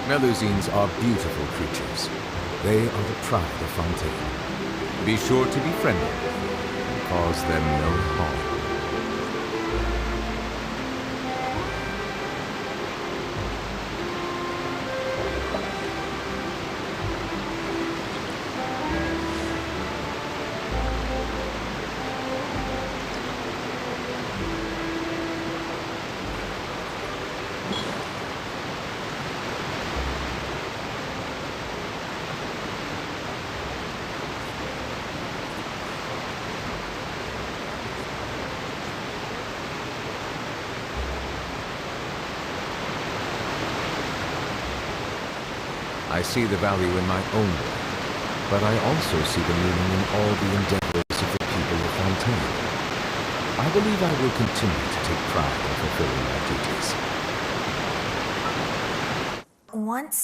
Melusines are beautiful creatures. They are the pride of Fontaine. Be sure to be friendly and cause them no harm. I see the value in my own work, but I also see the meaning in all the endeavors of the people of Fontaine. I believe I will continue to take pride in fulfilling my duties. Once,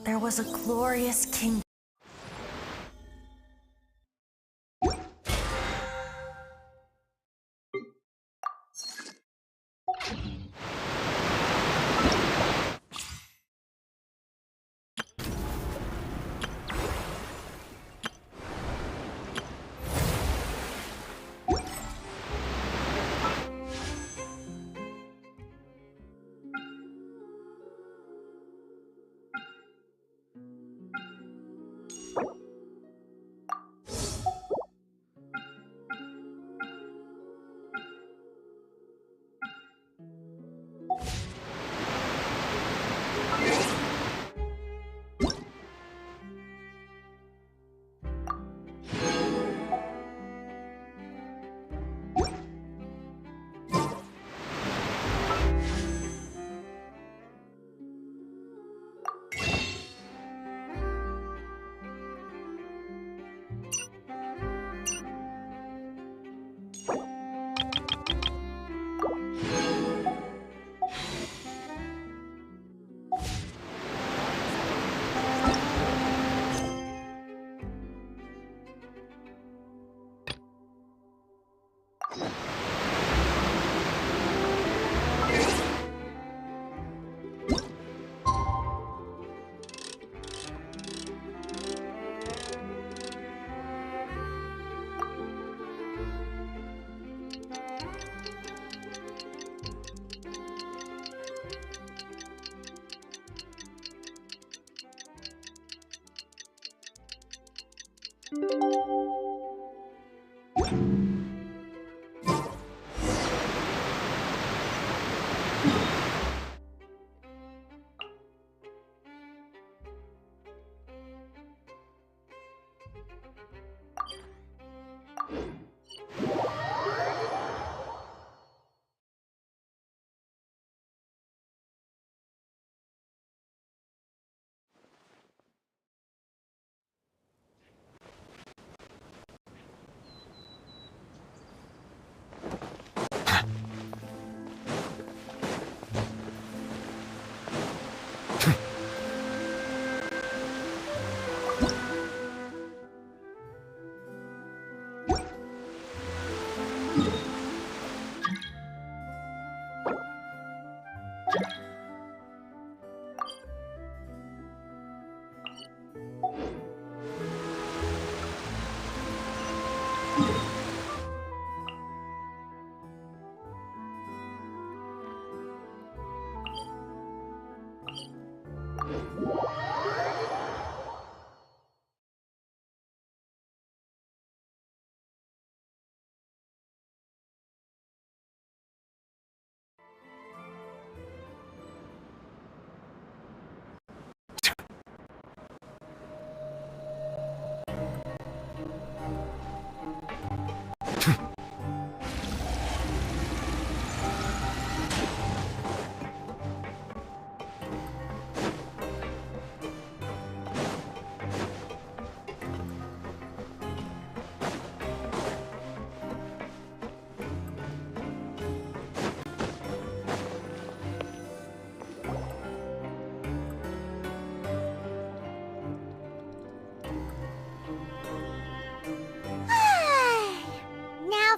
there was a glorious kingdom.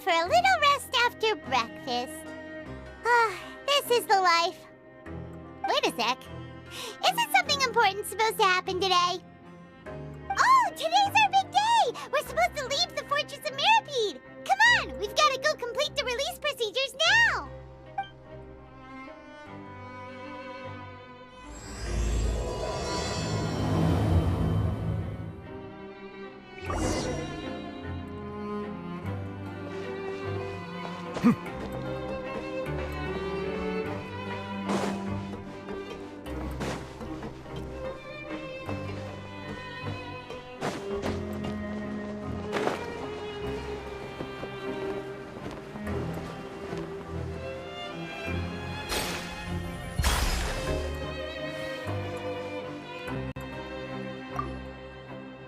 For a little rest after breakfast. This is the life. Wait a sec. Isn't something important supposed to happen today? Oh, today's our big day! We're supposed to leave the Fortress of Mirapede! Come on, we've got to go complete the release procedures now!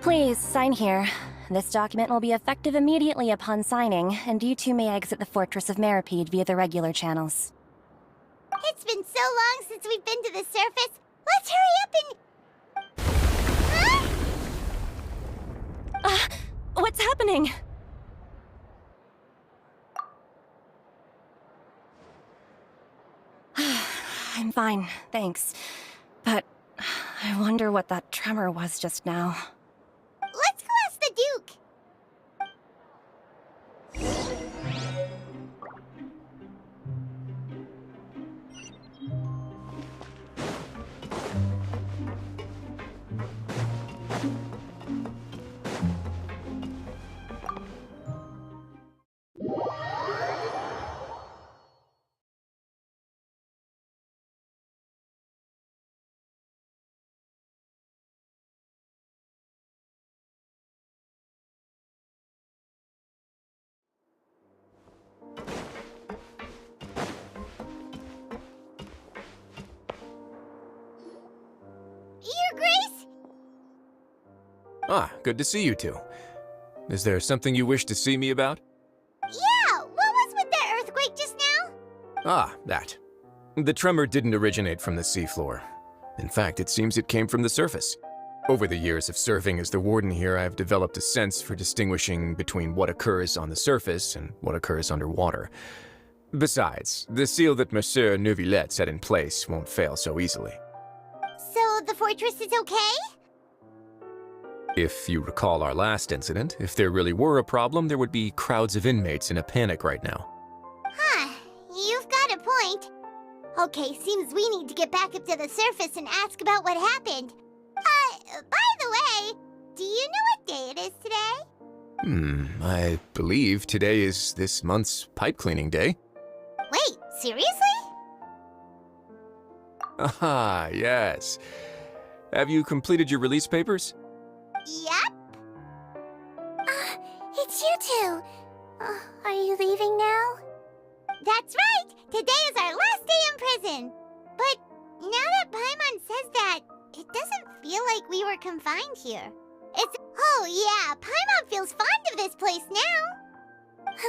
Please, sign here. This document will be effective immediately upon signing, and you two may exit the Fortress of Meripede via the regular channels. It's been so long since we've been to the surface. Let's hurry up and... Huh? What's happening? I'm fine, thanks. But I wonder what that tremor was just now. Let's go ask the Duke. Your Grace? Ah, good to see you two. Is there something you wish to see me about? Yeah, what was with that earthquake just now? Ah, that. The tremor didn't originate from the seafloor. In fact, it seems it came from the surface. Over the years of serving as the warden here, I've developed a sense for distinguishing between what occurs on the surface and what occurs underwater. Besides, the seal that Monsieur Neuvillette set in place won't fail so easily. So the fortress is okay? If you recall our last incident, if there really were a problem, there would be crowds of inmates in a panic right now. Huh, you've got a point. Okay, seems we need to get back up to the surface and ask about what happened. By the way, do you know what day it is today? I believe today is this month's pipe cleaning day. Wait, seriously? Ah, yes. Have you completed your release papers? Yep. It's you two. Are you leaving now? That's right! Today is our last day in prison! But now that Paimon says that, it doesn't feel like we were confined here. Oh yeah, Paimon feels fond of this place now!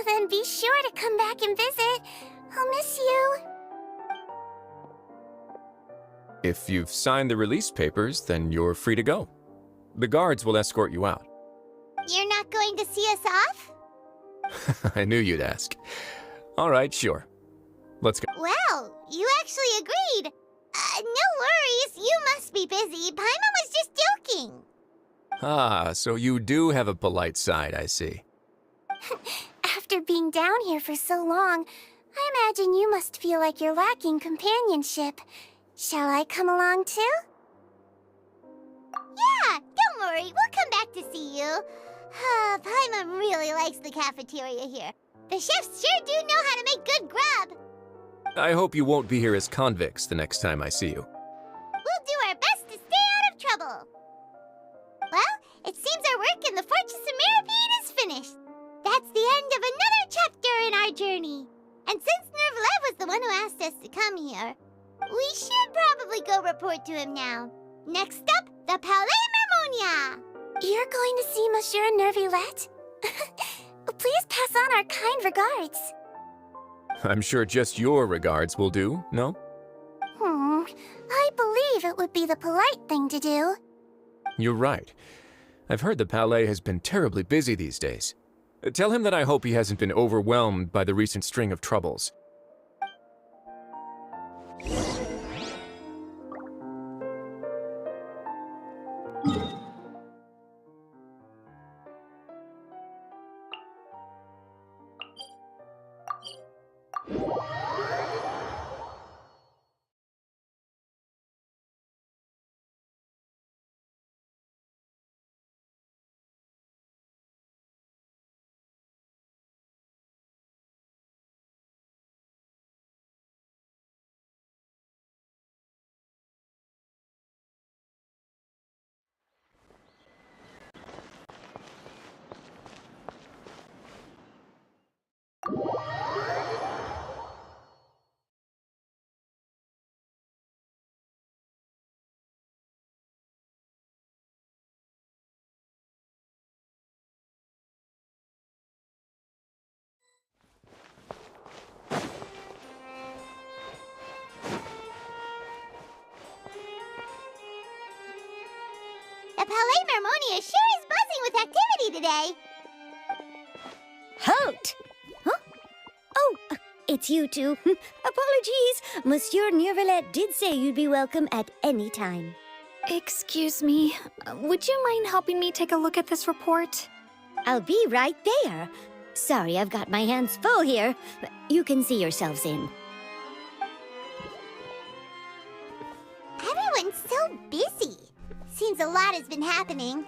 Then be sure to come back and visit. I'll miss you. If you've signed the release papers, then you're free to go. The guards will escort you out. You're not going to see us off? I knew you'd ask. All right, sure. Let's go. Well, you actually agreed. No worries, you must be busy. Paimon was just joking. Ah, so you do have a polite side, I see. After being down here for so long, I imagine you must feel like you're lacking companionship. Shall I come along too? Yeah, don't worry, we'll come back to see you. Paimon really likes the cafeteria here. The chefs sure do know how to make good grub. I hope you won't be here as convicts the next time I see you. We'll do our best to stay out of trouble. Well, it seems our work in the Fortress of Meripede is finished. That's the end of another chapter in our journey. And since Neuvillette was the one who asked us to come here, we should probably go report to him now. Next up, the Palais Mermonia. You're going to see Monsieur Neuvillette? Please pass on our kind regards. I'm sure just your regards will do, no? I believe it would be the polite thing to do. You're right. I've heard the Palais has been terribly busy these days. Tell him that I hope he hasn't been overwhelmed by the recent string of troubles. Palais Mermonia sure is buzzing with activity today. Halt! Huh? Oh, it's you two. Apologies. Monsieur Neuvillette did say you'd be welcome at any time. Excuse me, would you mind helping me take a look at this report? I'll be right there. Sorry, I've got my hands full here. You can see yourselves in. Everyone's so busy. Seems a lot has been happening.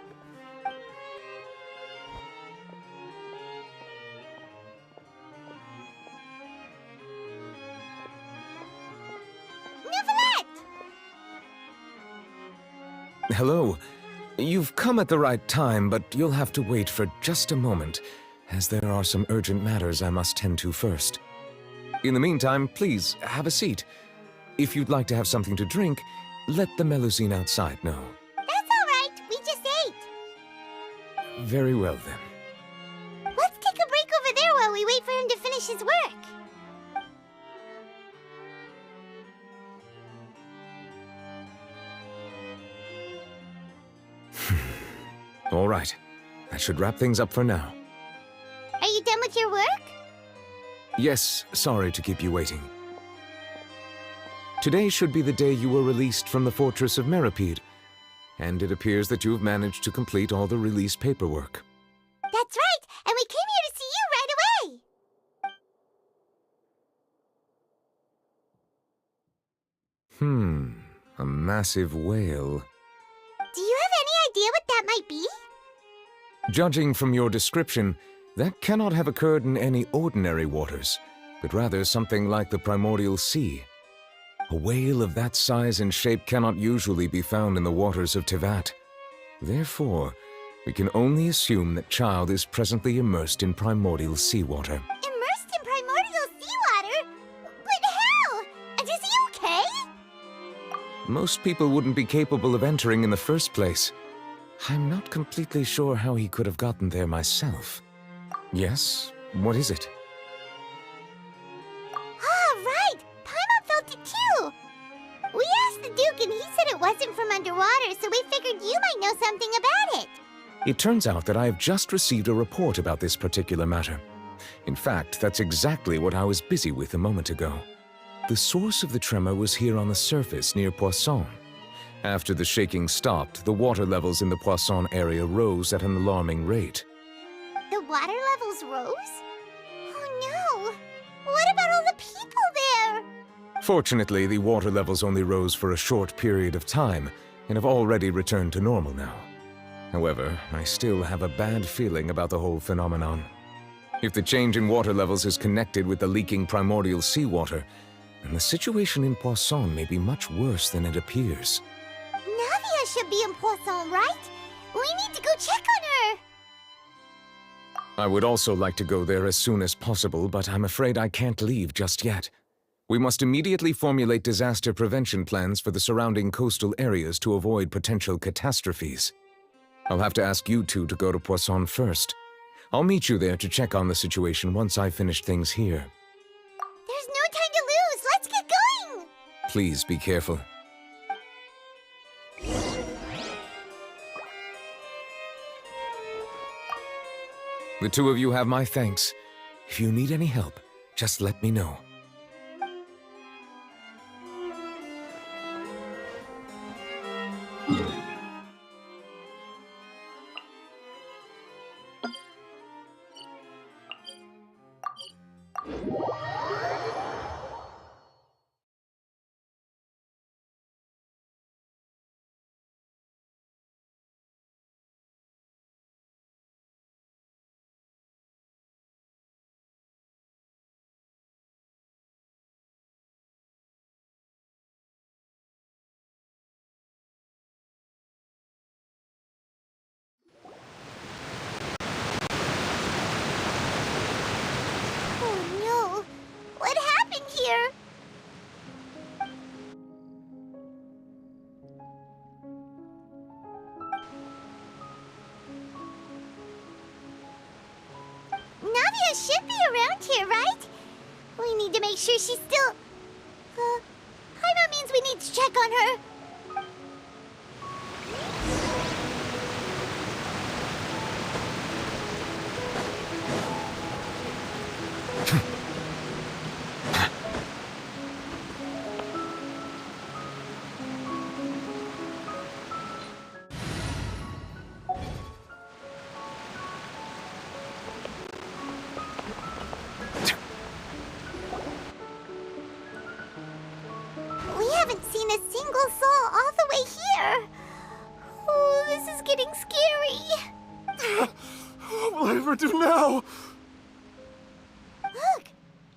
Neuvillette! Hello. You've come at the right time, but you'll have to wait for just a moment, as there are some urgent matters I must tend to first. In the meantime, please, have a seat. If you'd like to have something to drink, let the Melusine outside know. That's all right. We just ate. Very well, then. Let's take a break over there while we wait for him to finish his work. All right. That should wrap things up for now. Are you done with your work? Yes, sorry to keep you waiting. Today should be the day you were released from the Fortress of Meripede, and it appears that you have managed to complete all the release paperwork. That's right, and we came here to see you right away. A massive whale. Do you have any idea what that might be? Judging from your description, that cannot have occurred in any ordinary waters, but rather something like the primordial sea. A whale of that size and shape cannot usually be found in the waters of Tevat. Therefore, we can only assume that Child is presently immersed in primordial seawater. Immersed in primordial seawater? But how? And is he okay? Most people wouldn't be capable of entering in the first place. I'm not completely sure how he could have gotten there myself. Yes? What is it? Ah, right! Paimon felt it too! We asked the Duke and he said it wasn't from underwater, so we figured you might know something about it. It turns out that I have just received a report about this particular matter. In fact, that's exactly what I was busy with a moment ago. The source of the tremor was here on the surface near Poisson. After the shaking stopped, the water levels in the Poisson area rose at an alarming rate. The water levels rose? Oh no! What about all the people there? Fortunately, the water levels only rose for a short period of time and have already returned to normal now. However, I still have a bad feeling about the whole phenomenon. If the change in water levels is connected with the leaking primordial seawater, then the situation in Poisson may be much worse than it appears. Navia should be in Poisson, right? We need to go check on her! I would also like to go there as soon as possible, but I'm afraid I can't leave just yet. We must immediately formulate disaster prevention plans for the surrounding coastal areas to avoid potential catastrophes. I'll have to ask you two to go to Poisson first. I'll meet you there to check on the situation once I've finished things here. There's no time to lose! Let's get going! Please be careful. The two of you have my thanks. If you need any help, just let me know. Here. Navia should be around here, right? We need to make sure she's still... Paimon means we need to check on her. ever do now? Look!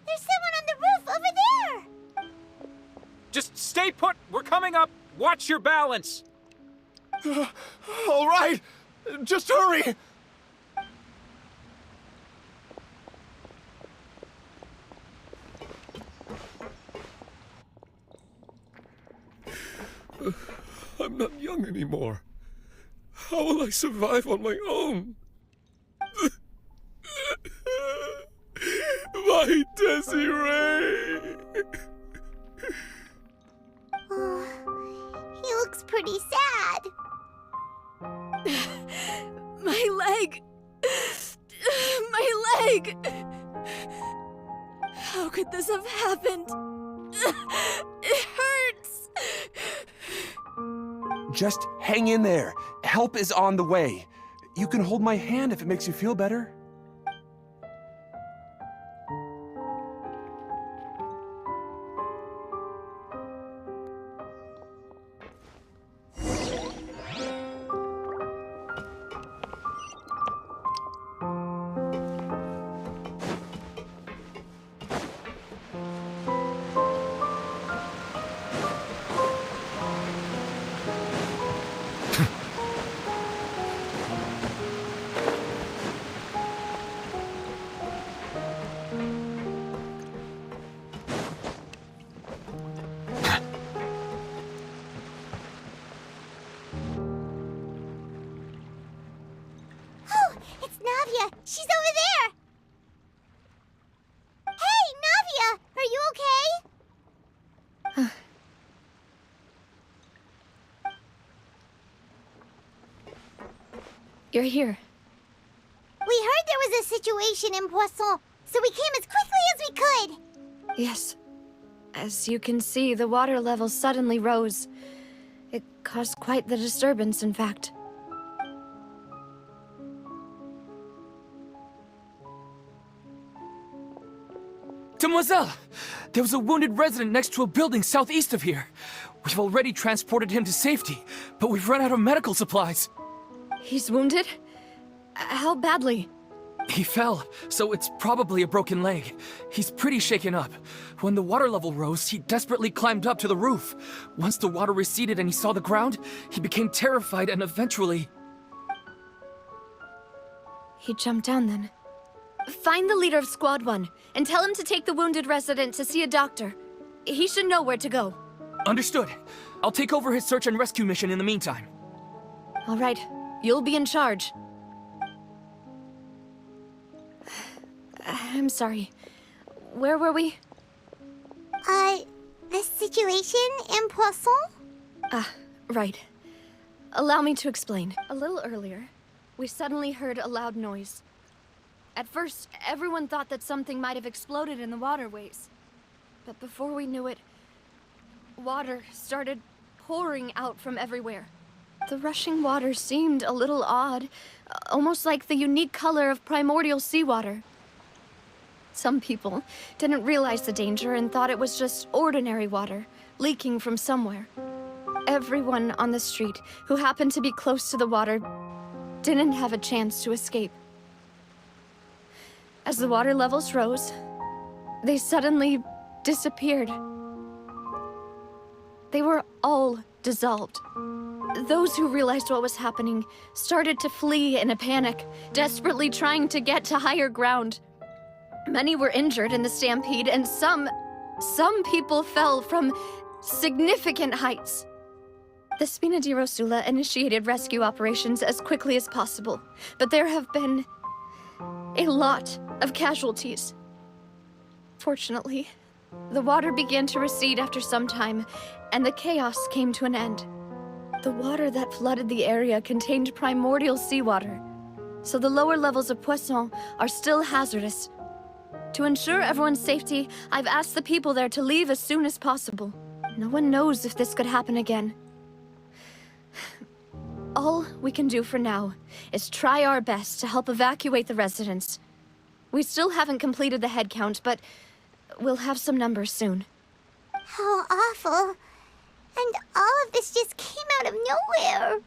There's someone on the roof over there! Just stay put! We're coming up! Watch your balance! All right! Just hurry! I'm not young anymore. How will I survive on my own? My Desiree! Oh, he looks pretty sad. My leg! My leg! How could this have happened? It hurts! Just hang in there. Help is on the way. You can hold my hand if it makes you feel better. Navia! She's over there! Hey, Navia! Are you okay? You're here. We heard there was a situation in Poisson, so we came as quickly as we could. Yes. As you can see, the water level suddenly rose. It caused quite the disturbance, in fact. Demoiselle! There was a wounded resident next to a building southeast of here. We've already transported him to safety, but we've run out of medical supplies. He's wounded? How badly? He fell, so it's probably a broken leg. He's pretty shaken up. When the water level rose, he desperately climbed up to the roof. Once the water receded and he saw the ground, he became terrified and eventually... He jumped down then. Find the leader of Squad 1 and tell him to take the wounded resident to see a doctor. He should know where to go. Understood. I'll take over his search and rescue mission in the meantime. All right. You'll be in charge. I'm sorry. Where were we? The situation in Poisson? Right. Allow me to explain. A little earlier, we suddenly heard a loud noise. At first, everyone thought that something might have exploded in the waterways. But before we knew it, water started pouring out from everywhere. The rushing water seemed a little odd, almost like the unique color of primordial seawater. Some people didn't realize the danger and thought it was just ordinary water, leaking from somewhere. Everyone on the street who happened to be close to the water didn't have a chance to escape. As the water levels rose, they suddenly disappeared. They were all dissolved. Those who realized what was happening started to flee in a panic, desperately trying to get to higher ground. Many were injured in the stampede, and some people fell from significant heights. The Spina di Rosula initiated rescue operations as quickly as possible, but there have been a lot of casualties. Fortunately, the water began to recede after some time, and the chaos came to an end. The water that flooded the area contained primordial seawater, so the lower levels of Poisson are still hazardous. To ensure everyone's safety, I've asked the people there to leave as soon as possible. No one knows if this could happen again. All we can do for now is try our best to help evacuate the residents. We still haven't completed the head count, but we'll have some numbers soon. How awful. And all of this just came out of nowhere.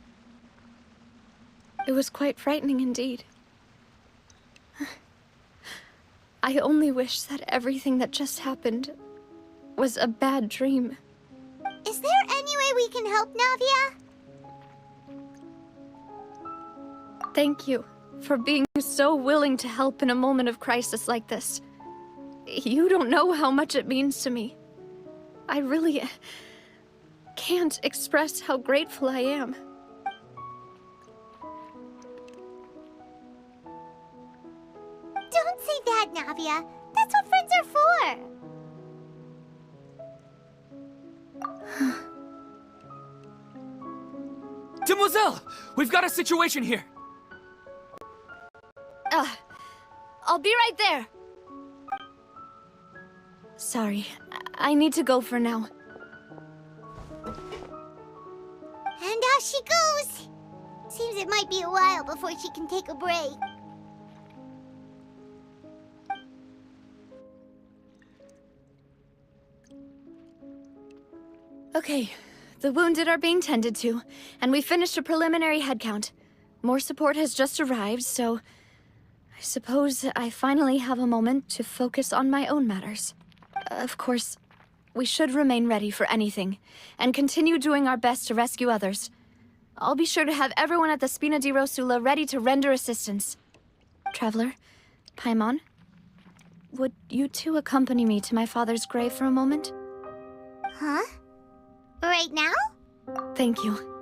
It was quite frightening indeed. I only wish that everything that just happened was a bad dream. Is there any way we can help, Navia? Thank you for being so willing to help in a moment of crisis like this. You don't know how much it means to me. I really can't express how grateful I am. Don't say that, Navia. That's what friends are for. Demoiselle! We've got a situation here! I'll be right there. Sorry, I need to go for now. And out she goes. Seems it might be a while before she can take a break. Okay, the wounded are being tended to, and we finished a preliminary head count. More support has just arrived, so I suppose I finally have a moment to focus on my own matters. Of course, we should remain ready for anything, and continue doing our best to rescue others. I'll be sure to have everyone at the Spina di Rosula ready to render assistance. Traveler, Paimon, would you two accompany me to my father's grave for a moment? Huh? Right now? Thank you.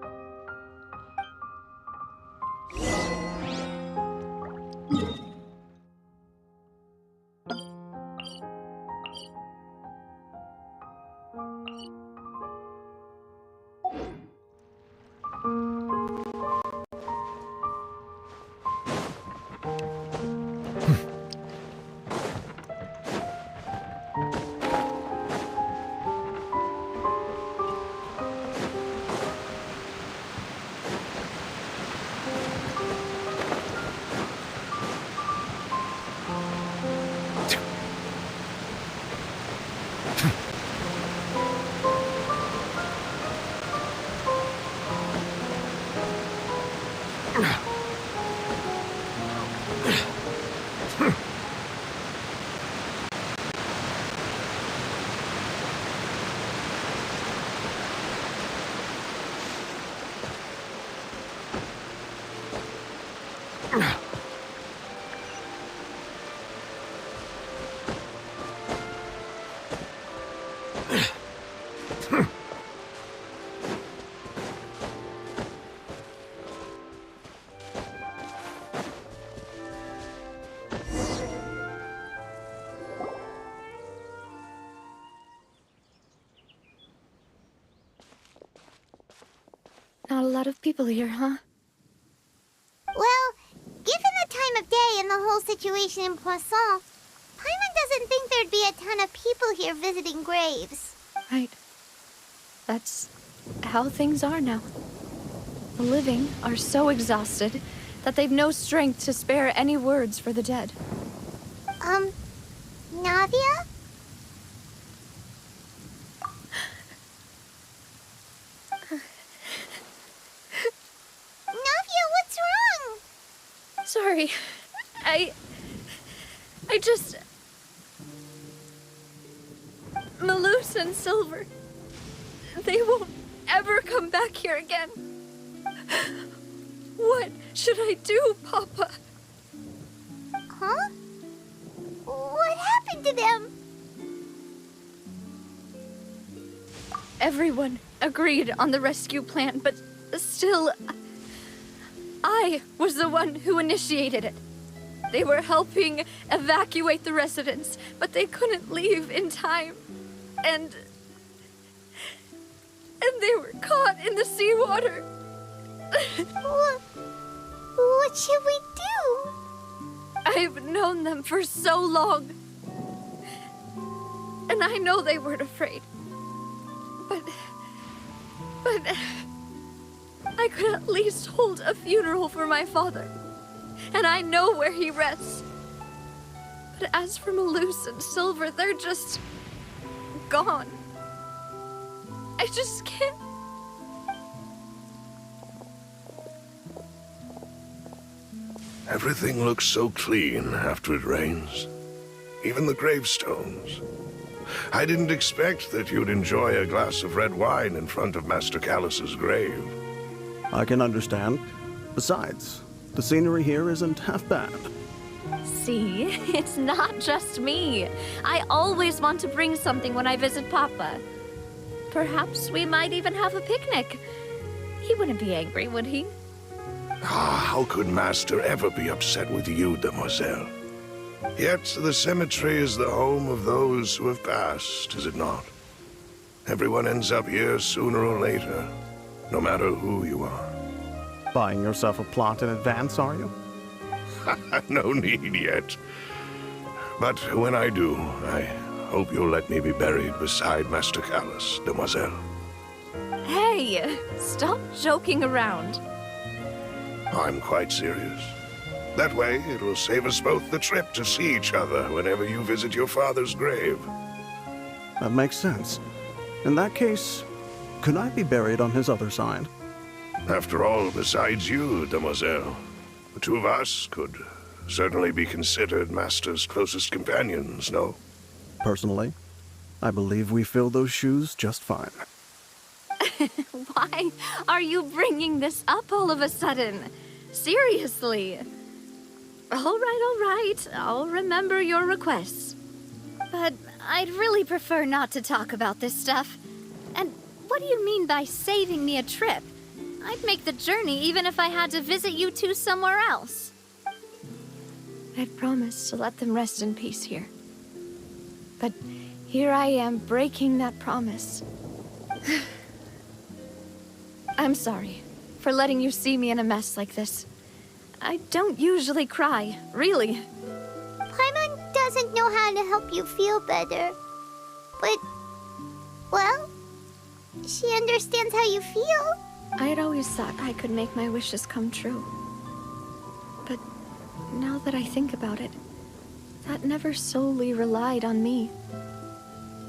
Not a lot of people here, huh? Well, given the time of day and the whole situation in Poisson, Paimon doesn't think there'd be a ton of people here visiting graves. Right. That's how things are now. The living are so exhausted that they've no strength to spare any words for the dead. Navia? Navia, what's wrong? Sorry. I just... Malus and Silver, they won't ever come back here again. What should I do, Papa? Huh? What happened to them? Everyone agreed on the rescue plan, but still, I was the one who initiated it. They were helping evacuate the residents, but they couldn't leave in time. And they were caught in the seawater. What should we do? I've known them for so long. And I know they weren't afraid. But I could at least hold a funeral for my father. And I know where he rests. But as for Malus and Silver, they're just gone. I just can't. Everything looks so clean after it rains. Even the gravestones. I didn't expect that you'd enjoy a glass of red wine in front of Master Callus's grave. I can understand. Besides, the scenery here isn't half bad. See, it's not just me. I always want to bring something when I visit Papa. Perhaps we might even have a picnic. He wouldn't be angry, would he? Ah, how could Master ever be upset with you, Demoiselle? Yet the cemetery is the home of those who have passed, is it not? Everyone ends up here sooner or later, no matter who you are. Buying yourself a plot in advance, are you? No need yet. But when I do, I hope you'll let me be buried beside Master Callus, Demoiselle. Hey, stop joking around. I'm quite serious. That way, it will save us both the trip to see each other whenever you visit your father's grave. That makes sense. In that case, could I be buried on his other side? After all, besides you, Demoiselle, the two of us could certainly be considered Master's closest companions, no? Personally, I believe we fill those shoes just fine. Why are you bringing this up all of a sudden? Seriously. All right. I'll remember your requests. But I'd really prefer not to talk about this stuff. And what do you mean by saving me a trip? I'd make the journey even if I had to visit you two somewhere else. I'd promised to let them rest in peace here. But here I am breaking that promise. I'm sorry for letting you see me in a mess like this. I don't usually cry, really. Paimon doesn't know how to help you feel better. But, well, she understands how you feel. I'd always thought I could make my wishes come true. But now that I think about it, that never solely relied on me.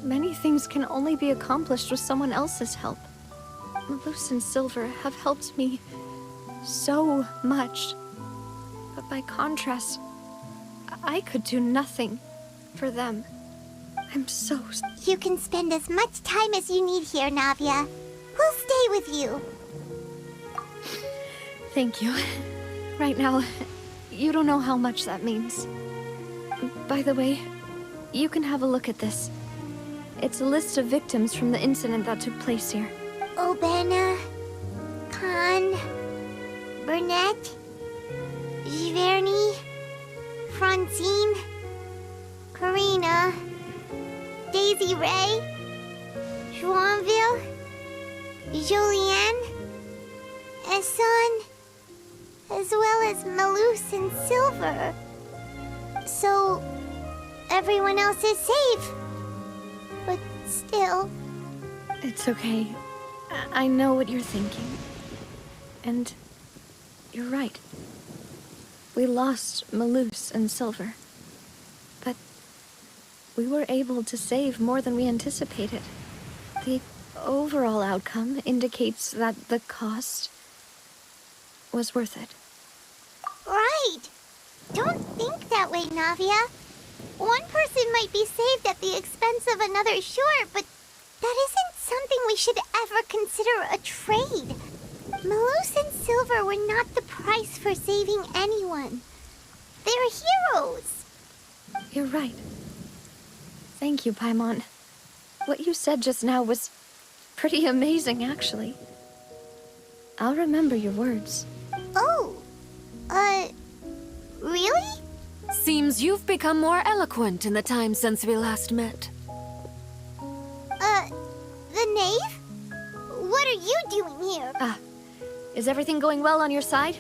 Many things can only be accomplished with someone else's help. Malus and Silver have helped me so much. But by contrast, I could do nothing for them. I'm so... You can spend as much time as you need here, Navia. We'll stay with you. Thank you. Right now, you don't know how much that means. By the way, you can have a look at this. It's a list of victims from the incident that took place here. Obena, Khan, Burnett, Giverny, Francine, Karina, Daisy Ray, Joinville, Jolienne, Esson, as well as Malus and Silver. So, everyone else is safe. But still... It's okay. I know what you're thinking. And you're right. We lost Malus and Silver. But we were able to save more than we anticipated. The overall outcome indicates that the cost was worth it. Right! Don't think that way, Navia. One person might be saved at the expense of another, sure, but that isn't something we should ever consider a trade. Malus and Silver were not the price for saving anyone. They're heroes. You're right. Thank you, Paimon. What you said just now was pretty amazing, actually. I'll remember your words. Oh, really? Seems you've become more eloquent in the time since we last met. The knave? What are you doing here? Is everything going well on your side?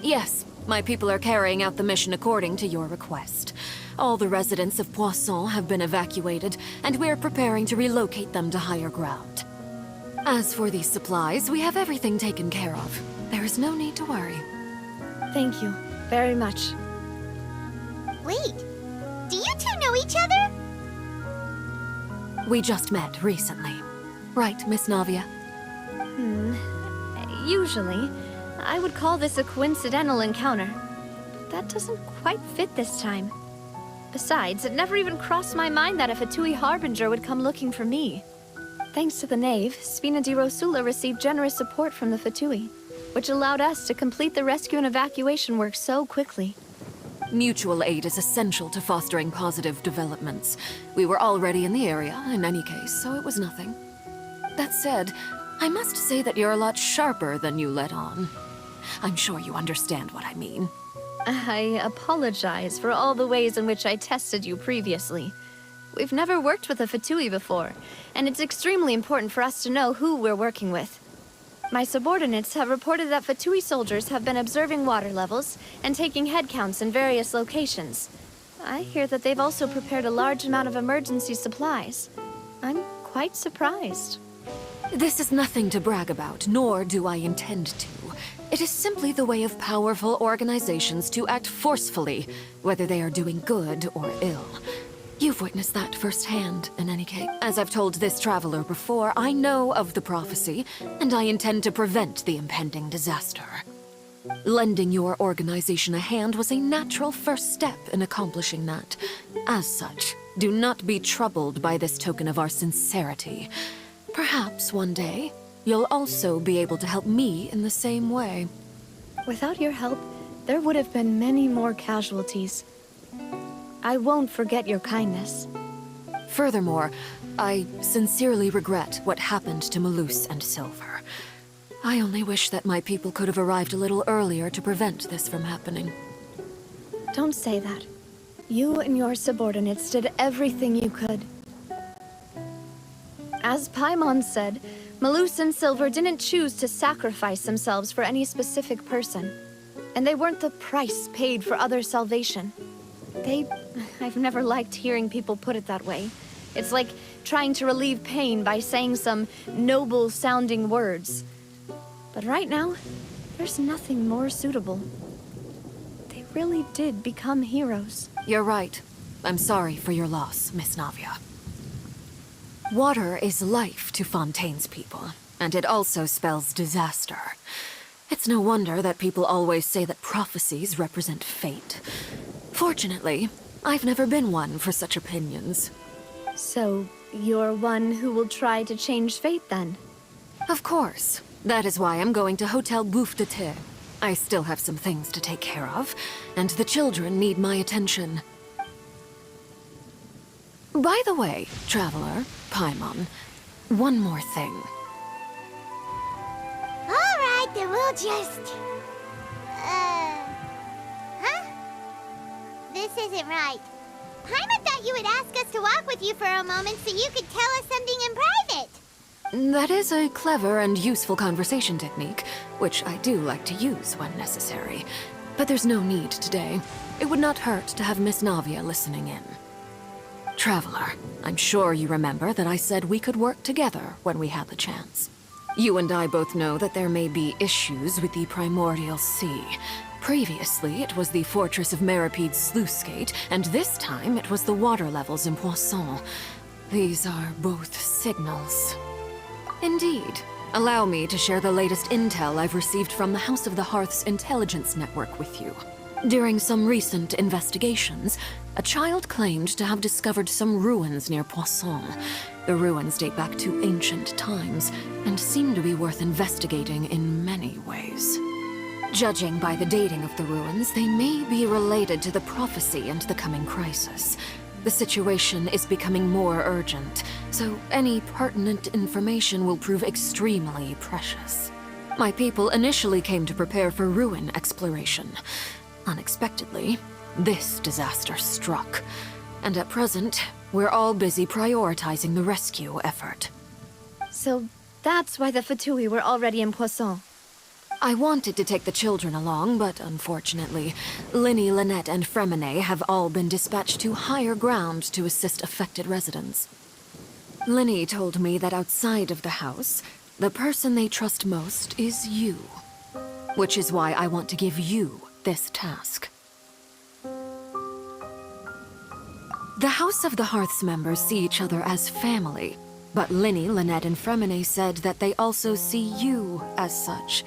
Yes, my people are carrying out the mission according to your request. All the residents of Poisson have been evacuated, and we're preparing to relocate them to higher ground. As for these supplies, we have everything taken care of. There is no need to worry. Thank you very much. Wait, do you two know each other? We just met recently. Right, Miss Navia? Usually, I would call this a coincidental encounter. that doesn't quite fit this time. Besides, it never even crossed my mind that a Fatui Harbinger would come looking for me. Thanks to the Knave, Spina di Rosula received generous support from the Fatui, which allowed us to complete the rescue and evacuation work so quickly. Mutual aid is essential to fostering positive developments. We were already in the area, in any case, so it was nothing. That said, I must say that you're a lot sharper than you let on. I'm sure you understand what I mean. I apologize for all the ways in which I tested you previously. We've never worked with a Fatui before, and it's extremely important for us to know who we're working with. My subordinates have reported that Fatui soldiers have been observing water levels and taking head counts in various locations. I hear that they've also prepared a large amount of emergency supplies. I'm quite surprised. This is nothing to brag about, nor do I intend to. It is simply the way of powerful organizations to act forcefully, whether they are doing good or ill. You've witnessed that firsthand, in any case. As I've told this traveler before, I know of the prophecy, and I intend to prevent the impending disaster. Lending your organization a hand was a natural first step in accomplishing that. As such, do not be troubled by this token of our sincerity. Perhaps one day, you'll also be able to help me in the same way. Without your help, there would have been many more casualties. I won't forget your kindness. Furthermore, I sincerely regret what happened to Malus and Silver. I only wish that my people could have arrived a little earlier to prevent this from happening. Don't say that. You and your subordinates did everything you could. As Paimon said, Malus and Silver didn't choose to sacrifice themselves for any specific person. And they weren't the price paid for other salvation. I've never liked hearing people put it that way. It's like trying to relieve pain by saying some noble-sounding words. But right now, there's nothing more suitable. They really did become heroes. You're right. I'm sorry for your loss, Miss Navia. Water is life to Fontaine's people, and it also spells disaster. It's no wonder that people always say that prophecies represent fate. Fortunately, I've never been one for such opinions. So, you're one who will try to change fate, then? Of course. That is why I'm going to Hotel Bouffe de Thé. I still have some things to take care of, and the children need my attention. By the way, Traveler, Paimon, one more thing. All right, then we'll just... Huh? This isn't right. Paimon thought you would ask us to walk with you for a moment so you could tell us something in private. That is a clever and useful conversation technique, which I do like to use when necessary. But there's no need today. It would not hurt to have Miss Navia listening in. Traveler, I'm sure you remember that I said we could work together when we had the chance. You and I both know that there may be issues with the Primordial Sea. Previously, it was the Fortress of Meripede's sluice gate, and this time it was the water levels in Poisson. These are both signals. Indeed. Allow me to share the latest intel I've received from the House of the Hearth's intelligence network with you. During some recent investigations, a child claimed to have discovered some ruins near Poisson. The ruins date back to ancient times, and seem to be worth investigating in many ways. Judging by the dating of the ruins, they may be related to the prophecy and the coming crisis. The situation is becoming more urgent, so any pertinent information will prove extremely precious. My people initially came to prepare for ruin exploration. Unexpectedly, this disaster struck, and at present, we're all busy prioritizing the rescue effort. So that's why the Fatui were already in Poisson. I wanted to take the children along, but unfortunately, Linny, Lynette, and Fremine have all been dispatched to higher ground to assist affected residents. Linny told me that outside of the house, the person they trust most is you. Which is why I want to give you this task. The House of the Hearth's members see each other as family, but Linny, Lynette, and Fremine said that they also see you as such,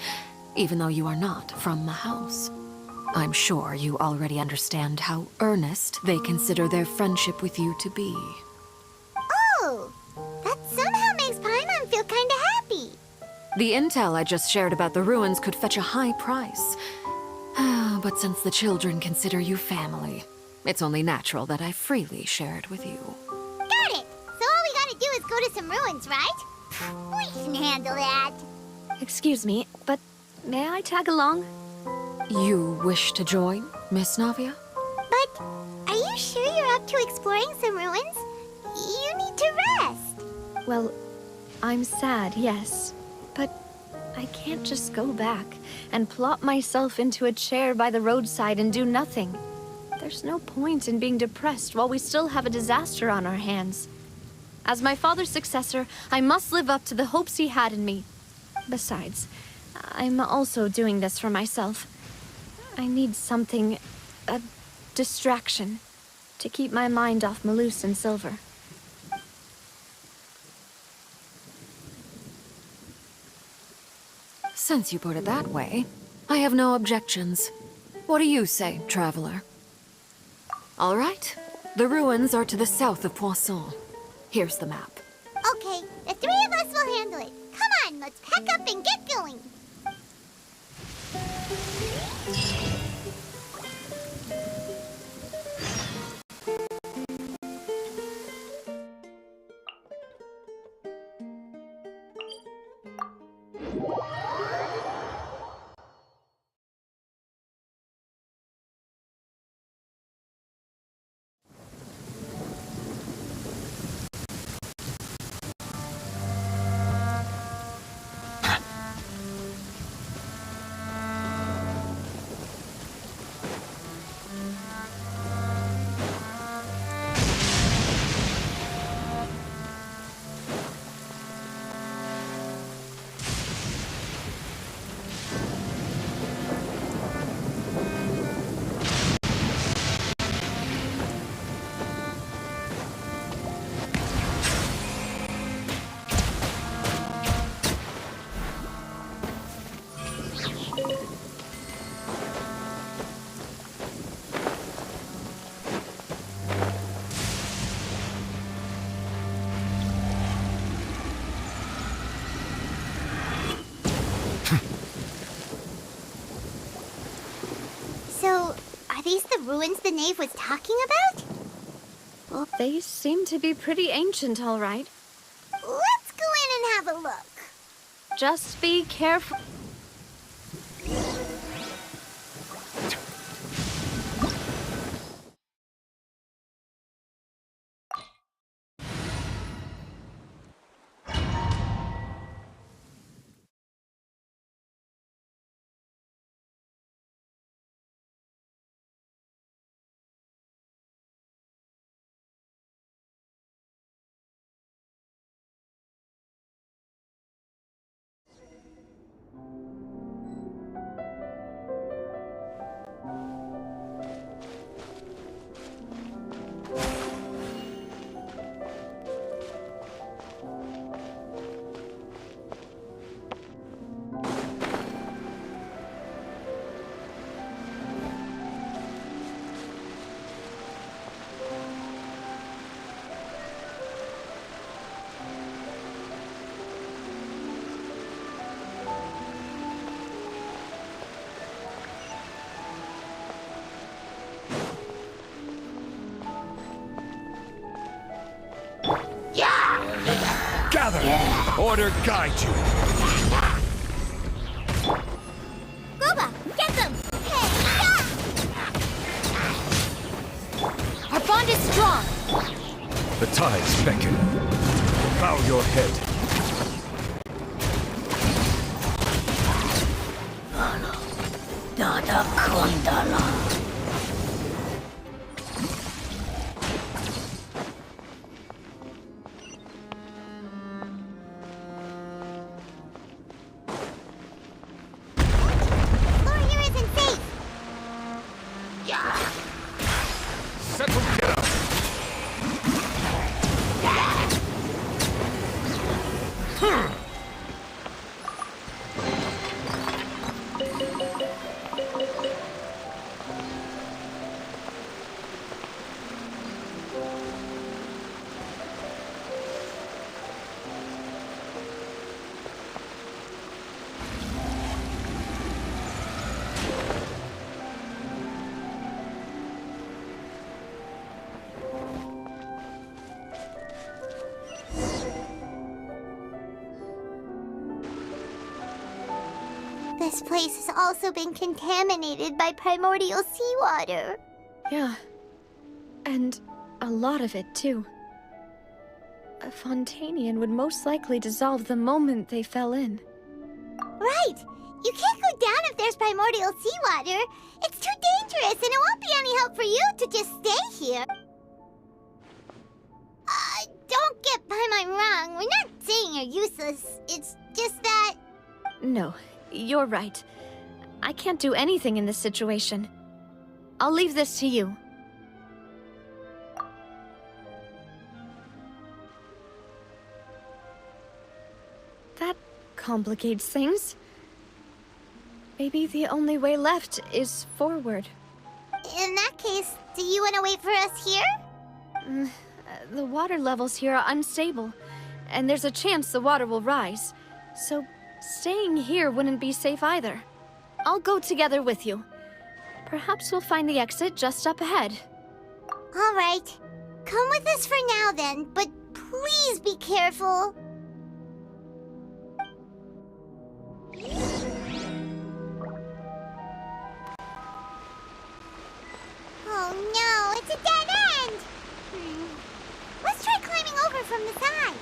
even though you are not from the house. I'm sure you already understand how earnest they consider their friendship with you to be. Oh, that somehow makes Paimon feel kinda happy. The intel I just shared about the ruins could fetch a high price. But since the children consider you family, it's only natural that I freely share it with you. Got it! So all we gotta do is go to some ruins, right? We can handle that. Excuse me, but may I tag along? You wish to join, Miss Navia? But are you sure you're up to exploring some ruins? You need to rest. Well, I'm sad, yes. But I can't just go back and plop myself into a chair by the roadside and do nothing. There's no point in being depressed while we still have a disaster on our hands. As my father's successor, I must live up to the hopes he had in me. Besides, I'm also doing this for myself. I need something, a distraction, to keep my mind off Malus and Silver. Since you put it that way, I have no objections. What do you say, traveler? All right. The ruins are to the south of Poisson. Here's the map. Okay, the three of us will handle it. Come on, let's pack up and get going. So, are these the ruins the knave was talking about? Well, they seem to be pretty ancient, all right. Let's go in and have a look. Just be careful. Gather! Order guide you! Gooba, get them! Our bond is strong! The tides beckon. Bow your head. Dada Kondala. this place has also been contaminated by primordial seawater. Yeah. And a lot of it, too. A Fontainian would most likely dissolve the moment they fell in. Right! You can't go down if there's primordial seawater. It's too dangerous, and it won't be any help for you to just stay here. Don't get by my wrong. We're not saying you're useless. It's just that... No, you're right. I can't do anything in this situation. I'll leave this to you. That complicates things. Maybe the only way left is forward. In that case, do you want to wait for us here? The water levels here are unstable, and there's a chance the water will rise. So staying here wouldn't be safe either. I'll go together with you. Perhaps we'll find the exit just up ahead. All right. Come with us for now then, but please be careful. Oh no, it's a dead end! Let's try climbing over from the side.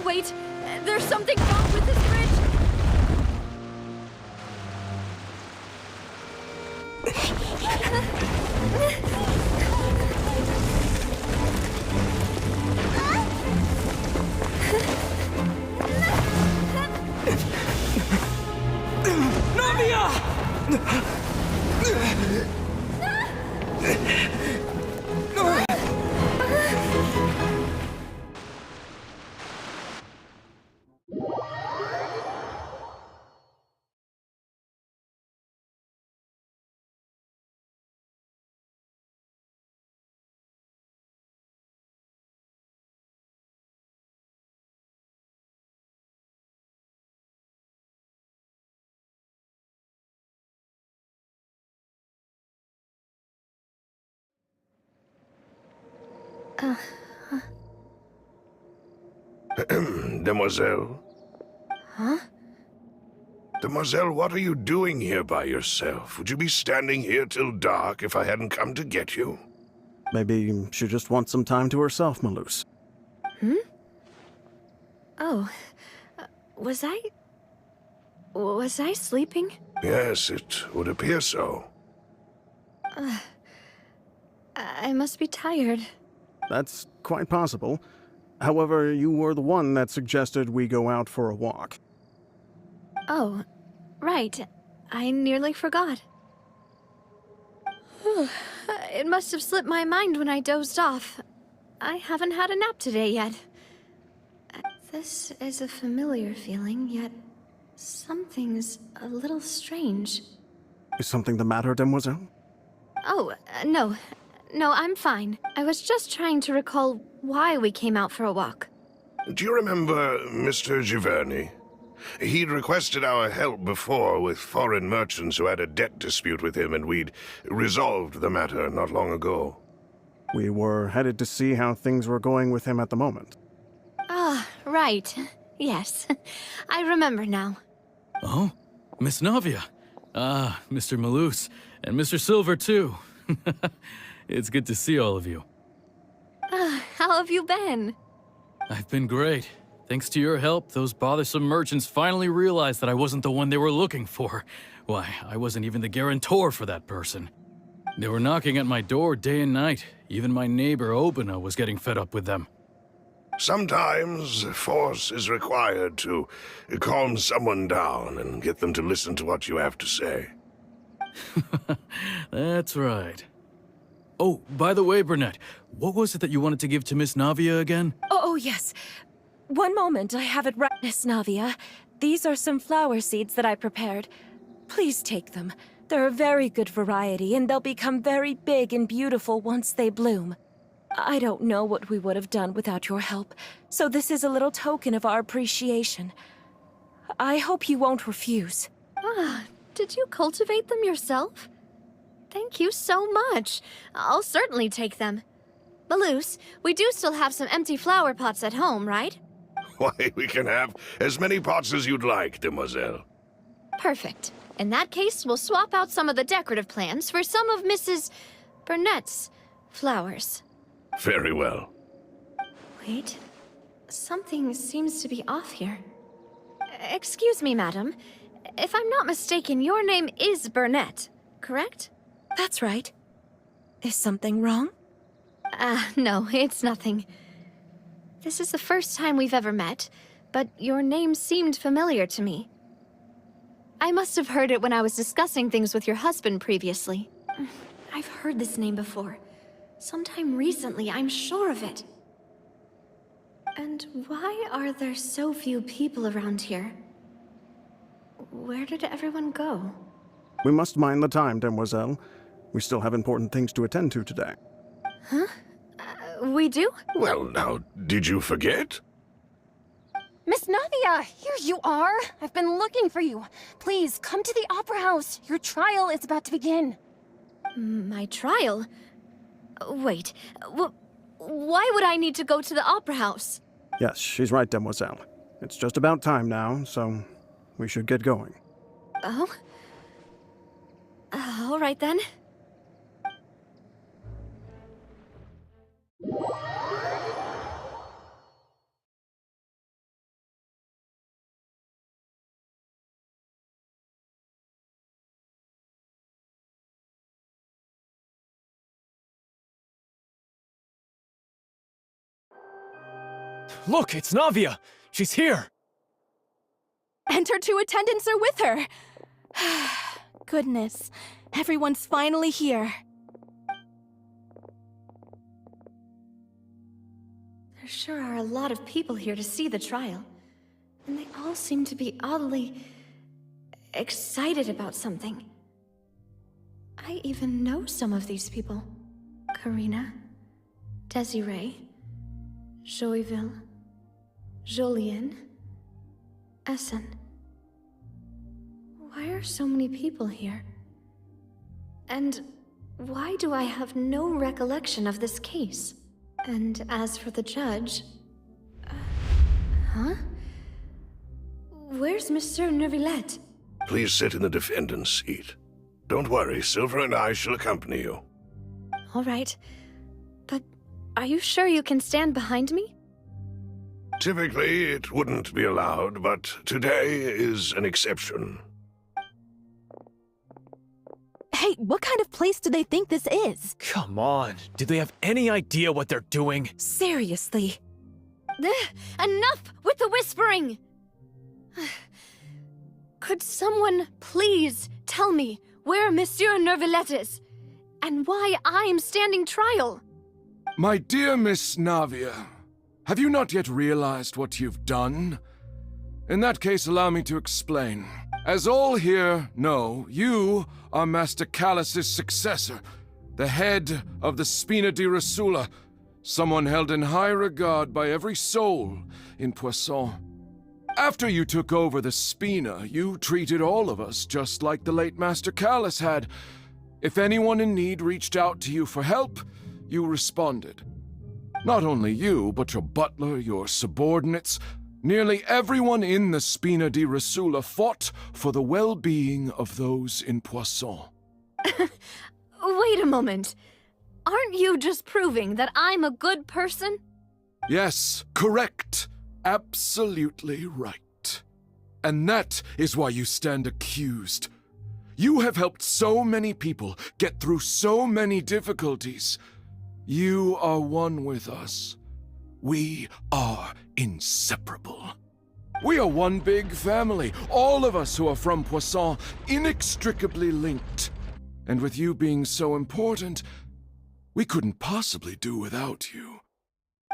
Wait, there's something wrong with this bridge! Demoiselle? Huh? Demoiselle, what are you doing here by yourself? Would you be standing here till dark if I hadn't come to get you? Maybe she just wants some time to herself, Malus. Hmm? Oh, was I sleeping? Yes, it would appear so. I must be tired. That's quite possible. However, you were the one that suggested we go out for a walk. Oh, right. I nearly forgot. It must have slipped my mind when I dozed off. I haven't had a nap today yet. This is a familiar feeling, yet something's a little strange. Is something the matter, Demoiselle? Oh, no. No, I'm fine. I was just trying to recall why we came out for a walk. Do you remember Mr. Giverny? He'd requested our help before with foreign merchants who had a debt dispute with him, and we'd resolved the matter not long ago. We were headed to see how things were going with him at the moment. Ah, right. Yes. I remember now. Oh? Miss Navia. Ah, Mr. Malus. And Mr. Silver, too. It's good to see all of you. How have you been? I've been great. Thanks to your help, those bothersome merchants finally realized that I wasn't the one they were looking for. Why, I wasn't even the guarantor for that person. They were knocking at my door day and night. Even my neighbor Obina was getting fed up with them. Sometimes force is required to calm someone down and get them to listen to what you have to say. That's right. Oh, by the way, Burnett, what was it that you wanted to give to Miss Navia again? Oh, yes. One moment, I have it right, Miss Navia. These are some flower seeds that I prepared. Please take them. They're a very good variety, and they'll become very big and beautiful once they bloom. I don't know what we would have done without your help, so this is a little token of our appreciation. I hope you won't refuse. Ah, did you cultivate them yourself? Thank you so much. I'll certainly take them. Maloose, we do still have some empty flower pots at home, right? Why, we can have as many pots as you'd like, demoiselle. Perfect. In that case, we'll swap out some of the decorative plants for some of Mrs. Burnett's flowers. Very well. Wait. Something seems to be off here. Excuse me, madam. If I'm not mistaken, your name is Burnett, correct? That's right. Is something wrong? No, it's nothing. This is the first time we've ever met, but your name seemed familiar to me. I must have heard it when I was discussing things with your husband previously. I've heard this name before. Sometime recently, I'm sure of it. And why are there so few people around here? Where did everyone go? We must mind the time, demoiselle. We still have important things to attend to today. Huh? We do? Well, now, did you forget? Miss Navia, here you are. I've been looking for you. Please, come to the Opera House. Your trial is about to begin. My trial? Wait, why would I need to go to the Opera House? Yes, she's right, demoiselle. It's just about time now, so we should get going. Oh? All right then. Look, it's Navia! She's here! And her two attendants are with her! Goodness, everyone's finally here. There sure are a lot of people here to see the trial. And they all seem to be oddly excited about something. I even know some of these people. Karina, Desiree, Joyville, Julien, Essen. Why are so many people here? And why do I have no recollection of this case? And as for the judge... huh? Where's Monsieur Neuvillette? Please sit in the defendant's seat. Don't worry, Silver and I shall accompany you. All right. But are you sure you can stand behind me? Typically, it wouldn't be allowed, but today is an exception. Hey, what kind of place do they think this is? Come on, do they have any idea what they're doing? Seriously. Enough with the whispering! Could someone please tell me where Monsieur Neuvillette is? And why I'm standing trial? My dear Miss Navia, have you not yet realized what you've done? In that case, allow me to explain. As all here know, you are Master Callus's successor, the head of the Spina di Rosula, someone held in high regard by every soul in Poisson. After you took over the Spina, you treated all of us just like the late Master Callus had. If anyone in need reached out to you for help, you responded. Not only you, but your butler, your subordinates, nearly everyone in the Spina di Rosula fought for the well-being of those in Poisson. Wait a moment. Aren't you just proving that I'm a good person? Yes, correct. Absolutely right. And that is why you stand accused. You have helped so many people get through so many difficulties. You are one with us. We are inseparable. We are one big family, all of us who are from Poisson, inextricably linked. And with you being so important, we couldn't possibly do without you.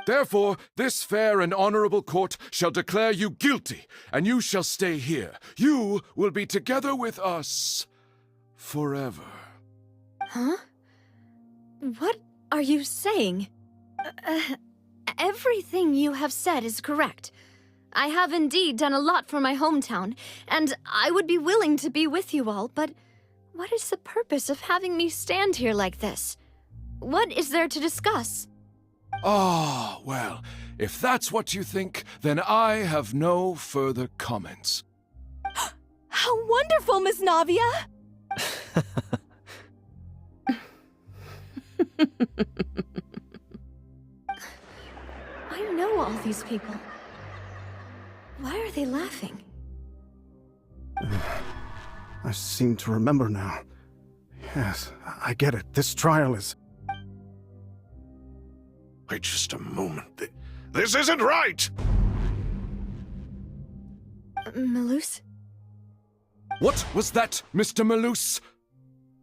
Therefore, this fair and honorable court shall declare you guilty, and you shall stay here. You will be together with us forever. Huh? What are you saying? Everything you have said is correct. I have indeed done a lot for my hometown, and I would be willing to be with you all, but what is the purpose of having me stand here like this? What is there to discuss? Ah, well, if that's what you think, then I have no further comments. How wonderful, Miss Navia! I know all these people. Why are they laughing? I seem to remember now. Yes, I get it. This trial is... Wait just a moment. This isn't right! Malus? What was that, Mr. Malus?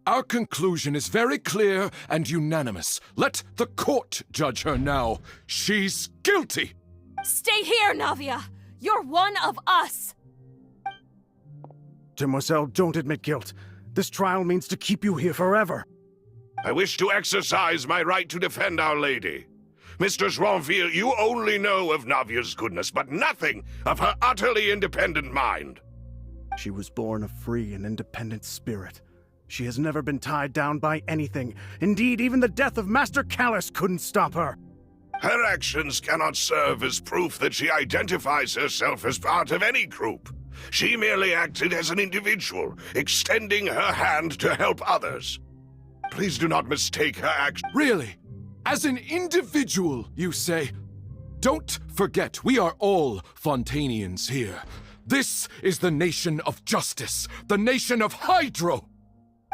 Our conclusion is very clear and unanimous. Let the court judge her now. She's guilty! Stay here, Navia! You're one of us! Demoiselle, don't admit guilt. This trial means to keep you here forever. I wish to exercise my right to defend Our Lady. Mistress Ronville, you only know of Navia's goodness, but nothing of her utterly independent mind. She was born a free and independent spirit. She has never been tied down by anything. Indeed, even the death of Master Callus couldn't stop her. Her actions cannot serve as proof that she identifies herself as part of any group. She merely acted as an individual, extending her hand to help others. Please do not mistake her action. Really? As an individual, you say? Don't forget, we are all Fontainians here. This is the nation of justice, the nation of Hydro.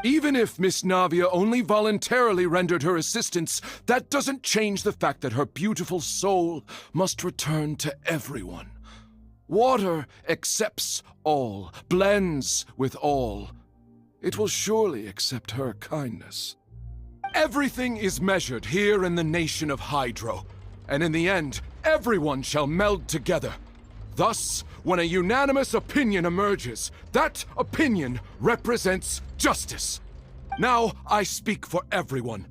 Even if Miss Navia only voluntarily rendered her assistance, that doesn't change the fact that her beautiful soul must return to everyone. Water accepts all, blends with all. It will surely accept her kindness. Everything is measured here in the nation of Hydro, and in the end, everyone shall meld together. Thus, when a unanimous opinion emerges, that opinion represents justice. Now I speak for everyone.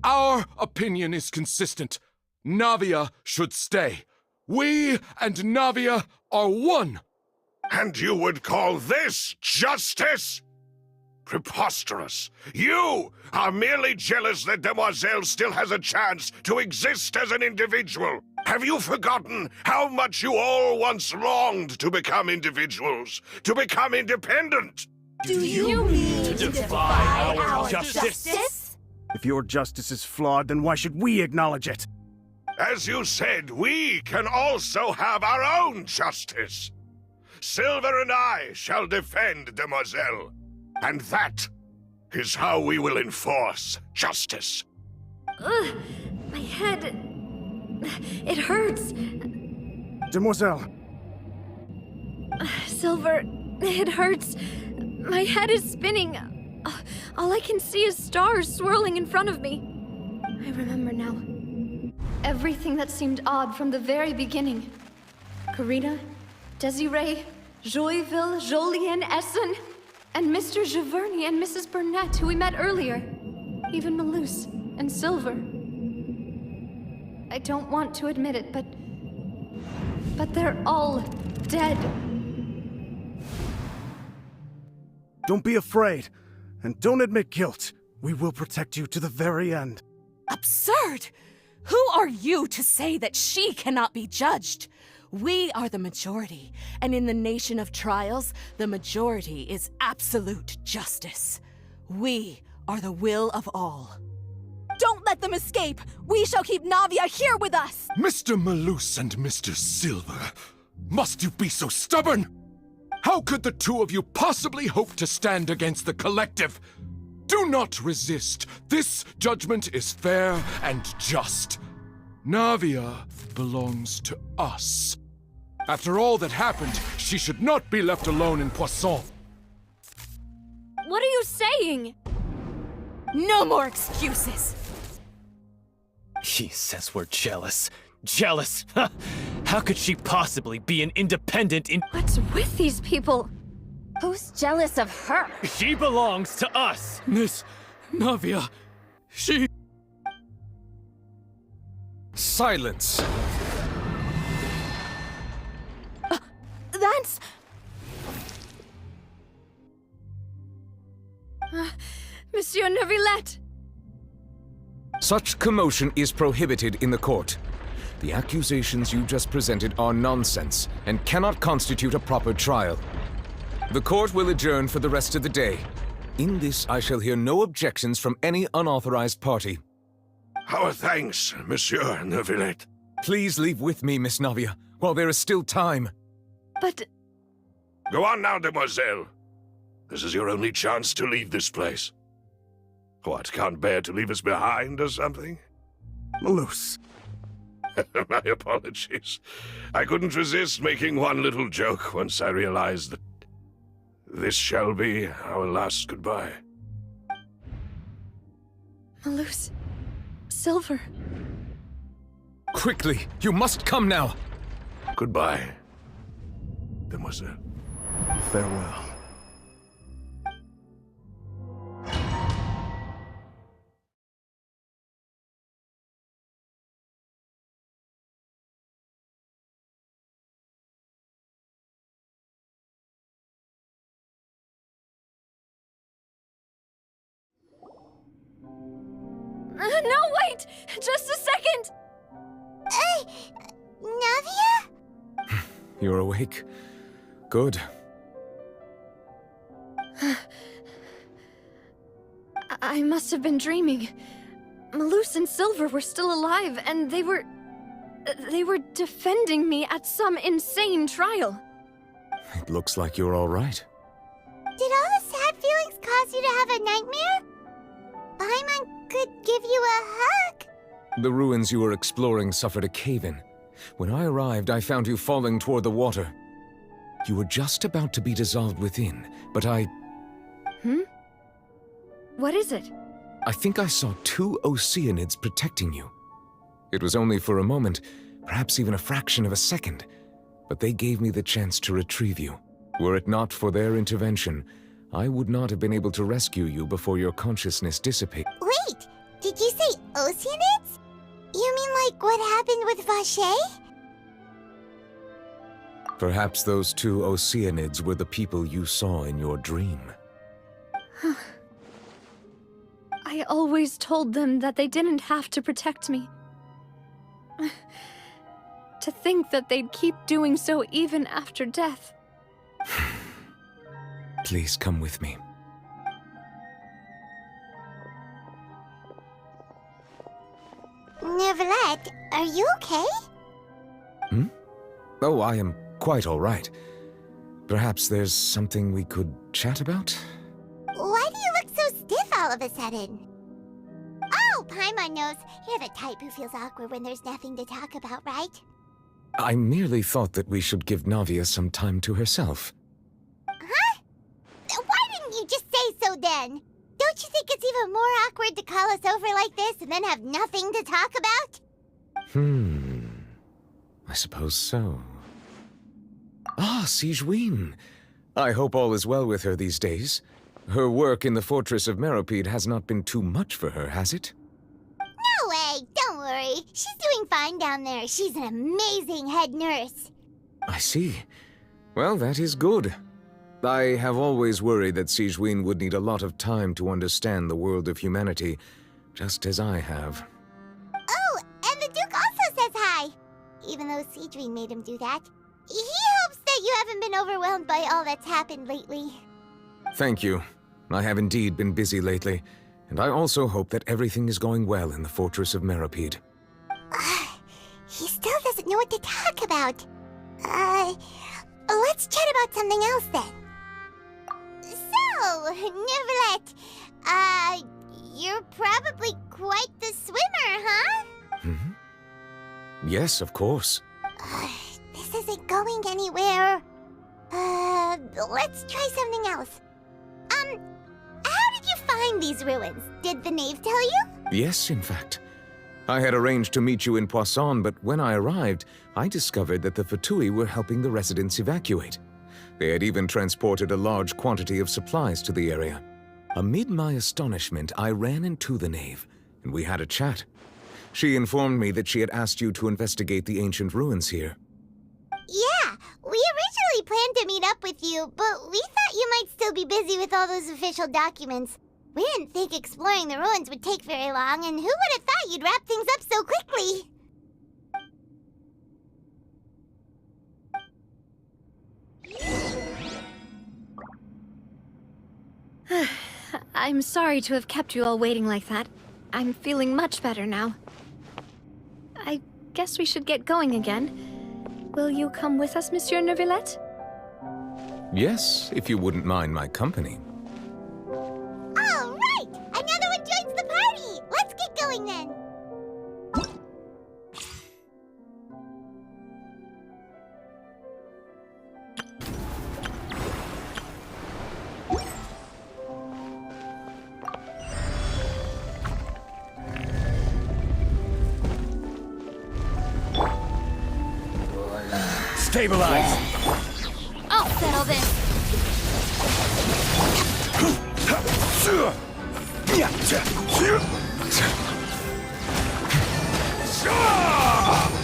Our opinion is consistent. Navia should stay. We and Navia are one. And you would call this justice? Preposterous. You are merely jealous that Demoiselle still has a chance to exist as an individual. Have you forgotten how much you all once longed to become individuals, to become independent? Do you mean to defy our justice? If your justice is flawed, then why should we acknowledge it? As you said, we can also have our own justice. Silver and I shall defend Demoiselle. And that is how we will enforce justice. Ugh, my head... it hurts. Demoiselle. Silver, it hurts. My head is spinning. All I can see is stars swirling in front of me. I remember now. Everything that seemed odd from the very beginning. Karina, Desiree, Joyville, Jolien, Essen, and Mr. Giverny and Mrs. Burnett, who we met earlier. Even Malus and Silver. I don't want to admit it, but they're all dead. Don't be afraid, and don't admit guilt. We will protect you to the very end. Absurd! Who are you to say that she cannot be judged? We are the majority, and in the nation of trials, the majority is absolute justice. We are the will of all. Don't let them escape! We shall keep Navia here with us! Mr. Malus and Mr. Silver, must you be so stubborn? How could the two of you possibly hope to stand against the collective? Do not resist. This judgment is fair and just. Navia belongs to us. After all that happened, she should not be left alone in Poisson. What are you saying? No more excuses! He says we're jealous. Jealous? How could she possibly be an independent What's with these people? Who's jealous of her? She belongs to us! Miss Navia, she... Silence! That's... Monsieur Neuvillette! Such commotion is prohibited in the court. The accusations you just presented are nonsense and cannot constitute a proper trial. The court will adjourn for the rest of the day. In this, I shall hear no objections from any unauthorized party. Our thanks, Monsieur Neuvillette. Please leave with me, Miss Navia, while there is still time. But... Go on now, demoiselle. This is your only chance to leave this place. What, can't bear to leave us behind or something? Malus. My apologies. I couldn't resist making one little joke once I realized that this shall be our last goodbye. Malus... Silver... Quickly, you must come now! Goodbye, demoiselle. Farewell. No, wait! Just a second! Navia? You're awake. Good. I must have been dreaming. Malus and Silver were still alive, and they were defending me at some insane trial. It looks like you're all right. Did all the sad feelings cause you to have a nightmare? Paimon could give you a hug. The ruins you were exploring suffered a cave-in. When I arrived, I found you falling toward the water. You were just about to be dissolved within, but I... What is it? I think I saw 2 Oceanids protecting you. It was only for a moment, perhaps even a fraction of a second, but they gave me the chance to retrieve you. Were it not for their intervention, I would not have been able to rescue you before your consciousness dissipated. Wait, did you say Oceanids? You mean like what happened with Vacher? Perhaps those 2 Oceanids were the people you saw in your dream. I always told them that they didn't have to protect me. To think that they'd keep doing so even after death. Please come with me. Neuvillette, are you okay? Oh, I am quite all right. Perhaps there's something we could chat about? Why do you look so stiff all of a sudden? Oh, Paimon knows. You're the type who feels awkward when there's nothing to talk about, right? I merely thought that we should give Navia some time to herself. Huh? Why didn't you just say so then? Don't you think it's even more awkward to call us over like this and then have nothing to talk about? I suppose so. Ah, Sigewinne. I hope all is well with her these days. Her work in the fortress of Meropide has not been too much for her, has it? No way! Don't worry. She's doing fine down there. She's an amazing head nurse. I see. Well, that is good. I have always worried that Sigewinne would need a lot of time to understand the world of humanity, just as I have. Oh, and the Duke also says hi! Even though Sigewinne made him do that. He hopes that you haven't been overwhelmed by all that's happened lately. Thank you. I have indeed been busy lately, and I also hope that everything is going well in the fortress of Meropide. He still doesn't know what to talk about. let's chat about something else then. So, Neuvillette, you're probably quite the swimmer, huh? Yes, of course. This isn't going anywhere. Let's try something else. How did you find these ruins? Did the knave tell you? Yes, in fact. I had arranged to meet you in Poisson, but when I arrived, I discovered that the Fatui were helping the residents evacuate. They had even transported a large quantity of supplies to the area. Amid my astonishment, I ran into the knave, and we had a chat. She informed me that she had asked you to investigate the ancient ruins here. Yeah, we originally planned to meet up with you, but we thought you might still be busy with all those official documents. We didn't think exploring the ruins would take very long, and who would have thought you'd wrap things up so quickly? I'm sorry to have kept you all waiting like that. I'm feeling much better now. I guess we should get going again. Will you come with us, Monsieur Neuvillette? Yes, if you wouldn't mind my company. All right! Another one joins the party! Let's get going then! Stabilize! I'll settle this!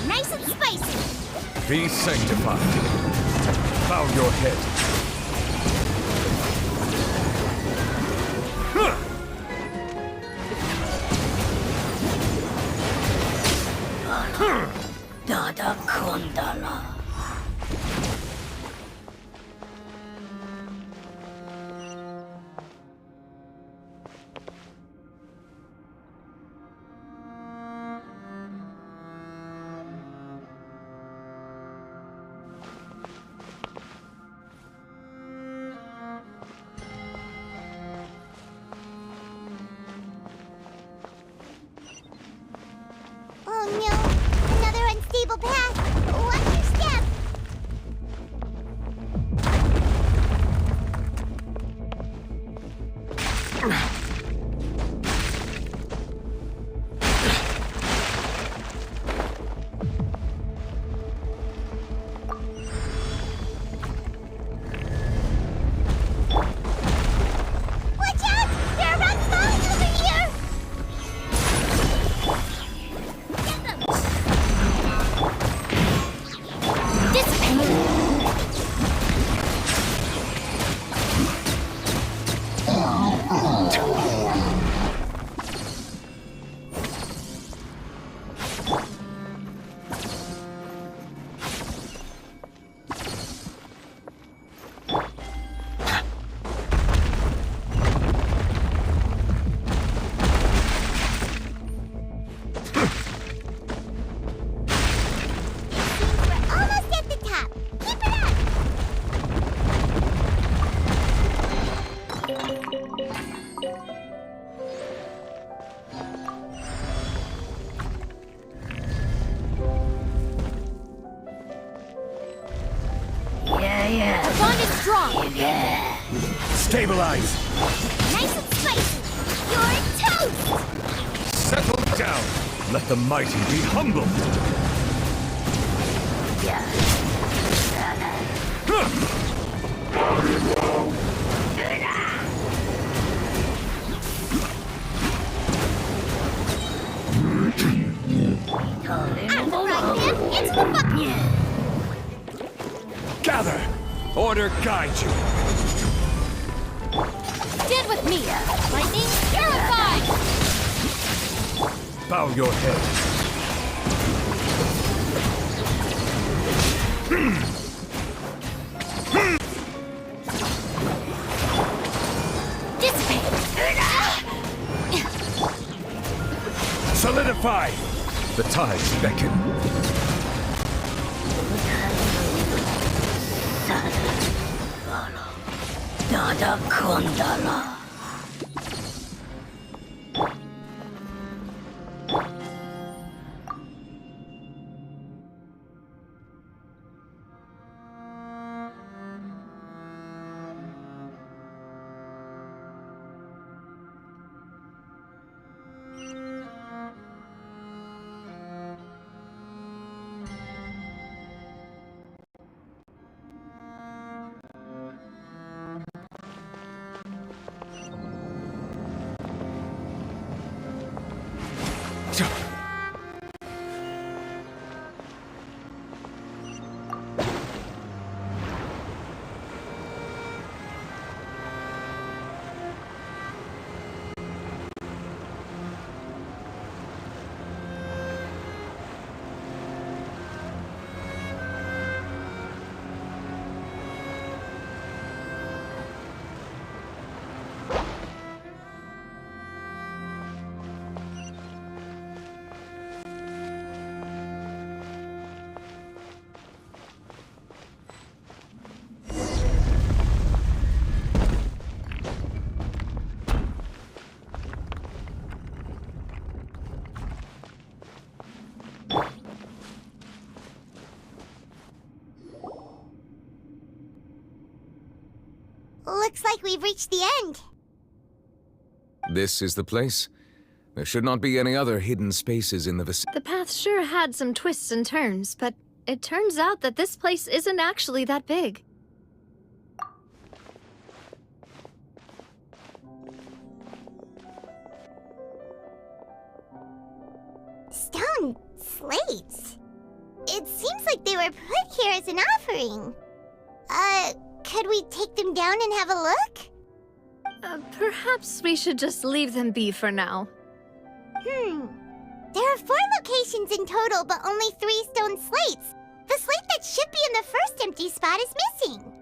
Nice and spicy! Be sanctified. Bow your head. Dada Kundala. Oh no! Another unstable path! Watch your step! Watch out! There are rocks falling over here! Almost at the top. Keep it up! Yeah. The bond is strong. Stabilize. Nice and spicy. You're toast! Settle down. Let the mighty be humbled. I'm the right man. It's the fucking... Gather. Order guide you. Stand with me. Lightning purified. Bow your head. Solidify. The tides beckon. Nada kondala. Looks like we've reached the end. This is the place. There should not be any other hidden spaces in the vicinity. The path sure had some twists and turns, but it turns out that this place isn't actually that big. Stone slates. It seems like they were put here as an offering. Could we take them down and have a look? Perhaps we should just leave them be for now. There are 4 locations in total, but only 3 stone slates. The slate that should be in the first empty spot is missing.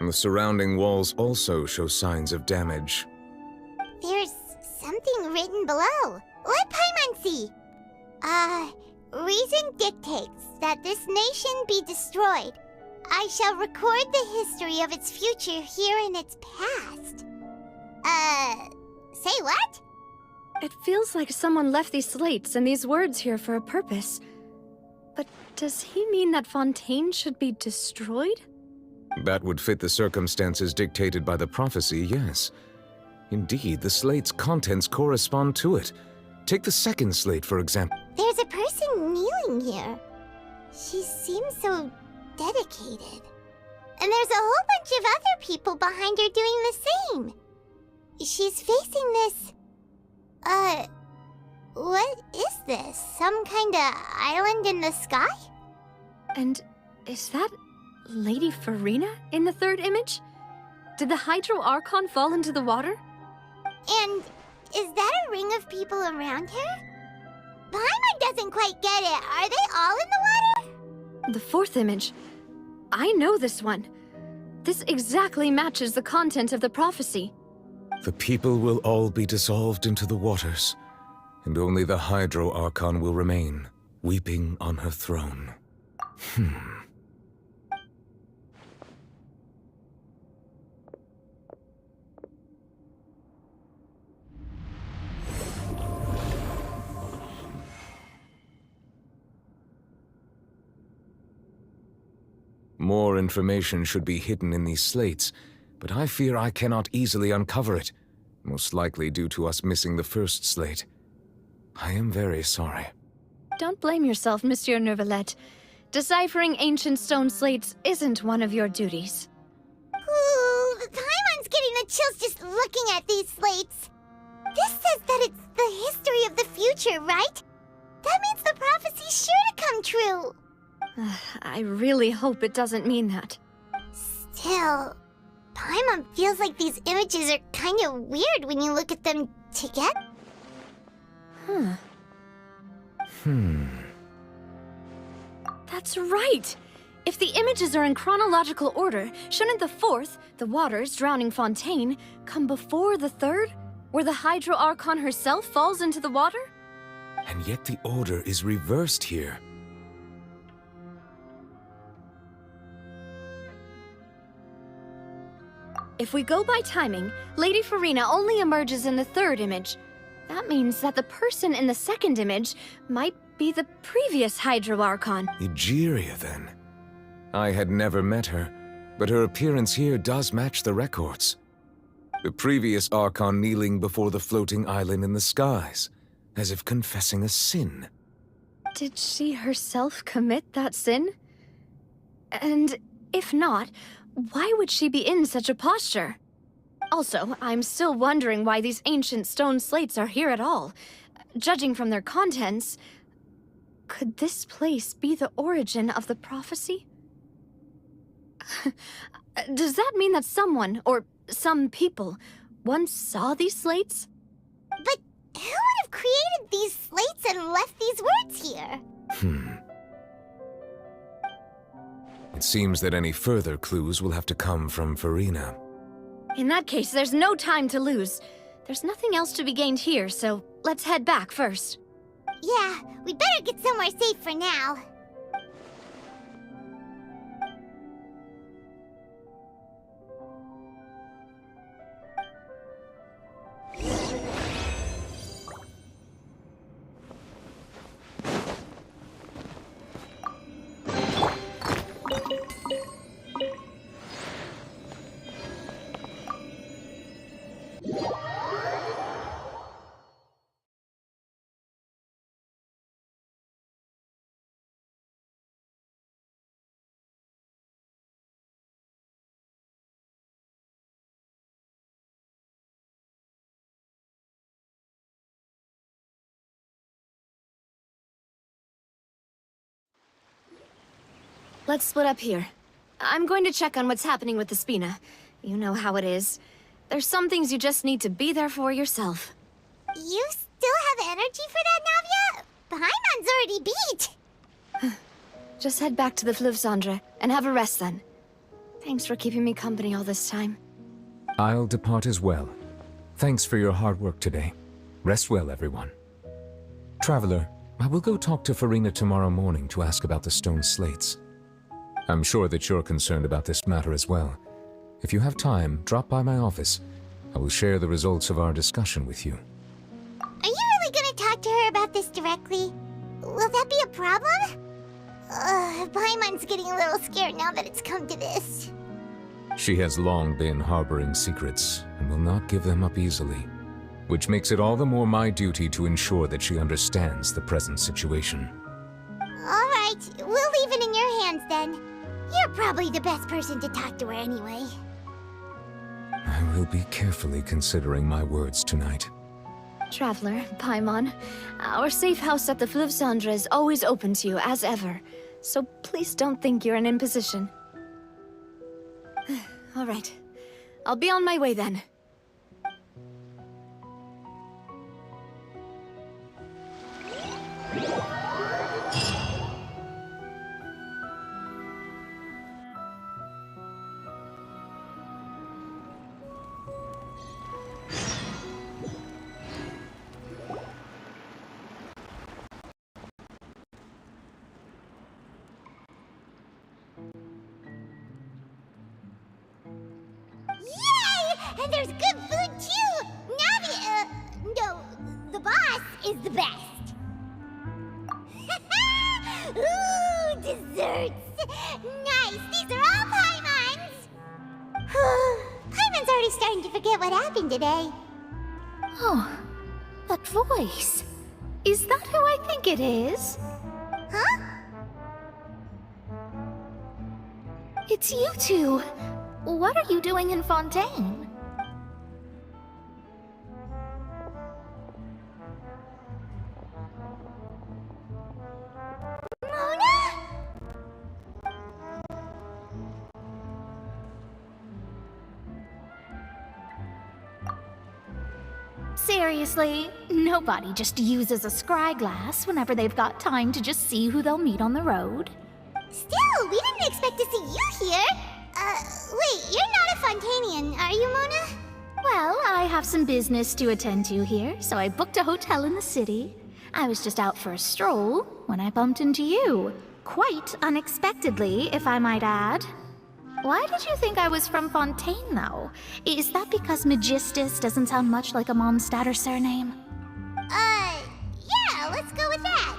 The surrounding walls also show signs of damage. There's something written below. Let Paimon see. Reason dictates that this nation be destroyed. I shall record the history of its future here in its past. Say what? It feels like someone left these slates and these words here for a purpose. But does he mean that Fontaine should be destroyed? That would fit the circumstances dictated by the prophecy, yes. Indeed, the slate's contents correspond to it. Take the second slate, for example. There's a person kneeling here. She seems so dedicated. And there's a whole bunch of other people behind her doing the same. She's facing this... what is this? Some kind of island in the sky? And is that Lady Farina in the third image? Did the Hydro Archon fall into the water? And is that a ring of people around her? Paimon doesn't quite get it. Are they all in the water? The fourth image. I know this one. This exactly matches the content of the prophecy. The people will all be dissolved into the waters, and only the Hydro Archon will remain, weeping on her throne. More information should be hidden in these slates, but I fear I cannot easily uncover it, most likely due to us missing the first slate. I am very sorry. Don't blame yourself, Monsieur Neuvillette. Deciphering ancient stone slates isn't one of your duties. Ooh, Paimon's getting the chills just looking at these slates. This says that it's the history of the future, right? That means the prophecy's sure to come true. I really hope it doesn't mean that. Still, Paimon feels like these images are kind of weird when you look at them together. That's right! If the images are in chronological order, shouldn't the fourth, the waters drowning Fontaine, come before the third, where the Hydro Archon herself falls into the water? And yet the order is reversed here. If we go by timing, Lady Farina only emerges in the third image. That means that the person in the second image might be the previous Hydro Archon. Egeria, then. I had never met her, but her appearance here does match the records. The previous Archon kneeling before the floating island in the skies, as if confessing a sin. Did she herself commit that sin? And if not, why would she be in such a posture? Also, I'm still wondering why these ancient stone slates are here at all. Judging from their contents, could this place be the origin of the prophecy? Does that mean that someone, or some people, once saw these slates? But who would have created these slates and left these words here? It seems that any further clues will have to come from Farina. In that case, there's no time to lose. There's nothing else to be gained here, so let's head back first. Yeah, we'd better get somewhere safe for now. Let's split up here. I'm going to check on what's happening with the Spina. You know how it is. There's some things you just need to be there for yourself. You still have energy for that, Navia? Paimon's already beat! Just head back to the Fleuve Cendre and have a rest then. Thanks for keeping me company all this time. I'll depart as well. Thanks for your hard work today. Rest well, everyone. Traveler, I will go talk to Farina tomorrow morning to ask about the stone slates. I'm sure that you're concerned about this matter as well. If you have time, drop by my office. I will share the results of our discussion with you. Are you really gonna talk to her about this directly? Will that be a problem? Paimon's getting a little scared now that it's come to this. She has long been harboring secrets and will not give them up easily, which makes it all the more my duty to ensure that she understands the present situation. All right, we'll leave it in your hands then. You're probably the best person to talk to her anyway. I will be carefully considering my words tonight. Traveler, Paimon, our safe house at the Fleuve Cendre is always open to you, as ever. So please don't think you're an imposition. All right. I'll be on my way then. And there's good food too! Navi, no, the boss is the best! Ooh, desserts! Nice, these are all Paimon's! Paimon's already starting to forget what happened today. Oh, that voice. Is that who I think it is? Huh? It's you two. What are you doing in Fontaine? Seriously, nobody just uses a scry glass whenever they've got time to just see who they'll meet on the road. Still, we didn't expect to see you here! Wait, you're not a Fontainian, are you, Mona? Well, I have some business to attend to here, so I booked a hotel in the city. I was just out for a stroll when I bumped into you. Quite unexpectedly, if I might add. Why did you think I was from Fontaine, though? Is that because Magistus doesn't sound much like a Mondstadt surname? Yeah, let's go with that.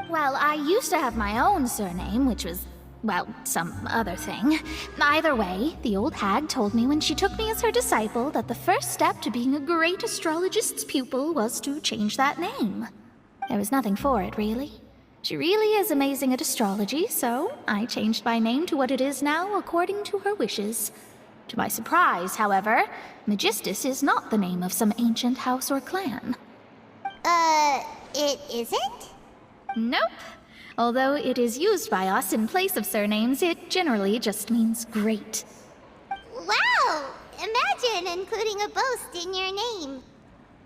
Well, I used to have my own surname, which was, well, some other thing. Either way, the old hag told me when she took me as her disciple that the first step to being a great astrologist's pupil was to change that name. There was nothing for it, really. She really is amazing at astrology, so I changed my name to what it is now according to her wishes. To my surprise, however, Magistus is not the name of some ancient house or clan. It isn't? Nope. Although it is used by us in place of surnames, it generally just means great. Wow! Imagine including a boast in your name.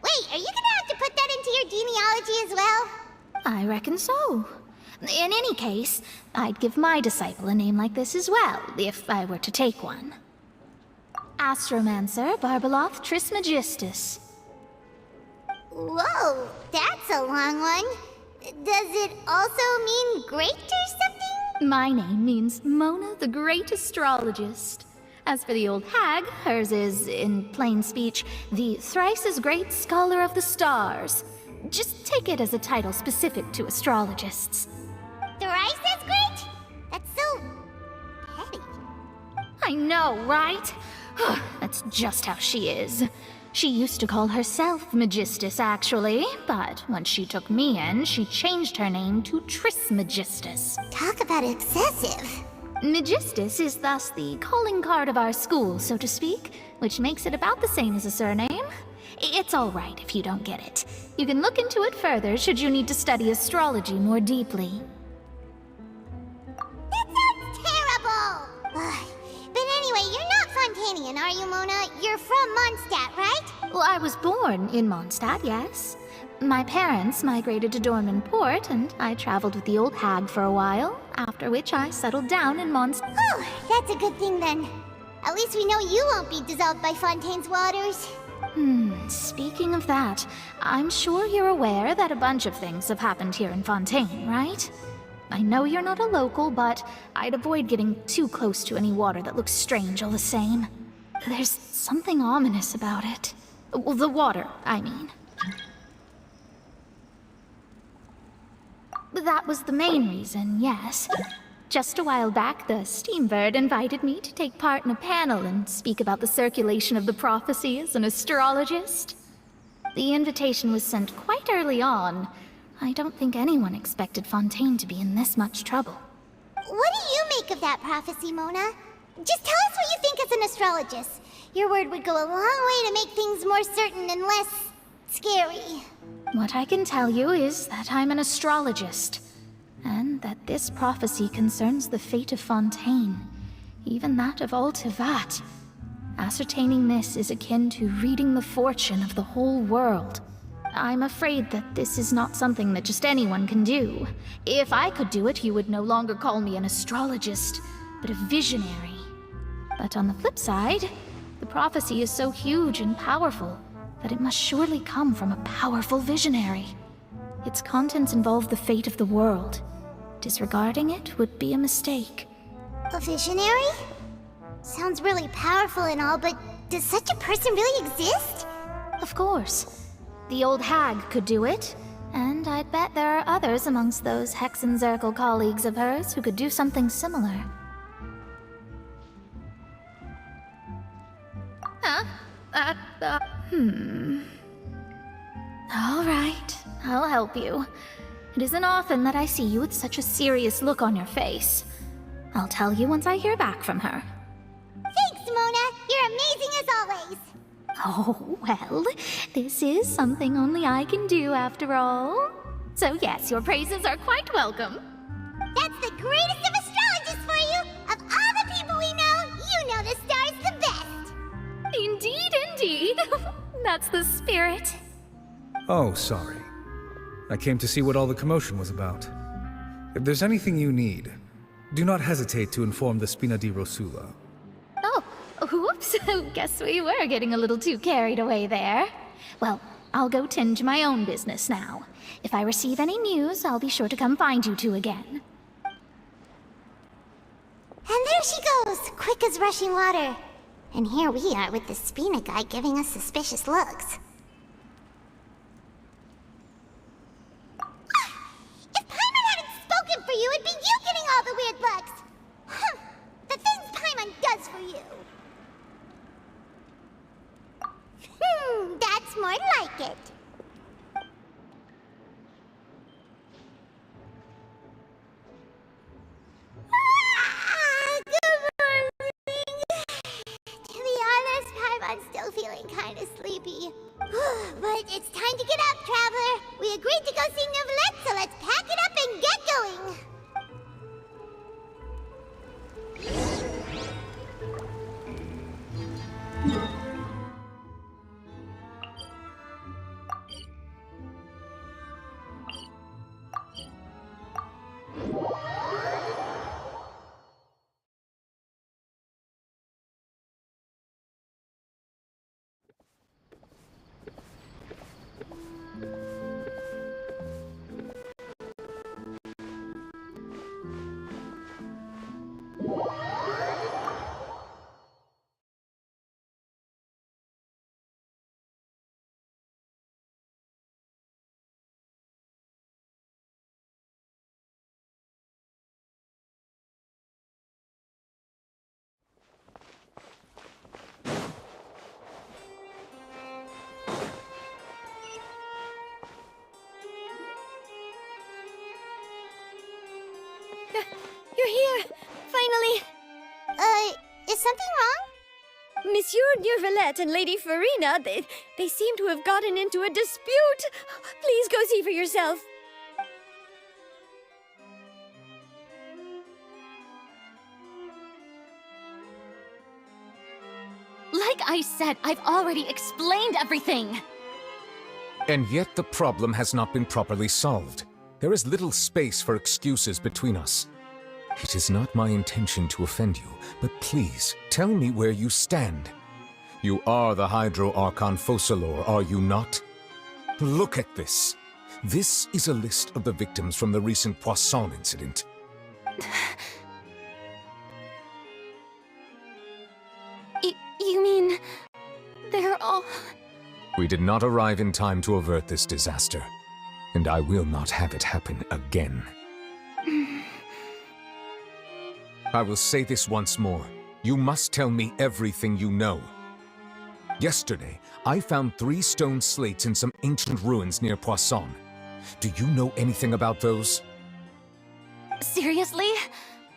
Wait, are you gonna have to put that into your genealogy as well? I reckon so. In any case, I'd give my disciple a name like this as well, if I were to take one. Astromancer Barbeloth Trismegistus. Whoa, that's a long one. Does it also mean great or something? My name means Mona the Great Astrologist. As for the old hag, hers is, in plain speech, the thrice-as-great Scholar of the Stars. Just take it as a title specific to astrologists. Thrice as great? That's so petty. I know, right? That's just how she is. She used to call herself Magistus, actually, but once she took me in, she changed her name to Trismegistus. Talk about excessive. Magistus is thus the calling card of our school, so to speak, which makes it about the same as a surname. It's all right if you don't get it. You can look into it further should you need to study astrology more deeply. That sounds terrible! But anyway, you're not Fontainian, are you, Mona? You're from Mondstadt, right? Well, I was born in Mondstadt, yes. My parents migrated to Dorman Port, and I traveled with the old hag for a while, after which I settled down in Mondstadt. Oh, that's a good thing then. At least we know you won't be dissolved by Fontaine's waters. Speaking of that, I'm sure you're aware that a bunch of things have happened here in Fontaine, right? I know you're not a local, but I'd avoid getting too close to any water that looks strange all the same. There's something ominous about it. Well, the water, I mean. That was the main reason, yes. Just a while back, the Steambird invited me to take part in a panel and speak about the circulation of the prophecy as an astrologist. The invitation was sent quite early on. I don't think anyone expected Fontaine to be in this much trouble. What do you make of that prophecy, Mona? Just tell us what you think as an astrologist. Your word would go a long way to make things more certain and less scary. What I can tell you is that I'm an astrologist, and that this prophecy concerns the fate of Fontaine, even that of all Tevat. Ascertaining this is akin to reading the fortune of the whole world. I'm afraid that this is not something that just anyone can do. If I could do it, you would no longer call me an astrologist, but a visionary. But on the flip side, the prophecy is so huge and powerful that it must surely come from a powerful visionary. Its contents involve the fate of the world. Disregarding it would be a mistake. A visionary? Sounds really powerful and all, but does such a person really exist? Of course. The old hag could do it, and I'd bet there are others amongst those Hexenzirkel colleagues of hers who could do something similar. All right, I'll help you. It isn't often that I see you with such a serious look on your face. I'll tell you once I hear back from her. Thanks, Mona. You're amazing as always. Oh, well, this is something only I can do after all. So yes, your praises are quite welcome. That's the greatest of astrologists for you! Of all the people we know, you know the stars the best! Indeed, indeed. That's the spirit. Oh, sorry. I came to see what all the commotion was about. If there's anything you need, do not hesitate to inform the Spina di Rosula. Oh, whoops. Guess we were getting a little too carried away there. Well, I'll go tend to my own business now. If I receive any news, I'll be sure to come find you two again. And there she goes, quick as rushing water. And here we are with the Spina guy giving us suspicious looks. If Paimon hadn't spoken for you, it'd be you getting all the weird looks. The things Paimon does for you. That's more like it. I'm still feeling kind of sleepy. But it's time to get up, Traveler. We agreed to go see Neuvillette, so let's pack it up and get going. You're here! Finally! Is something wrong? Monsieur Neuvillette and Lady Farina, they seem to have gotten into a dispute. Please go see for yourself. Like I said, I've already explained everything. And yet the problem has not been properly solved. There is little space for excuses between us. It is not my intention to offend you, but please, tell me where you stand. You are the Hydro Archon Focalor, are you not? Look at this. This is a list of the victims from the recent Poisson incident. You mean... they're all... We did not arrive in time to avert this disaster, and I will not have it happen again. I will say this once more. You must tell me everything you know. Yesterday, I found 3 stone slates in some ancient ruins near Poisson. Do you know anything about those? Seriously?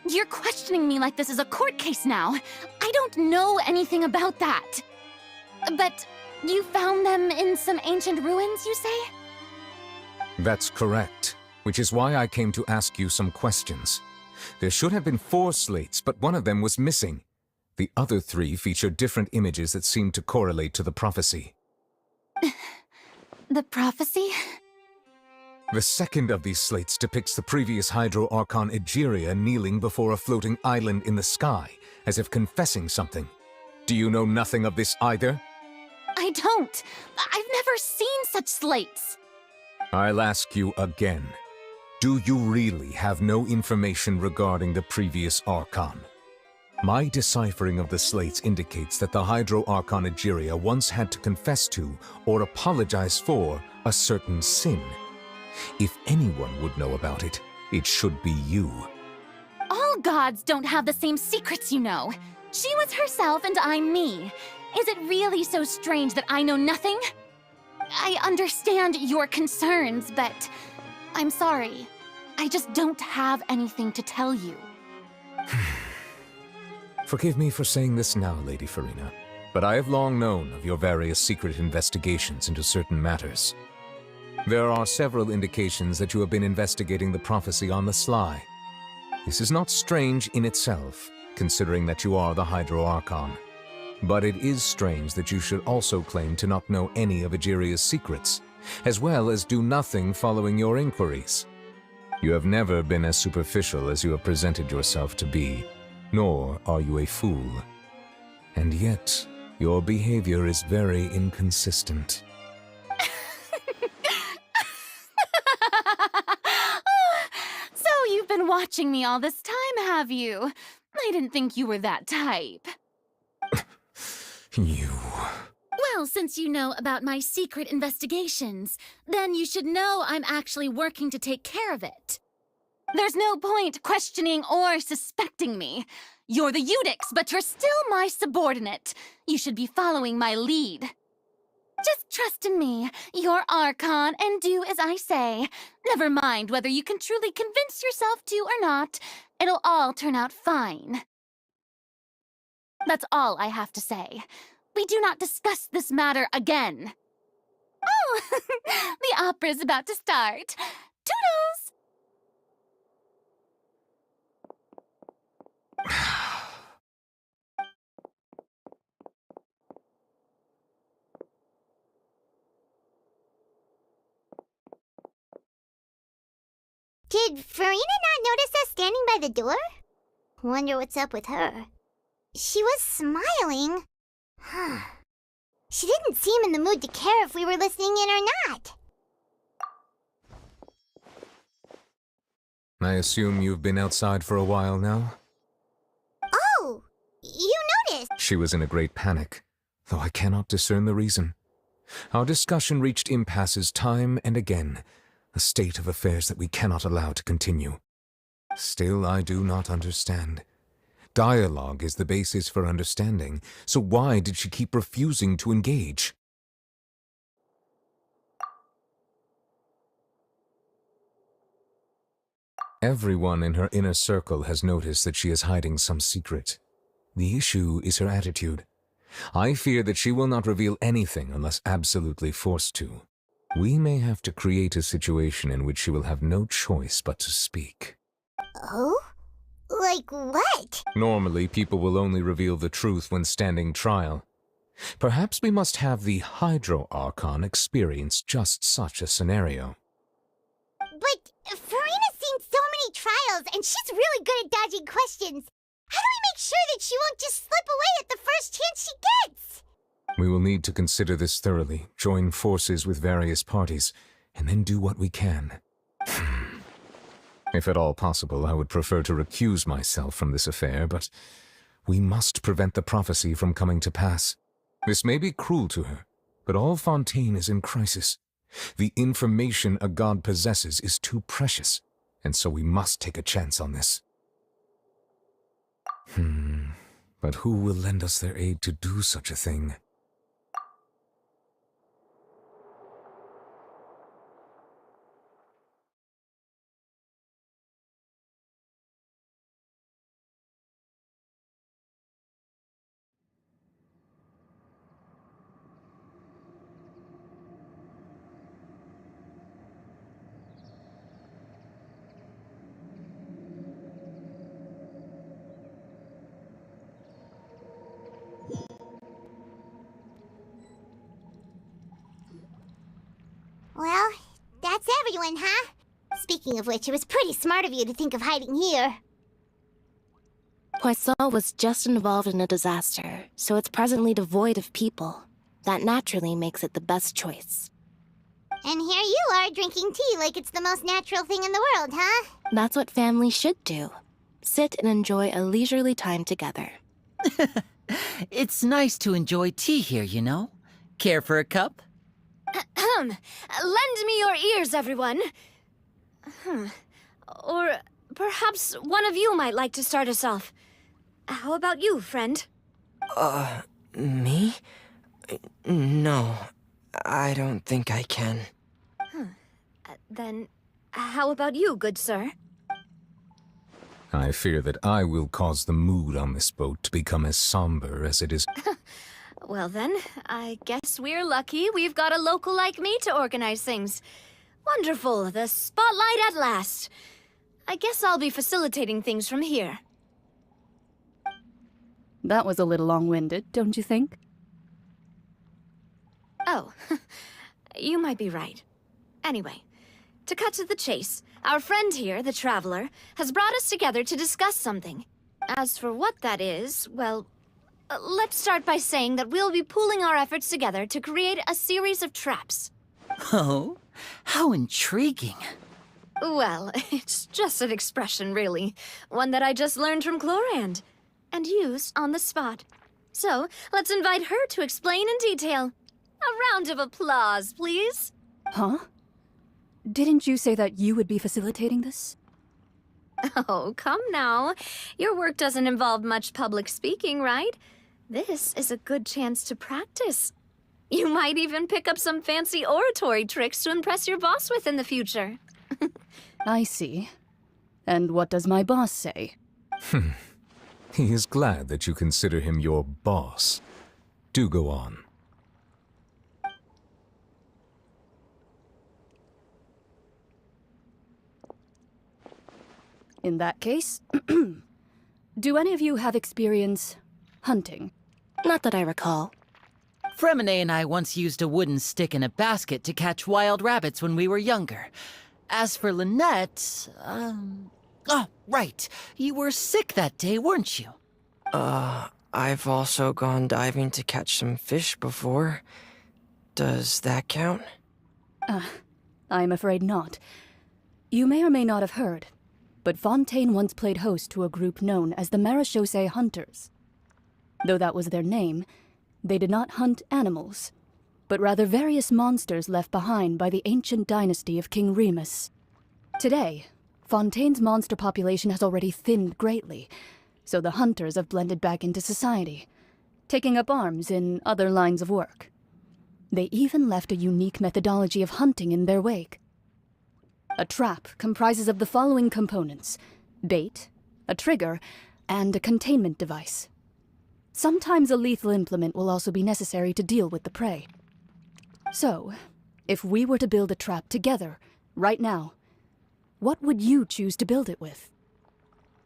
You're questioning me like this is a court case now. I don't know anything about that. But you found them in some ancient ruins, you say? That's correct, which is why I came to ask you some questions. There should have been 4 slates, but one of them was missing. The other 3 feature different images that seem to correlate to the prophecy. The prophecy? The second of these slates depicts the previous Hydro Archon Egeria kneeling before a floating island in the sky, as if confessing something. Do you know nothing of this either? I don't. I've never seen such slates. I'll ask you again. Do you really have no information regarding the previous Archon? My deciphering of the slates indicates that the Hydro Archon Egeria once had to confess to, or apologize for, a certain sin. If anyone would know about it, it should be you. All gods don't have the same secrets, you know. She was herself and I'm me. Is it really so strange that I know nothing? I understand your concerns, but I'm sorry. I just don't have anything to tell you. Forgive me for saying this now, Lady Farina, but I have long known of your various secret investigations into certain matters. There are several indications that you have been investigating the prophecy on the sly. This is not strange in itself, considering that you are the Hydro Archon. But it is strange that you should also claim to not know any of Egeria's secrets, as well as do nothing following your inquiries. You have never been as superficial as you have presented yourself to be, nor are you a fool. And yet, your behavior is very inconsistent. So you've been watching me all this time, have you? I didn't think you were that type. You... Well, since you know about my secret investigations, then you should know I'm actually working to take care of it. There's no point questioning or suspecting me. You're the Eudix, but you're still my subordinate. You should be following my lead. Just trust in me, your Archon, and do as I say. Never mind whether you can truly convince yourself to or not. It'll all turn out fine. That's all I have to say. We do not discuss this matter again. Oh, the opera's about to start. Toodles! Did Farina not notice us standing by the door? Wonder what's up with her. She was smiling. She didn't seem in the mood to care if we were listening in or not. I assume you've been outside for a while now? Oh, you noticed? She was in a great panic, though I cannot discern the reason. Our discussion reached impasses time and again, a state of affairs that we cannot allow to continue. Still, I do not understand. Dialogue is the basis for understanding, so why did she keep refusing to engage? Everyone in her inner circle has noticed that she is hiding some secret. The issue is her attitude. I fear that she will not reveal anything unless absolutely forced to. We may have to create a situation in which she will have no choice but to speak. Oh? Like what? Normally, people will only reveal the truth when standing trial. Perhaps we must have the Hydro Archon experience just such a scenario. But Farina's seen so many trials, and she's really good at dodging questions. How do we make sure that she won't just slip away at the first chance she gets? We will need to consider this thoroughly, join forces with various parties, and then do what we can. If at all possible, I would prefer to recuse myself from this affair, but we must prevent the prophecy from coming to pass. This may be cruel to her, but all Fontaine is in crisis. The information a god possesses is too precious, and so we must take a chance on this. But who will lend us their aid to do such a thing? Well, that's everyone, huh? Speaking of which, it was pretty smart of you to think of hiding here. Poisson was just involved in a disaster, so it's presently devoid of people. That naturally makes it the best choice. And here you are drinking tea like it's the most natural thing in the world, huh? That's what families should do. Sit and enjoy a leisurely time together. It's nice to enjoy tea here, you know? Care for a cup? Lend me your ears, everyone. Or perhaps one of you might like to start us off. How about you, friend? Me? No, I don't think I can. Then, how about you, good sir? I fear that I will cause the mood on this boat to become as somber as it is. Well then, I guess we're lucky we've got a local like me to organize things. Wonderful, the spotlight at last. I guess I'll be facilitating things from here. That was a little long-winded, don't you think? Oh, you might be right. Anyway, to cut to the chase, our friend here, the Traveler, has brought us together to discuss something. As for what that is, well, let's start by saying that we'll be pooling our efforts together to create a series of traps. Oh, how intriguing. Well, it's just an expression, really. One that I just learned from Chlorand, and used on the spot. So, let's invite her to explain in detail. A round of applause, please. Huh? Didn't you say that you would be facilitating this? Oh, come now. Your work doesn't involve much public speaking, right? This is a good chance to practice. You might even pick up some fancy oratory tricks to impress your boss with in the future. I see. And what does my boss say? He is glad that you consider him your boss. Do go on. In that case, do any of you have experience hunting? Not that I recall. Fremine and I once used a wooden stick in a basket to catch wild rabbits when we were younger. As for Lynette, oh, right. You were sick that day, weren't you? I've also gone diving to catch some fish before. Does that count? I'm afraid not. You may or may not have heard, but Fontaine once played host to a group known as the Marechaussee Hunters. Though that was their name, they did not hunt animals, but rather various monsters left behind by the ancient dynasty of King Remus. Today, Fontaine's monster population has already thinned greatly, so the hunters have blended back into society, taking up arms in other lines of work. They even left a unique methodology of hunting in their wake. A trap comprises of the following components: bait, a trigger, and a containment device. Sometimes a lethal implement will also be necessary to deal with the prey. So, if we were to build a trap together, right now, what would you choose to build it with?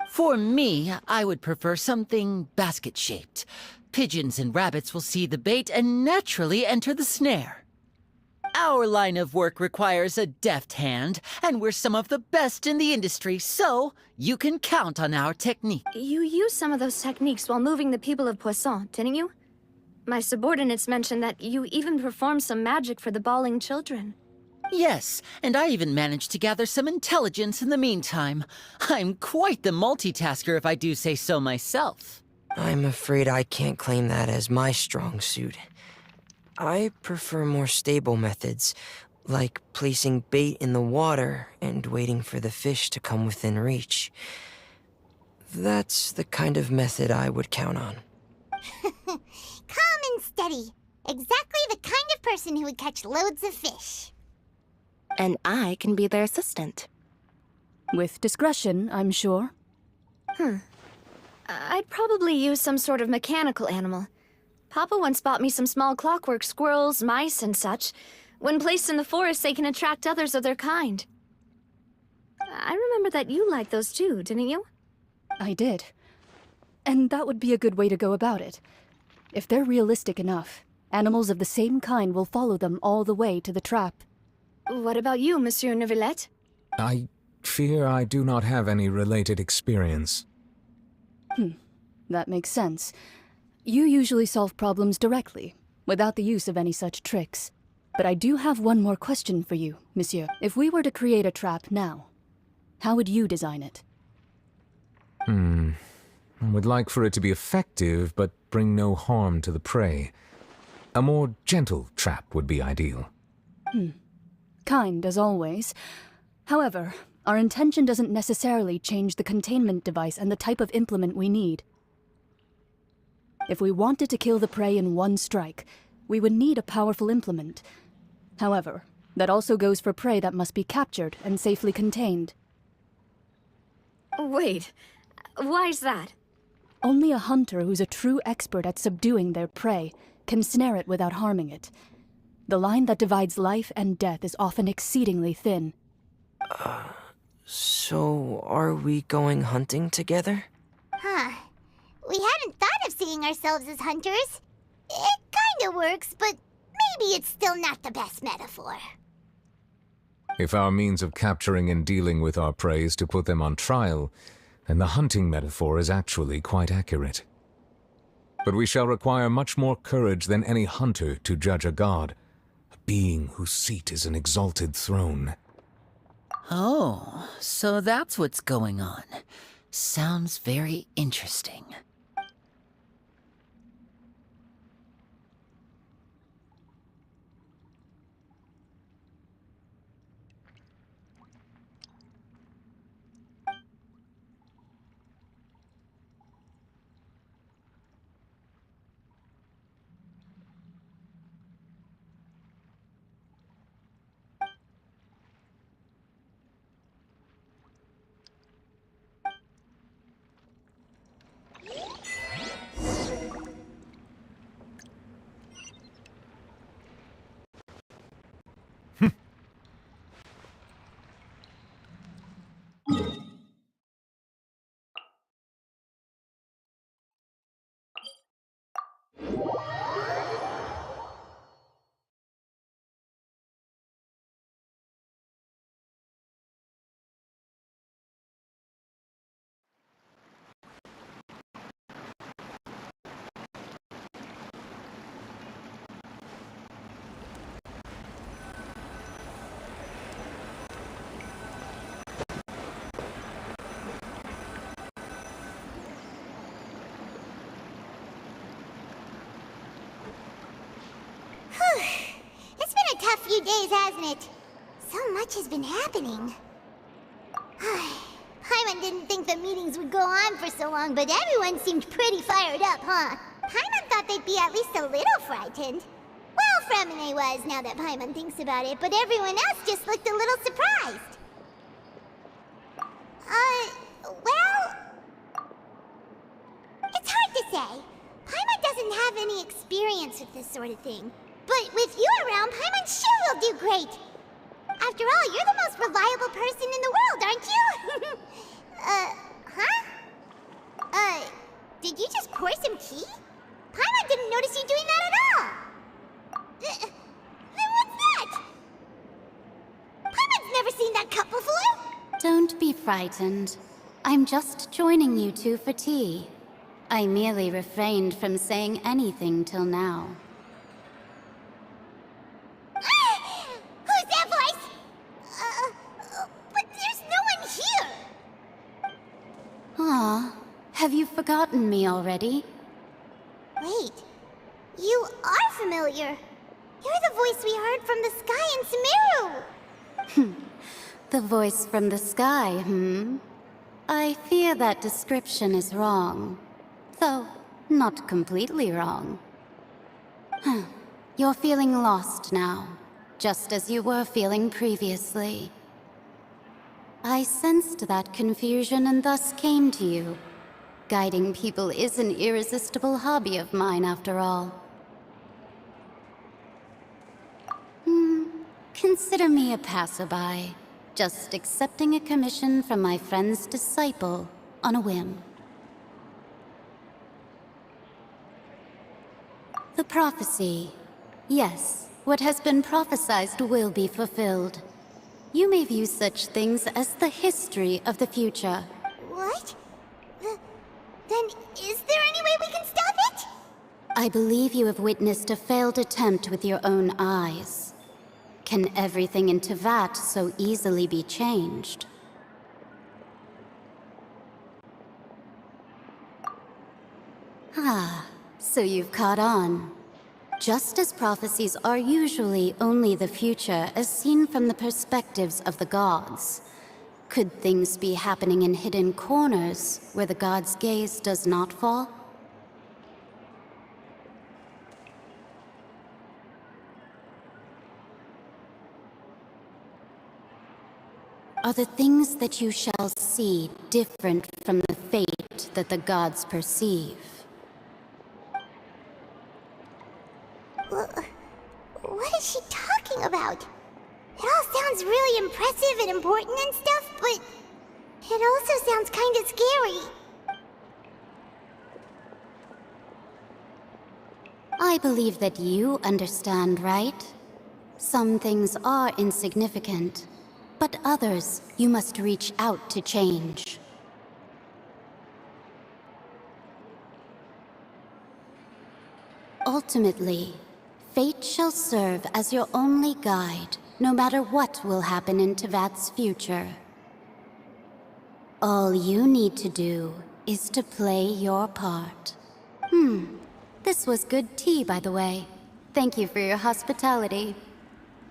For me, I would prefer something basket-shaped. Pigeons and rabbits will see the bait and naturally enter the snare. Our line of work requires a deft hand, and we're some of the best in the industry, so you can count on our technique. You used some of those techniques while moving the people of Poisson, didn't you? My subordinates mentioned that you even performed some magic for the bawling children. Yes, and I even managed to gather some intelligence in the meantime. I'm quite the multitasker if I do say so myself. I'm afraid I can't claim that as my strong suit. I prefer more stable methods, like placing bait in the water and waiting for the fish to come within reach. That's the kind of method I would count on. Calm and steady. Exactly the kind of person who would catch loads of fish. And I can be their assistant. With discretion, I'm sure. I'd probably use some sort of mechanical animal. Papa once bought me some small clockwork squirrels, mice, and such. When placed in the forest, they can attract others of their kind. I remember that you liked those too, didn't you? I did. And that would be a good way to go about it. If they're realistic enough, animals of the same kind will follow them all the way to the trap. What about you, Monsieur Neuvillette? I fear I do not have any related experience. That makes sense. You usually solve problems directly, without the use of any such tricks. But I do have one more question for you, monsieur. If we were to create a trap now, how would you design it? I would like for it to be effective, but bring no harm to the prey. A more gentle trap would be ideal. Kind, as always. However, our intention doesn't necessarily change the containment device and the type of implement we need. If we wanted to kill the prey in one strike, we would need a powerful implement. However, that also goes for prey that must be captured and safely contained. Wait, why's that? Only a hunter who's a true expert at subduing their prey can snare it without harming it. The line that divides life and death is often exceedingly thin. So are we going hunting together? We hadn't thought of seeing ourselves as hunters. It kinda works, but maybe it's still not the best metaphor. If our means of capturing and dealing with our prey is to put them on trial, then the hunting metaphor is actually quite accurate. But we shall require much more courage than any hunter to judge a god, a being whose seat is an exalted throne. Oh, so that's what's going on. Sounds very interesting. It's been a tough few days, hasn't it? So much has been happening. Paimon didn't think the meetings would go on for so long, but everyone seemed pretty fired up, huh? Paimon thought they'd be at least a little frightened. Well, Fremine was, now that Paimon thinks about it, but everyone else just looked a little surprised. Well... It's hard to say. Paimon doesn't have any experience with this sort of thing. But with you around, Paimon sure will do great. After all, you're the most reliable person in the world, aren't you? Did you just pour some tea? Paimon didn't notice you doing that at all. Then what's that? Paimon's never seen that cup before. Don't be frightened. I'm just joining you two for tea. I merely refrained from saying anything till now. Who's that voice? But there's no one here. Ah, have you forgotten me already? Wait, you are familiar. You're the voice we heard from the sky in Sumeru. The voice from the sky, I fear that description is wrong. Though, not completely wrong. You're feeling lost now, just as you were feeling previously. I sensed that confusion and thus came to you. Guiding people is an irresistible hobby of mine, after all. Consider me a passerby, just accepting a commission from my friend's disciple on a whim. The prophecy. Yes, what has been prophesied will be fulfilled. You may view such things as the history of the future. What? Then is there any way we can stop it? I believe you have witnessed a failed attempt with your own eyes. Can everything in Tevat so easily be changed? Ah, so you've caught on. Just as prophecies are usually only the future as seen from the perspectives of the gods, could things be happening in hidden corners where the gods' gaze does not fall? Are the things that you shall see different from the fate that the gods perceive? What is she talking about? It all sounds really impressive and important and stuff, but it also sounds kind of scary. I believe that you understand, right? Some things are insignificant, but others you must reach out to change. Ultimately, fate shall serve as your only guide, no matter what will happen in Tevat's future. All you need to do is to play your part. This was good tea, by the way. Thank you for your hospitality.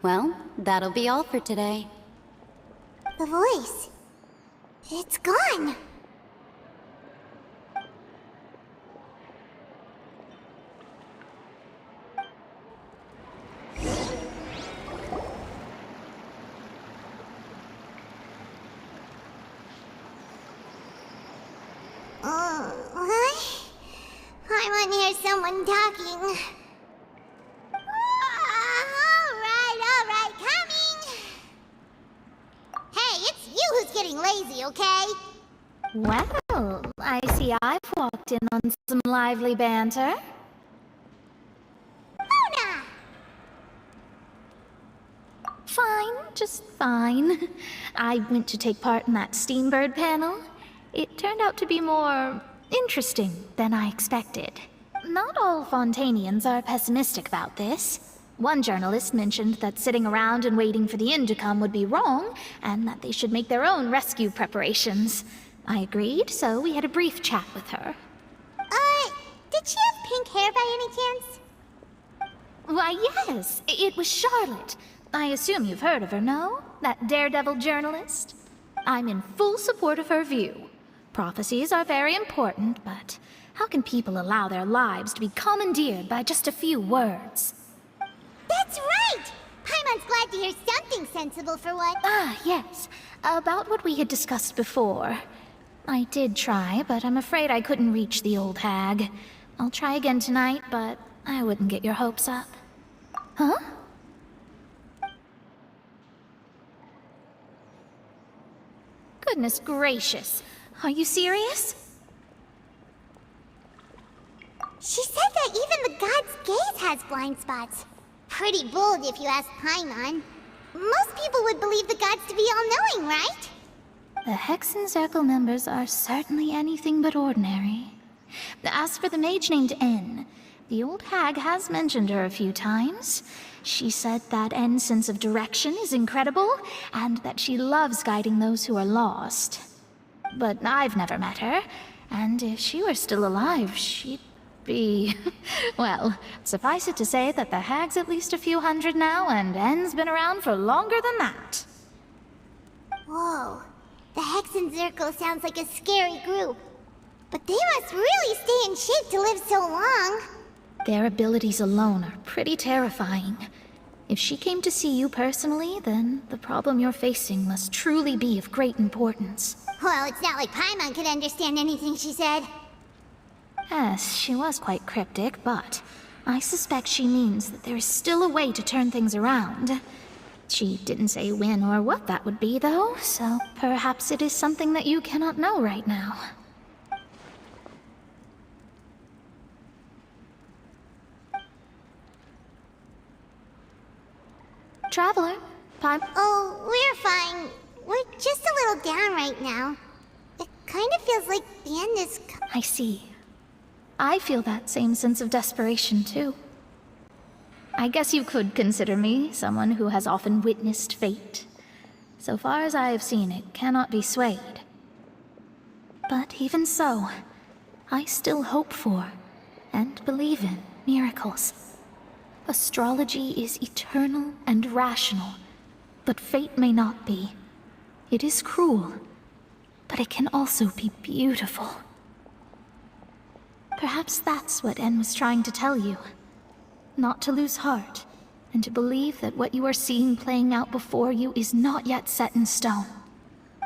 Well, that'll be all for today. The voice. It's gone. I want to hear someone talking. Alright, coming! Hey, it's you who's getting lazy, okay? Well, I see I've walked in on some lively banter. Luna! Fine, just fine. I went to take part in that Steambird panel. It turned out to be more interesting than I expected. Not all Fontainians are pessimistic about this. One journalist mentioned that sitting around and waiting for the end to come would be wrong, and that they should make their own rescue preparations. I agreed, so we had a brief chat with her. Did she have pink hair by any chance? Why, yes, it was Charlotte. I assume you've heard of her, no? That daredevil journalist? I'm in full support of her view. Prophecies are very important, but how can people allow their lives to be commandeered by just a few words? That's right! Paimon's glad to hear something sensible for once. Yes. About what we had discussed before. I did try, but I'm afraid I couldn't reach the old hag. I'll try again tonight, but I wouldn't get your hopes up. Huh? Goodness gracious. Are you serious? She said that even the god's gaze has blind spots. Pretty bold if you ask Paimon. Most people would believe the gods to be all-knowing, right? The Hexen Circle members are certainly anything but ordinary. As for the mage named N, the old hag has mentioned her a few times. She said that N's sense of direction is incredible, and that she loves guiding those who are lost. But I've never met her, and if she were still alive, she'd be... well, suffice it to say that the hag's at least a few hundred now, and N's been around for longer than that. Whoa. The Hexen Circle sounds like a scary group. But they must really stay in shape to live so long. Their abilities alone are pretty terrifying. If she came to see you personally, then the problem you're facing must truly be of great importance. Well, it's not like Paimon could understand anything she said. Yes, she was quite cryptic, but I suspect she means that there is still a way to turn things around. She didn't say when or what that would be, though, so perhaps it is something that you cannot know right now. Traveler, Oh, we're fine. We're just a little down right now. It kind of feels like the end is... I see. I feel that same sense of desperation, too. I guess you could consider me someone who has often witnessed fate. So far as I have seen, it cannot be swayed. But even so, I still hope for, and believe in, miracles. Astrology is eternal and rational, but fate may not be. It is cruel, but it can also be beautiful. Perhaps that's what En was trying to tell you. Not to lose heart, and to believe that what you are seeing playing out before you is not yet set in stone.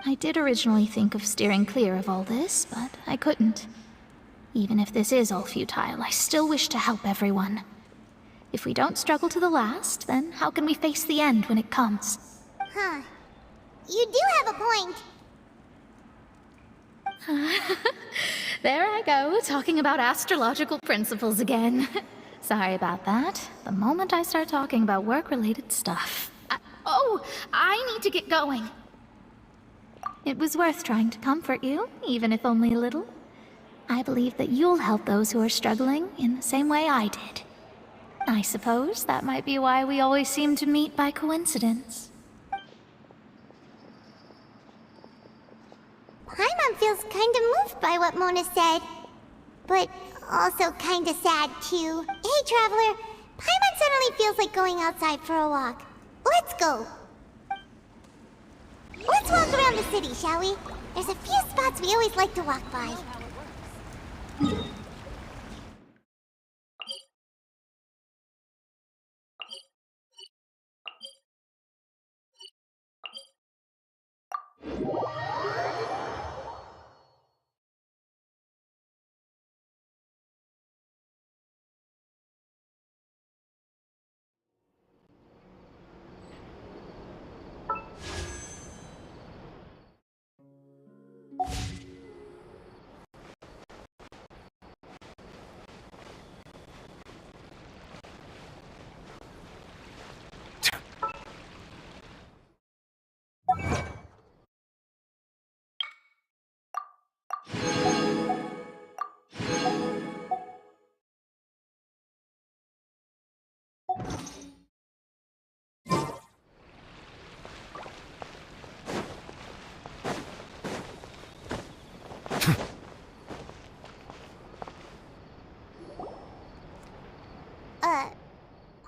I did originally think of steering clear of all this, but I couldn't. Even if this is all futile, I still wish to help everyone. If we don't struggle to the last, then how can we face the end when it comes? Huh. You do have a point. There I go, talking about astrological principles again. Sorry about that. The moment I start talking about work-related stuff... I need to get going. It was worth trying to comfort you, even if only a little. I believe that you'll help those who are struggling in the same way I did. I suppose that might be why we always seem to meet by coincidence. Paimon feels kinda moved by what Mona said. But also kinda sad, too. Hey, Traveler. Paimon suddenly feels like going outside for a walk. Let's go. Let's walk around the city, shall we? There's a few spots we always like to walk by.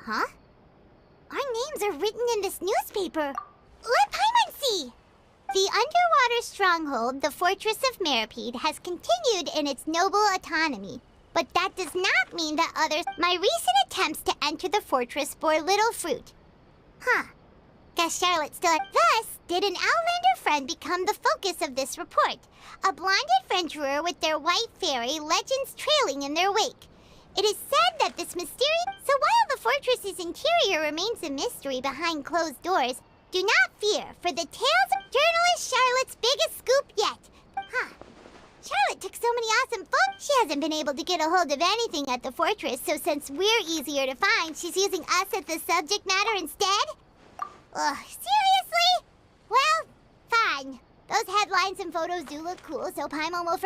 Huh? Our names are written in this newspaper. Let Paimon see! The underwater stronghold, the Fortress of Meripede, has continued in its noble autonomy. But that does not mean that my recent attempts to enter the fortress bore little fruit. Huh. Guess Charlotte still... Thus, did an Outlander friend become the focus of this report. A blonde adventurer with their white fairy, legends trailing in their wake. It is said that this mysterious... So while the fortress's interior remains a mystery behind closed doors, do not fear, for the tales of journalist Charlotte's biggest scoop yet. Huh. Charlotte took so many awesome photos. She hasn't been able to get a hold of anything at the fortress, so since we're easier to find, she's using us as the subject matter instead? Ugh, seriously? Well, fine. Those headlines and photos do look cool, so Paimon will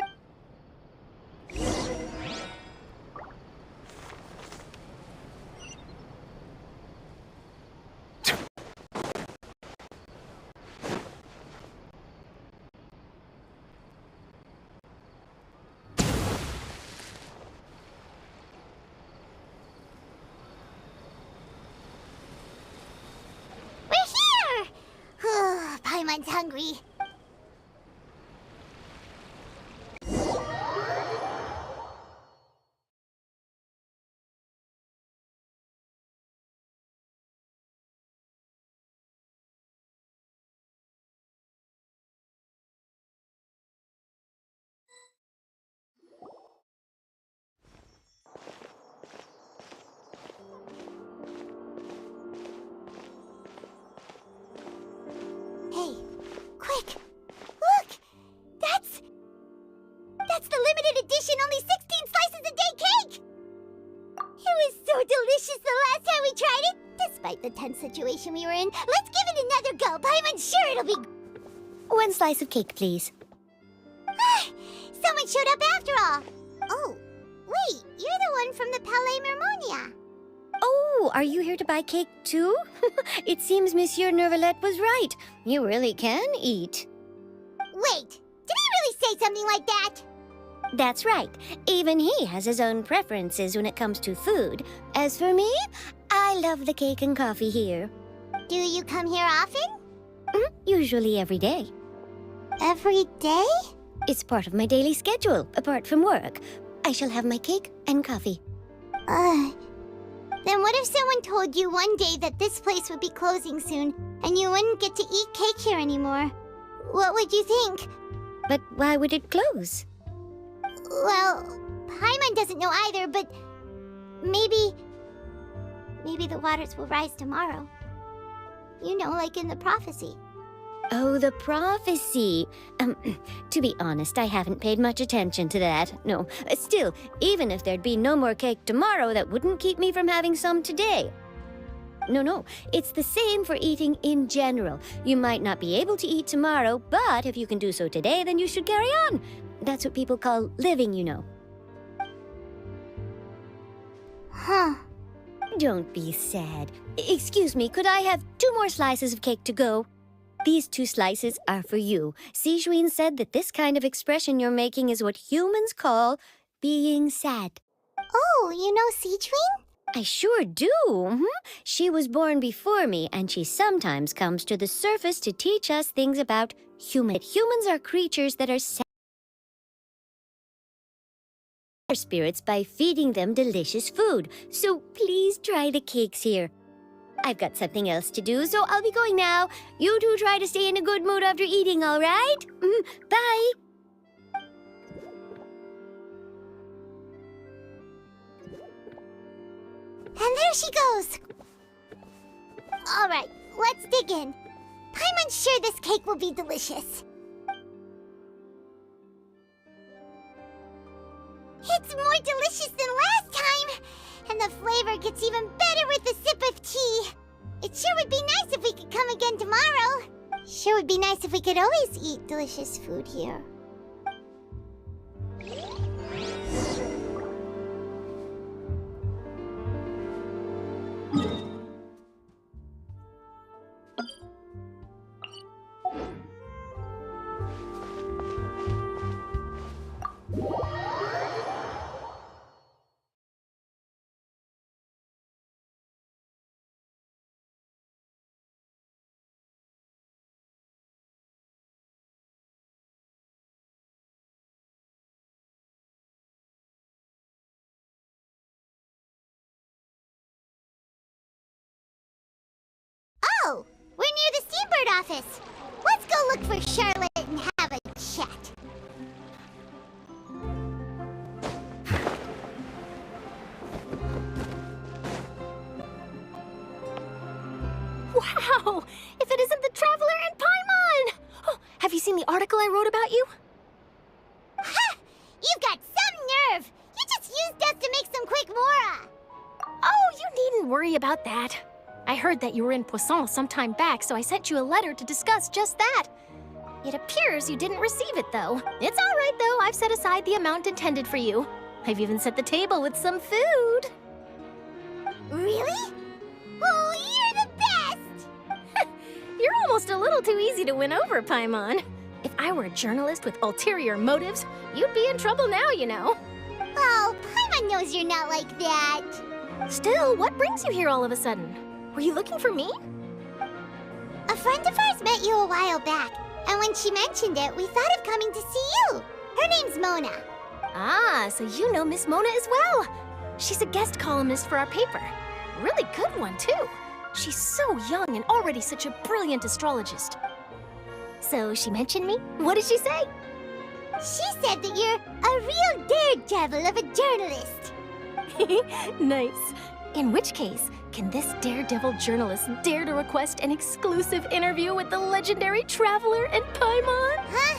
Paimon's hungry. Hey, quick! Look! That's the limited edition, only 16 slices a day cake! It was so delicious the last time we tried it! Despite the tense situation we were in, let's give it another go! Paimon's sure it'll be... 1 slice of cake, please. Someone showed up after all! Oh, wait, you're the one from the Palais Mermonia. Oh, are you here to buy cake too? It seems Monsieur Neuvillette was right. You really can eat. Wait, did he really say something like that? That's right. Even he has his own preferences when it comes to food. As for me, I love the cake and coffee here. Do you come here often? Usually every day. Every day? It's part of my daily schedule, apart from work. I shall have my cake and coffee. Then what if someone told you one day that this place would be closing soon, and you wouldn't get to eat cake here anymore? What would you think? But why would it close? Well, Paimon doesn't know either, but maybe the waters will rise tomorrow. You know, like in the prophecy. Oh, the prophecy. To be honest, I haven't paid much attention to that. No, still, even if there'd be no more cake tomorrow, that wouldn't keep me from having some today. No, it's the same for eating in general. You might not be able to eat tomorrow, but if you can do so today, then you should carry on. That's what people call living, you know. Huh. don't be sad. Excuse me, could I have 2 more slices of cake to go? These 2 slices are for you. Sijuin said that this kind of expression you're making is what humans call being sad. Oh, you know Sijuin? I sure do. She was born before me, and she sometimes comes to the surface to teach us things about humans. Humans are creatures that are sad spirits by feeding them delicious food. So please try the cakes here. I've got something else to do, so I'll be going now. You two try to stay in a good mood after eating, all right? Bye. And there she goes. All right, let's dig in. Paimon's sure this cake will be delicious. It's more delicious than last time, and the flavor gets even better with a sip of tea. It sure would be nice if we could come again tomorrow. Sure would be nice if we could always eat delicious food here. Oh, we're near the Steambird office. Let's go look for Charlotte and have a chat. Wow! If it isn't the Traveler and Paimon! Oh, have you seen the article I wrote about you? Ha! You've got some nerve! You just used us to make some quick mora! Oh, you needn't worry about that. I heard that you were in Poisson some time back, so I sent you a letter to discuss just that. It appears you didn't receive it, though. It's all right, though. I've set aside the amount intended for you. I've even set the table with some food. Really? Oh, you're the best! You're almost a little too easy to win over, Paimon. If I were a journalist with ulterior motives, you'd be in trouble now, you know. Oh, Paimon knows you're not like that. Still, what brings you here all of a sudden? Were you looking for me? A friend of ours met you a while back, and when she mentioned it, we thought of coming to see you. Her name's Mona. Ah, so you know Miss Mona as well. She's a guest columnist for our paper. Really good one, too. She's so young and already such a brilliant astrologist. So she mentioned me? What did she say? She said that you're a real daredevil of a journalist. Nice. In which case, can this daredevil journalist dare to request an exclusive interview with the legendary Traveler and Paimon? Huh?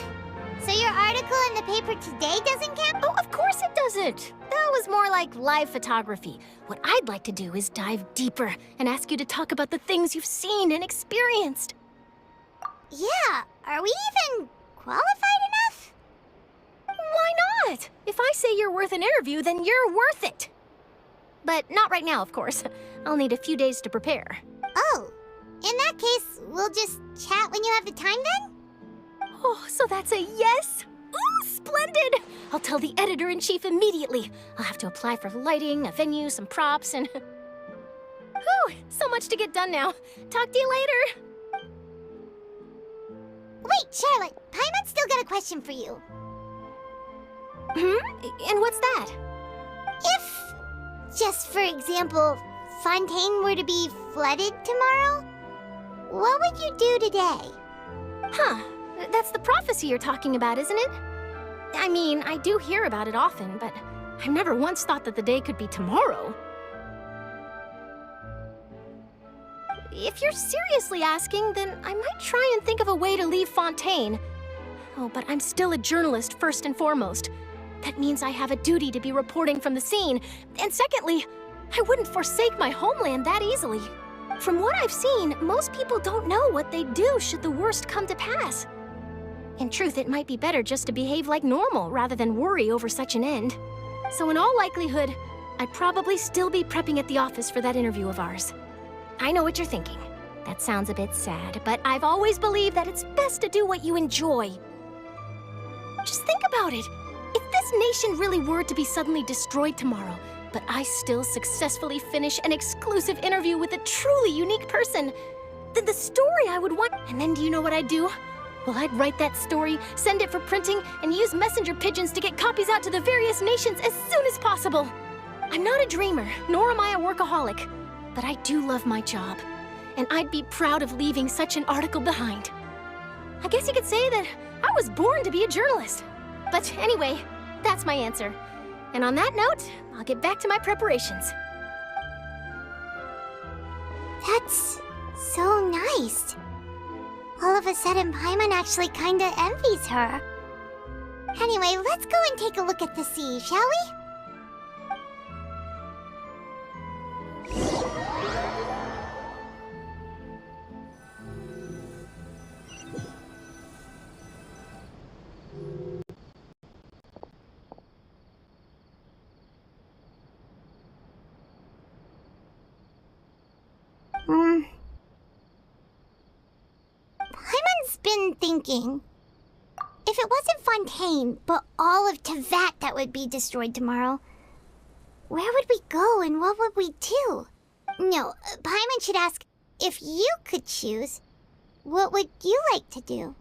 So your article in the paper today doesn't count? Oh, of course it doesn't. That was more like live photography. What I'd like to do is dive deeper and ask you to talk about the things you've seen and experienced. Yeah, are we even qualified enough? Why not? If I say you're worth an interview, then you're worth it. But not right now, of course. I'll need a few days to prepare. Oh, in that case, we'll just chat when you have the time then? Oh, so that's a yes? Ooh, splendid! I'll tell the editor-in-chief immediately. I'll have to apply for lighting, a venue, some props, and... Whew, so much to get done now. Talk to you later. Wait, Charlotte, Paimon's still got a question for you. And what's that? If, just for example, Fontaine were to be flooded tomorrow, what would you do today? Huh, that's the prophecy you're talking about, isn't it? I mean, I do hear about it often, but I've never once thought that the day could be tomorrow. If you're seriously asking, then I might try and think of a way to leave Fontaine. Oh, but I'm still a journalist first and foremost. That means I have a duty to be reporting from the scene. And secondly, I wouldn't forsake my homeland that easily. From what I've seen, most people don't know what they'd do should the worst come to pass. In truth, it might be better just to behave like normal rather than worry over such an end. So in all likelihood, I'd probably still be prepping at the office for that interview of ours. I know what you're thinking. That sounds a bit sad, but I've always believed that it's best to do what you enjoy. Just think about it. If this nation really were to be suddenly destroyed tomorrow, but I still successfully finish an exclusive interview with a truly unique person, then the story I would want... And then do you know what I'd do? Well, I'd write that story, send it for printing, and use messenger pigeons to get copies out to the various nations as soon as possible. I'm not a dreamer, nor am I a workaholic, but I do love my job, and I'd be proud of leaving such an article behind. I guess you could say that I was born to be a journalist. But anyway, that's my answer. And on that note, I'll get back to my preparations. That's so nice. All of a sudden, Paimon actually kinda envies her. Anyway, let's go and take a look at the sea, shall we? Paimon's been thinking. If it wasn't Fontaine, but all of Teyvat that would be destroyed tomorrow, where would we go and what would we do? No, Paimon should ask, if you could choose, what would you like to do?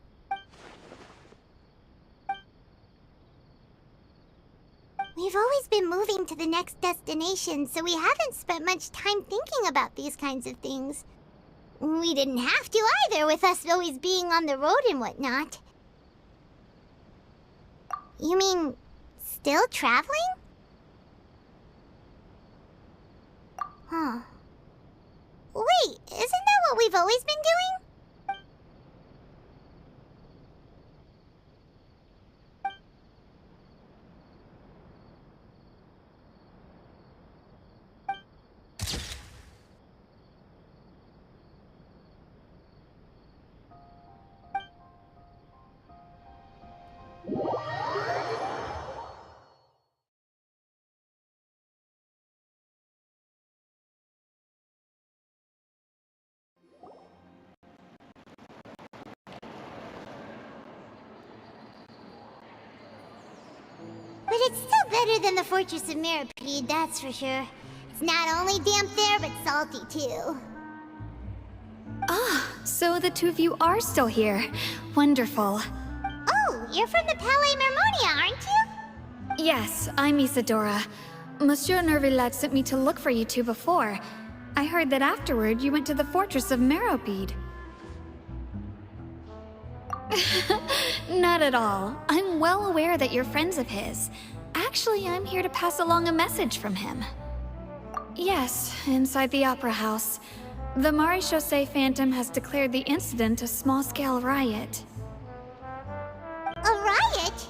We've always been moving to the next destination, so we haven't spent much time thinking about these kinds of things. We didn't have to either, with us always being on the road and whatnot. You mean, still traveling? Huh. Wait, isn't that what we've always been doing? But it's still better than the Fortress of Meripede, that's for sure. It's not only damp there, but salty too. Ah, so the two of you are still here. Wonderful. Oh, you're from the Palais Mermonia, aren't you? Yes, I'm Isadora. Monsieur Nervillet sent me to look for you two before. I heard that afterward you went to the Fortress of Meripede. Not at all. I'm well aware that you're friends of his. Actually, I'm here to pass along a message from him. Yes, inside the Opera House. The Maréchaussée Phantom has declared the incident a small-scale riot. A riot?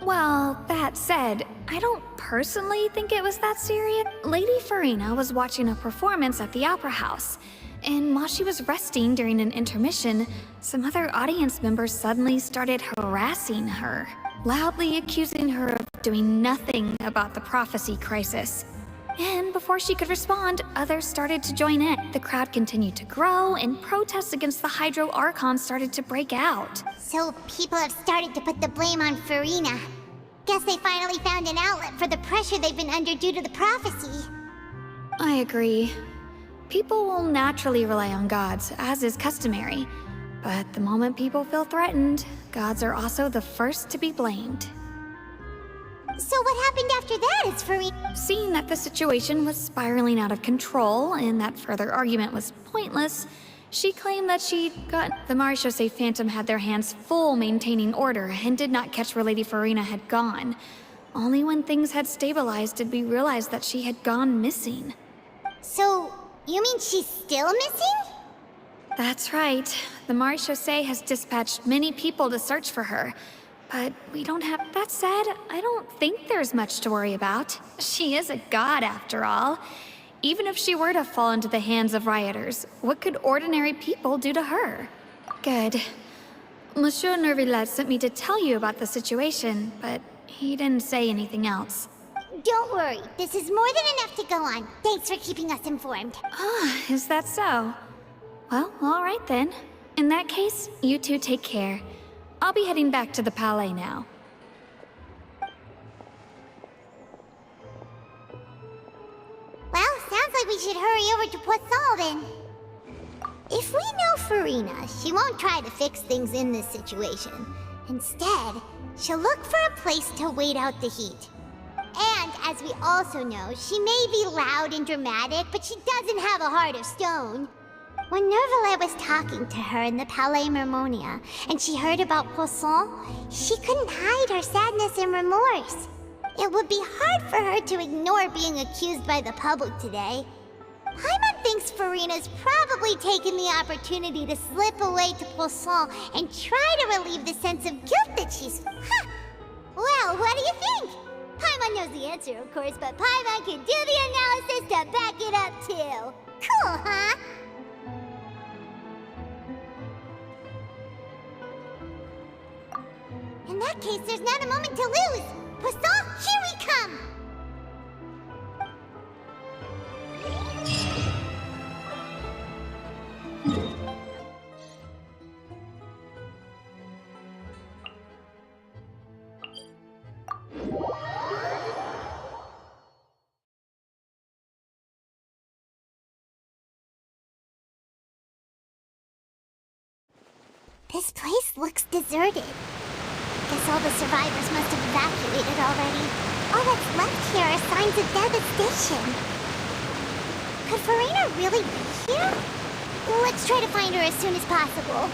Well, that said, I don't personally think it was that serious. Lady Farina was watching a performance at the Opera House, and while she was resting during an intermission, some other audience members suddenly started harassing her, loudly accusing her of doing nothing about the prophecy crisis. And before she could respond, others started to join in. The crowd continued to grow, and protests against the Hydro Archon started to break out. So people have started to put the blame on Farina. Guess they finally found an outlet for the pressure they've been under due to the prophecy. I agree. People will naturally rely on gods, as is customary. But the moment people feel threatened, gods are also the first to be blamed. So what happened after that is Farina... Seeing that the situation was spiraling out of control and that further argument was pointless, she claimed that she'd got... The Maréchaussée Phantom had their hands full maintaining order and did not catch where Lady Farina had gone. Only when things had stabilized did we realize that she had gone missing. So, you mean she's still missing? That's right. The Maréchaussée has dispatched many people to search for her. But we don't have... That said, I don't think there's much to worry about. She is a god, after all. Even if she were to fall into the hands of rioters, what could ordinary people do to her? Good. Monsieur Nervillet sent me to tell you about the situation, but he didn't say anything else. Don't worry. This is more than enough to go on. Thanks for keeping us informed. Ah, is that so? Well, alright then. In that case, you two take care. I'll be heading back to the Palais now. Well, sounds like we should hurry over to Poisson then. If we know Farina, she won't try to fix things in this situation. Instead, she'll look for a place to wait out the heat. And, as we also know, she may be loud and dramatic, but she doesn't have a heart of stone. When Nervalet was talking to her in the Palais Mermonia, and she heard about Poisson, she couldn't hide her sadness and remorse. It would be hard for her to ignore being accused by the public today. Paimon thinks Farina's probably taken the opportunity to slip away to Poisson and try to relieve the sense of guilt that she's... Huh! Well, what do you think? Paimon knows the answer, of course, but Paimon can do the analysis to back it up, too. Cool, huh? In that case, there's not a moment to lose. Poisson, here we come! This place looks deserted. Guess all the survivors must have evacuated already. All that's left here are signs of devastation. Could Farina really be here? Let's try to find her as soon as possible.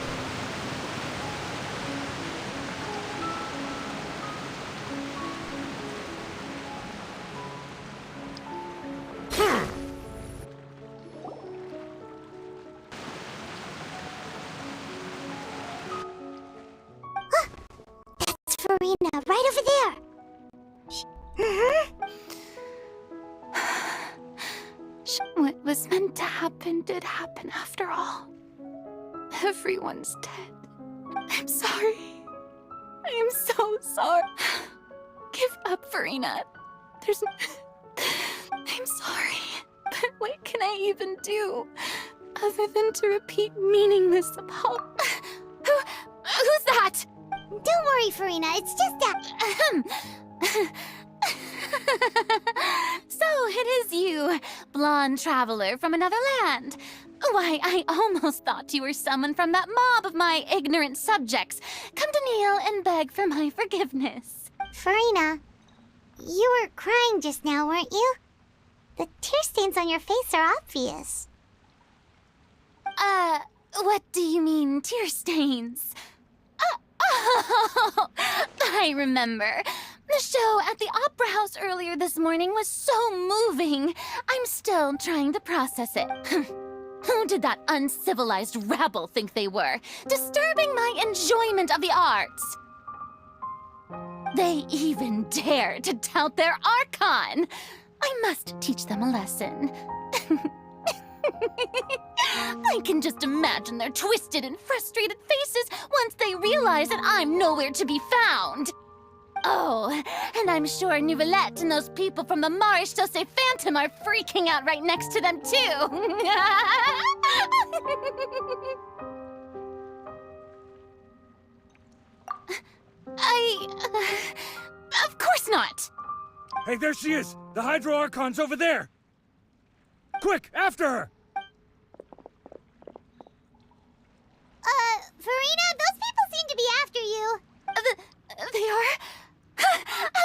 Farina, right over there! What was meant to happen did happen after all. Everyone's dead. I'm sorry. I am so sorry. Give up, Farina. I'm sorry. But what can I even do? Other than to repeat meaningless apologies. Who's that? Don't worry, Farina. It's just So it is you, blonde traveler from another land. Why, I almost thought you were someone from that mob of my ignorant subjects, come to kneel and beg for my forgiveness. Farina, you were crying just now, weren't you? The tear stains on your face are obvious. What do you mean, tear stains? Oh, I remember. The show at the Opera House earlier this morning was so moving. I'm still trying to process it. Who did that uncivilized rabble think they were, disturbing my enjoyment of the arts? They even dare to tout their archon. I must teach them a lesson. I can just imagine their twisted and frustrated faces once they realize that I'm nowhere to be found. Oh, and I'm sure Nouvelette and those people from the Maréchaussée Phantom are freaking out right next to them, too. Of course not. Hey, there she is! The Hydro Archon's over there! Quick, after her! Farina, those people seem to be after you. They are?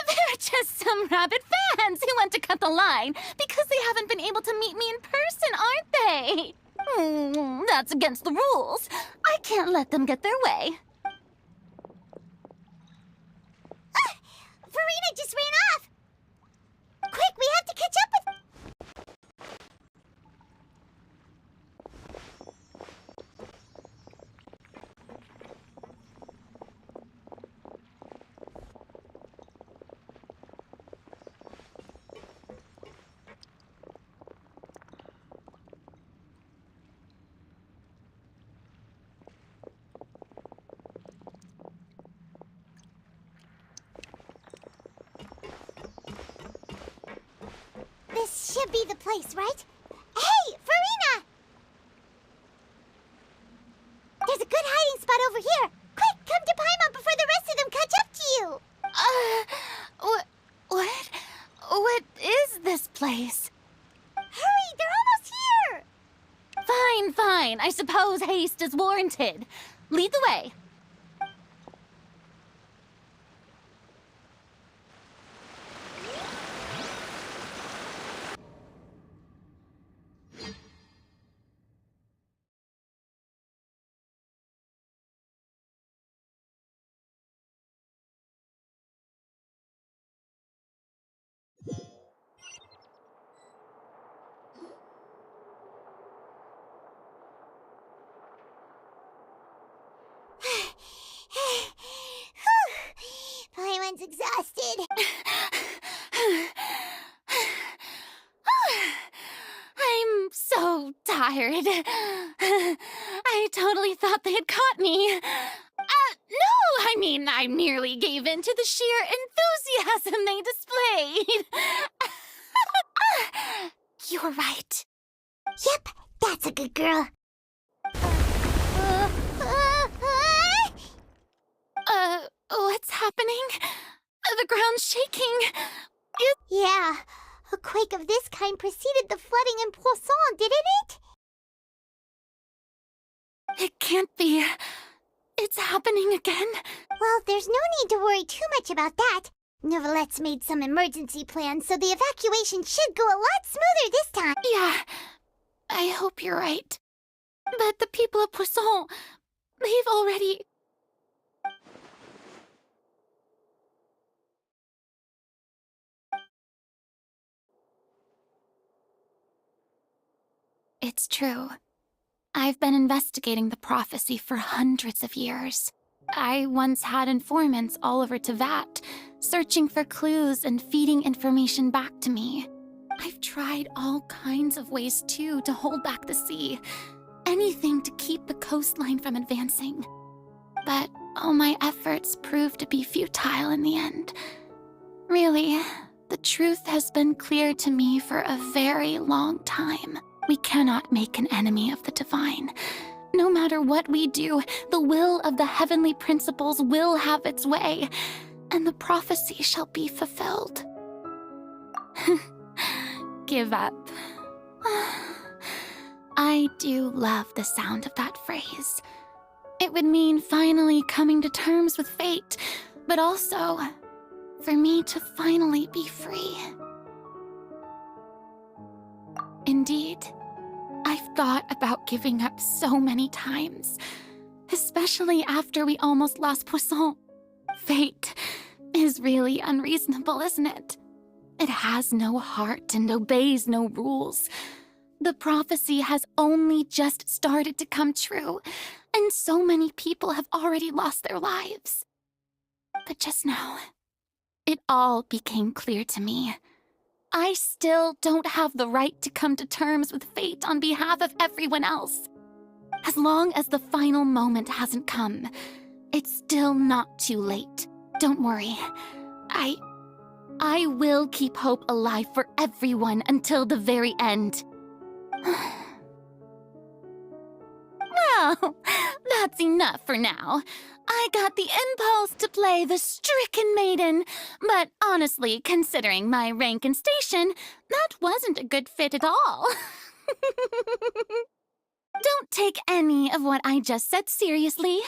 They're just some rabid fans who want to cut the line because they haven't been able to meet me in person, aren't they? That's against the rules. I can't let them get their way. Farina just ran off! Quick, we have to catch up with... should be the place, right? Hey, Farina! There's a good hiding spot over here. Quick, come to Paimon before the rest of them catch up to you. What is this place? Hurry, they're almost here. Fine. I suppose haste is warranted. Lead the way. Paimon's exhausted. I'm so tired. I totally thought they had caught me. No, I mean, I merely gave in to the sheer enthusiasm they displayed. You're right. Yep, that's a good girl. What's happening? The ground's shaking. Yeah, a quake of this kind preceded the flooding in Poisson, didn't it? It can't be. It's happening again. Well, there's no need to worry too much about that. Novelette's made some emergency plans, so the evacuation should go a lot smoother this time. Yeah, I hope you're right. But the people of Poisson, they've already... It's true. I've been investigating the prophecy for hundreds of years. I once had informants all over Tevat, searching for clues and feeding information back to me. I've tried all kinds of ways, too, to hold back the sea. Anything to keep the coastline from advancing. But all my efforts proved to be futile in the end. Really, the truth has been clear to me for a very long time. We cannot make an enemy of the divine. No matter what we do, the will of the heavenly principles will have its way, and the prophecy shall be fulfilled. Give up. I do love the sound of that phrase. It would mean finally coming to terms with fate, but also for me to finally be free. Indeed, I've thought about giving up so many times, especially after we almost lost Poisson. Fate is really unreasonable, isn't it? It has no heart and obeys no rules. The prophecy has only just started to come true, and so many people have already lost their lives. But just now, it all became clear to me. I still don't have the right to come to terms with fate on behalf of everyone else. As long as the final moment hasn't come, it's still not too late. Don't worry. I will keep hope alive for everyone until the very end. Well, that's enough for now. I got the impulse to play the stricken maiden, but honestly, considering my rank and station, that wasn't a good fit at all. Don't take any of what I just said seriously.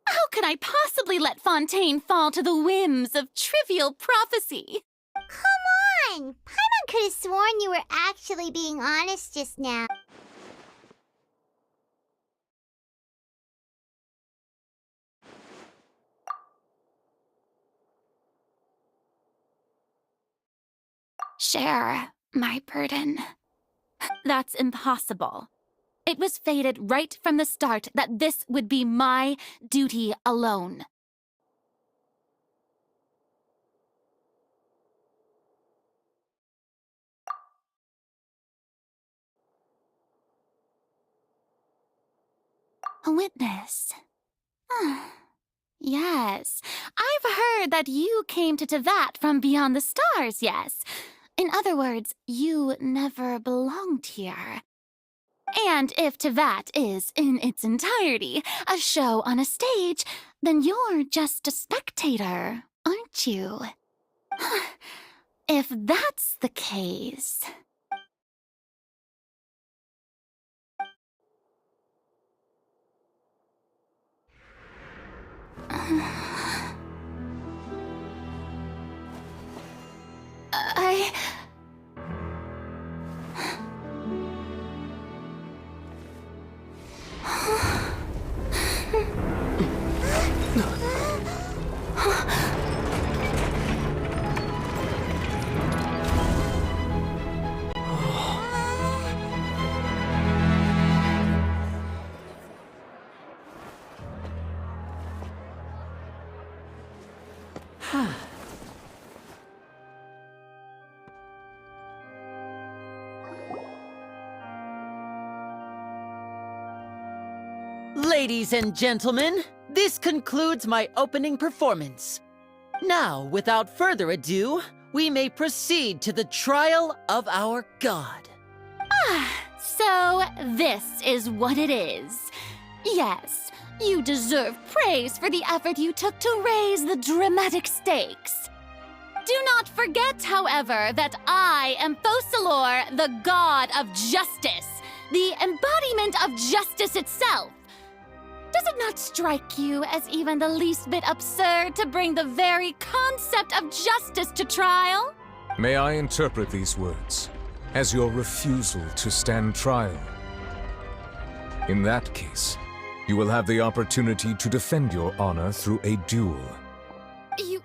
How could I possibly let Fontaine fall to the whims of trivial prophecy? Come on! Paimon could have sworn you were actually being honest just now. Share my burden. That's impossible. It was fated right from the start that this would be my duty alone. A witness. Yes, I've heard that you came to Tevat from beyond the stars, yes. In other words, you never belonged here. And if Tevat is, in its entirety, a show on a stage, then you're just a spectator, aren't you? If that's the case... Ladies and gentlemen, this concludes my opening performance. Now, without further ado, we may proceed to the trial of our god. So this is what it is. Yes, you deserve praise for the effort you took to raise the dramatic stakes. Do not forget, however, that I am Focalor, the god of justice, the embodiment of justice itself. Does it not strike you as even the least bit absurd to bring the very concept of justice to trial? May I interpret these words as your refusal to stand trial? In that case, you will have the opportunity to defend your honor through a duel. You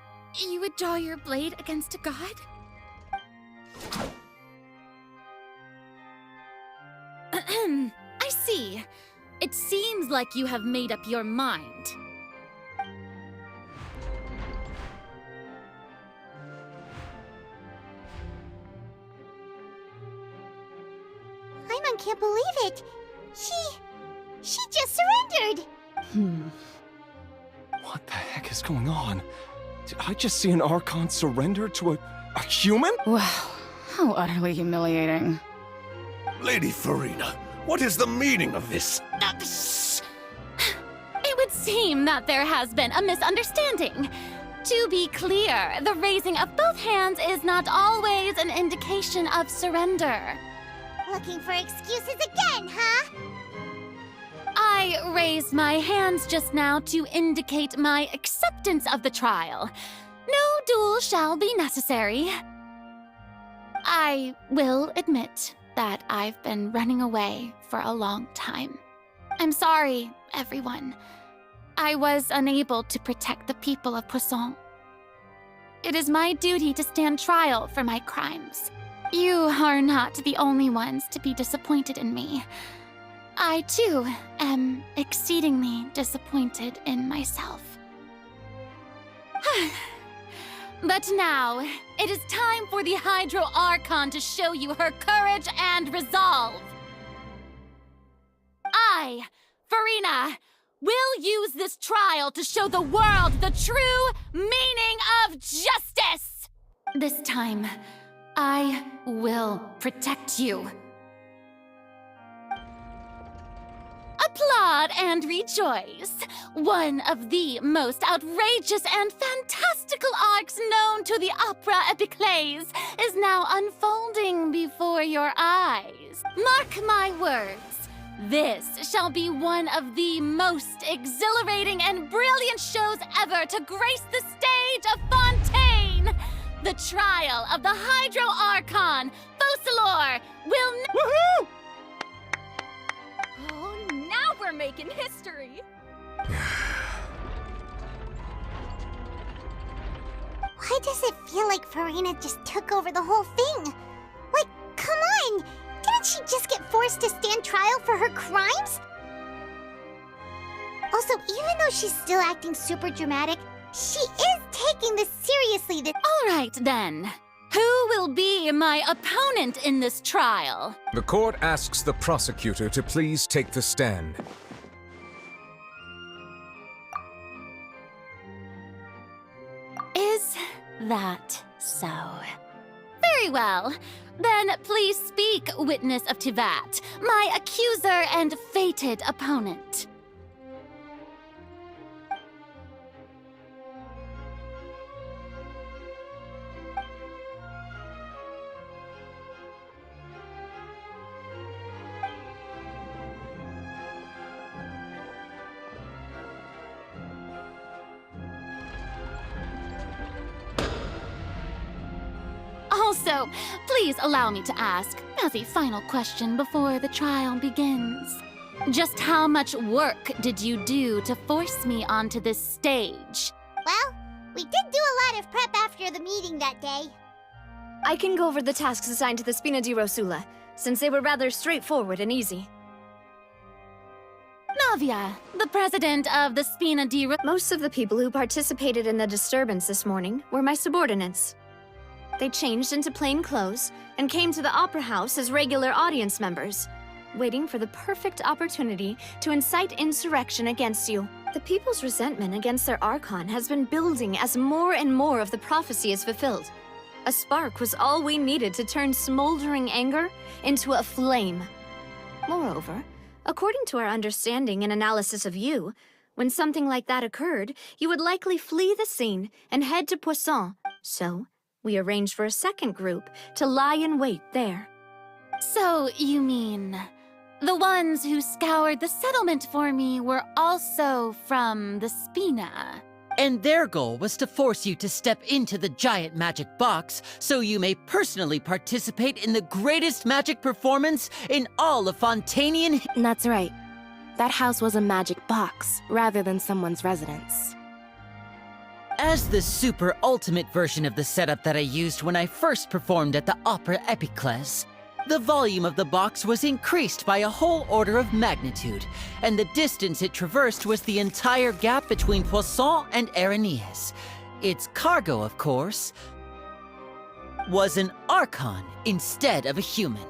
would draw your blade against a god? I see. It seems like you have made up your mind. Paimon can't believe it. She just surrendered. What the heck is going on? Did I just see an Archon surrender to a human? Wow, how utterly humiliating. Lady Farina, what is the meaning of this? It would seem that there has been a misunderstanding. To be clear, the raising of both hands is not always an indication of surrender. Looking for excuses again, huh? I raised my hands just now to indicate my acceptance of the trial. No duel shall be necessary. I will admit that I've been running away for a long time. I'm sorry, everyone. I was unable to protect the people of Poisson. It is my duty to stand trial for my crimes. You are not the only ones to be disappointed in me. I, too, am exceedingly disappointed in myself. But now, it is time for the Hydro Archon to show you her courage and resolve. I, Farina, will use this trial to show the world the true meaning of justice! This time, I will protect you. Applaud and rejoice! One of the most outrageous and fantastical arcs known to the opera epiclese is now unfolding before your eyes. Mark my words, this shall be one of the most exhilarating and brilliant shows ever to grace the stage of Fontaine! The trial of the Hydro Archon, Focalor, will Woohoo! Oh, now we're making history! Why does it feel like Farina just took over the whole thing? Like, come on! Didn't she just get forced to stand trial for her crimes? Also, even though she's still acting super dramatic, she is taking this seriously. All right, then. Who will be my opponent in this trial? The court asks the prosecutor to please take the stand. Is that so? Very well. Then please speak, witness of Tivat, my accuser and fated opponent. Also, please allow me to ask, as a final question before the trial begins, just how much work did you do to force me onto this stage? Well, we did do a lot of prep after the meeting that day. I can go over the tasks assigned to the Spina di Rosula, since they were rather straightforward and easy. Navia, the president of the Spina di Most of the people who participated in the disturbance this morning were my subordinates. They changed into plain clothes and came to the Opera House as regular audience members, waiting for the perfect opportunity to incite insurrection against you. The people's resentment against their Archon has been building as more and more of the prophecy is fulfilled. A spark was all we needed to turn smoldering anger into a flame. Moreover, according to our understanding and analysis of you, when something like that occurred, you would likely flee the scene and head to Poisson. So, we arranged for a second group to lie in wait there. So, you mean, the ones who scoured the settlement for me were also from the Spina? And their goal was to force you to step into the giant magic box so you may personally participate in the greatest magic performance in all of Fontainian. That's right. That house was a magic box, rather than someone's residence. As the super ultimate version of the setup that I used when I first performed at the Opera Epiclese, the volume of the box was increased by a whole order of magnitude, and the distance it traversed was the entire gap between Poisson and Aranias. Its cargo, of course, was an Archon instead of a human.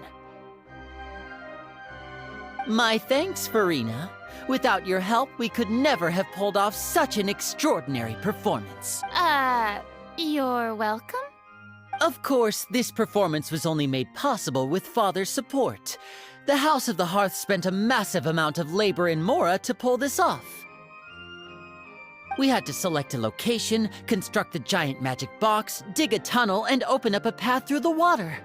My thanks, Farina. Without your help, we could never have pulled off such an extraordinary performance. You're welcome? Of course, this performance was only made possible with Father's support. The House of the Hearth spent a massive amount of labor in Mora to pull this off. We had to select a location, construct the giant magic box, dig a tunnel, and open up a path through the water.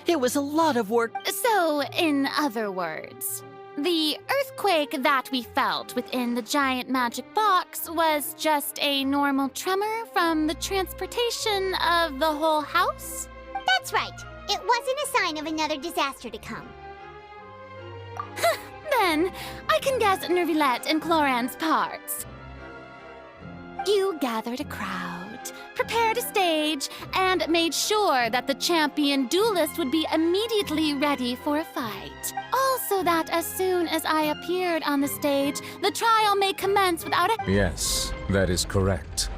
It was a lot of work. So, in other words, the earthquake that we felt within the giant magic box was just a normal tremor from the transportation of the whole house? That's right. It wasn't a sign of another disaster to come. Then, I can guess Nervilette and Cloran's parts. You gathered a crowd, prepared a stage, and made sure that the champion duelist would be immediately ready for a fight. Also that as soon as I appeared on the stage, the trial may commence without a— Yes, that is correct.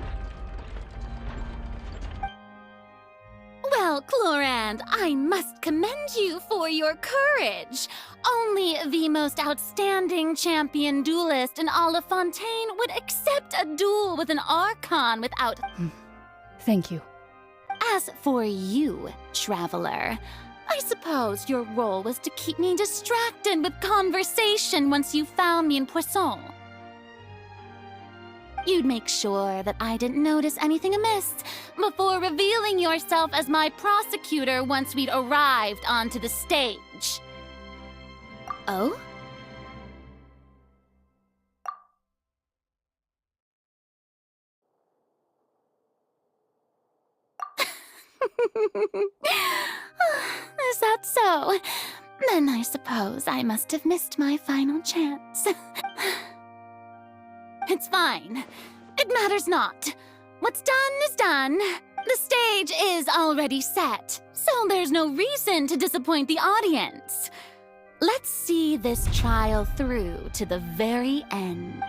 Well, Clorand, I must commend you for your courage. Only the most outstanding champion duelist in all of Fontaine would accept a duel with an Archon without— Thank you. As for you, Traveler, I suppose your role was to keep me distracted with conversation once you found me in Poisson. You'd make sure that I didn't notice anything amiss before revealing yourself as my prosecutor once we'd arrived onto the stage. Oh? Is that so? Then I suppose I must have missed my final chance. It's fine. It matters not. What's done is done. The stage is already set, so there's no reason to disappoint the audience. Let's see this trial through to the very end.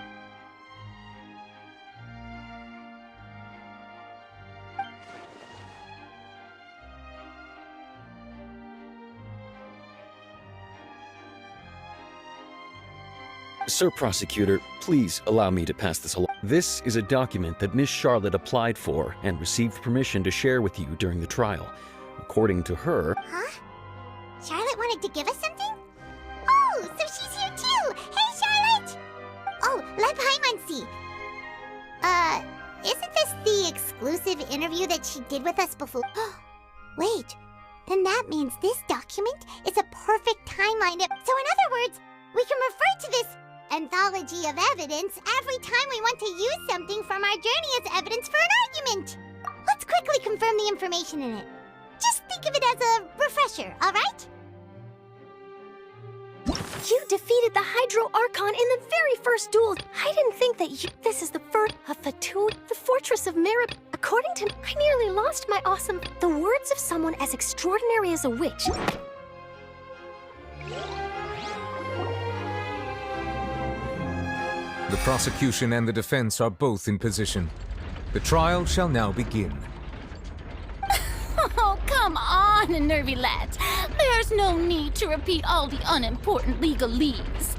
Sir Prosecutor, please allow me to pass this along. This is a document that Miss Charlotte applied for and received permission to share with you during the trial. According to her... Huh? Charlotte wanted to give us something? Oh, so she's here too! Hey, Charlotte! Oh, let Paimon see. Isn't this the exclusive interview that she did with us before? Wait, then that means this document is a perfect timeline. So in other words, we can refer to this anthology of evidence every time we want to use something from our journey as evidence for an argument. Let's quickly confirm the information in it. Just think of it as a refresher, all right? You defeated the Hydro Archon in the very first duel. I didn't think that you... This is the first of the two. The Fortress of Marib. According to... I nearly lost my awesome... The words of someone as extraordinary as a witch. The prosecution and the defense are both in position. The trial shall now begin. Oh, come on, Nervylette. There's no need to repeat all the unimportant legalese.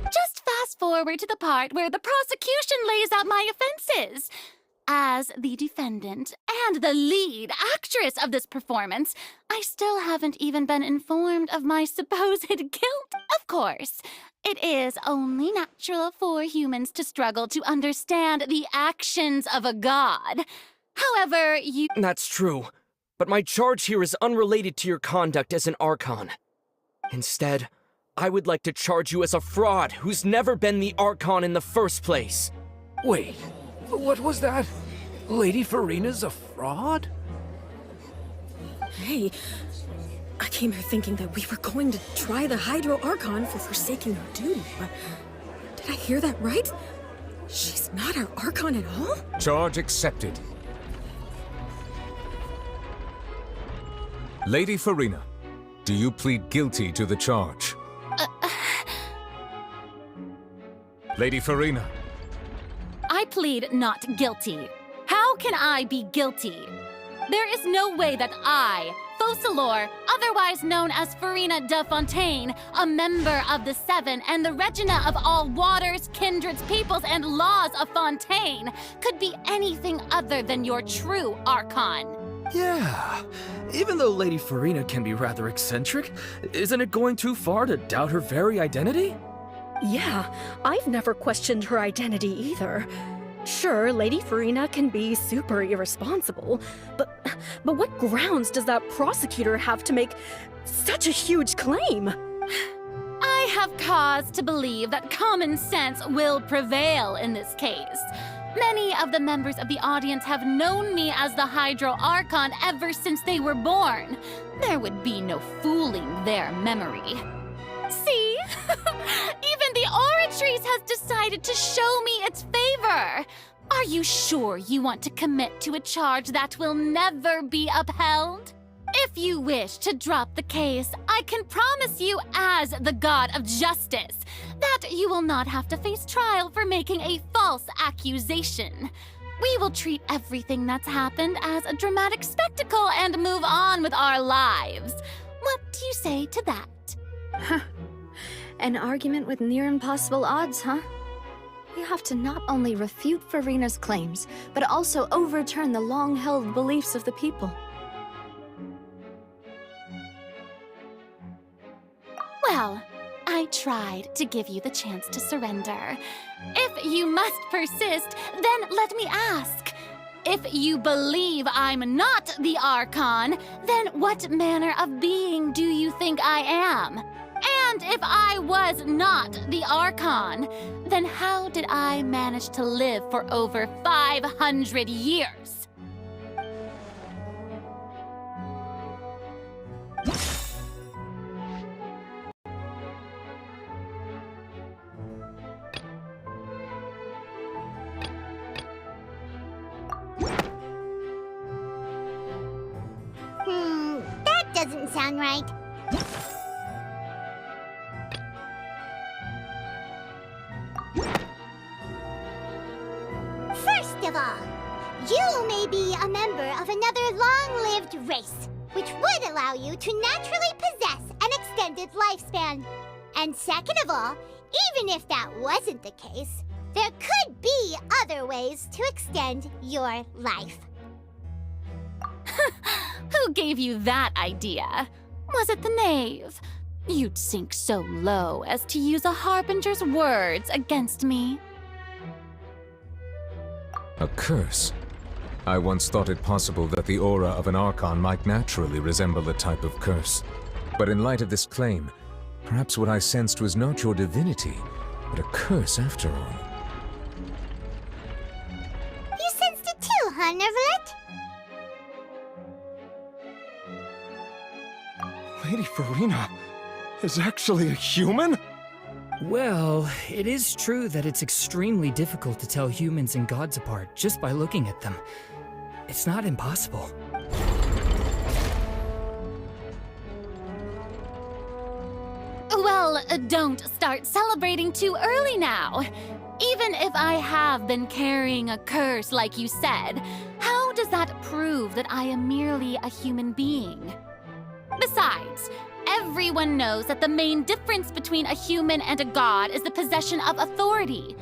Just fast forward to the part where the prosecution lays out my offenses. As the defendant and the lead actress of this performance, I still haven't even been informed of my supposed guilt. Of course, it is only natural for humans to struggle to understand the actions of a god. However, you... That's true. But my charge here is unrelated to your conduct as an Archon. Instead, I would like to charge you as a fraud who's never been the Archon in the first place. Wait, what was that? Lady Farina's a fraud? Hey, I came here thinking that we were going to try the Hydro Archon for forsaking her duty, but did I hear that right? She's not our Archon at all? Charge accepted. Lady Farina, do you plead guilty to the charge? Lady Farina. I plead not guilty. How can I be guilty? There is no way that I, Focalor, otherwise known as Farina de Fontaine, a member of the Seven and the Regina of all waters, kindreds, peoples, and laws of Fontaine, could be anything other than your true Archon. Yeah, even though Lady Farina can be rather eccentric, isn't it going too far to doubt her very identity? Yeah, I've never questioned her identity either. Sure, Lady Farina can be super irresponsible, but what grounds does that prosecutor have to make such a huge claim? I have cause to believe that common sense will prevail in this case. Many of the members of the audience have known me as the Hydro Archon ever since they were born. There would be no fooling their memory. See? Even the Oratrice has decided to show me its favor. Are you sure you want to commit to a charge that will never be upheld? If you wish to drop the case, I can promise you as the God of Justice that you will not have to face trial for making a false accusation. We will treat everything that's happened as a dramatic spectacle and move on with our lives. What do you say to that? Huh. An argument with near impossible odds, huh? You have to not only refute Farina's claims, but also overturn the long-held beliefs of the people. Well, I tried to give you the chance to surrender. If you must persist, then let me ask. If you believe I'm not the Archon, then what manner of being do you think I am? And if I was not the Archon, then how did I manage to live for over 500 years? That doesn't sound right. First of all, you may be a member of another long-lived race, which would allow you to naturally possess an extended lifespan. And second of all, even if that wasn't the case, there could be other ways to extend your life. Who gave you that idea? Was it the knave? You'd sink so low as to use a harbinger's words against me. A curse? I once thought it possible that the aura of an archon might naturally resemble a type of curse. But in light of this claim, perhaps what I sensed was not your divinity, but a curse after all. You sensed it too, huh, Neverlet? Lady Farina is actually a human? Well, it is true that it's extremely difficult to tell humans and gods apart just by looking at them. It's not impossible. Well, don't start celebrating too early now. Even if I have been carrying a curse like you said, how does that prove that I am merely a human being? Besides, everyone knows that the main difference between a human and a god is the possession of authority.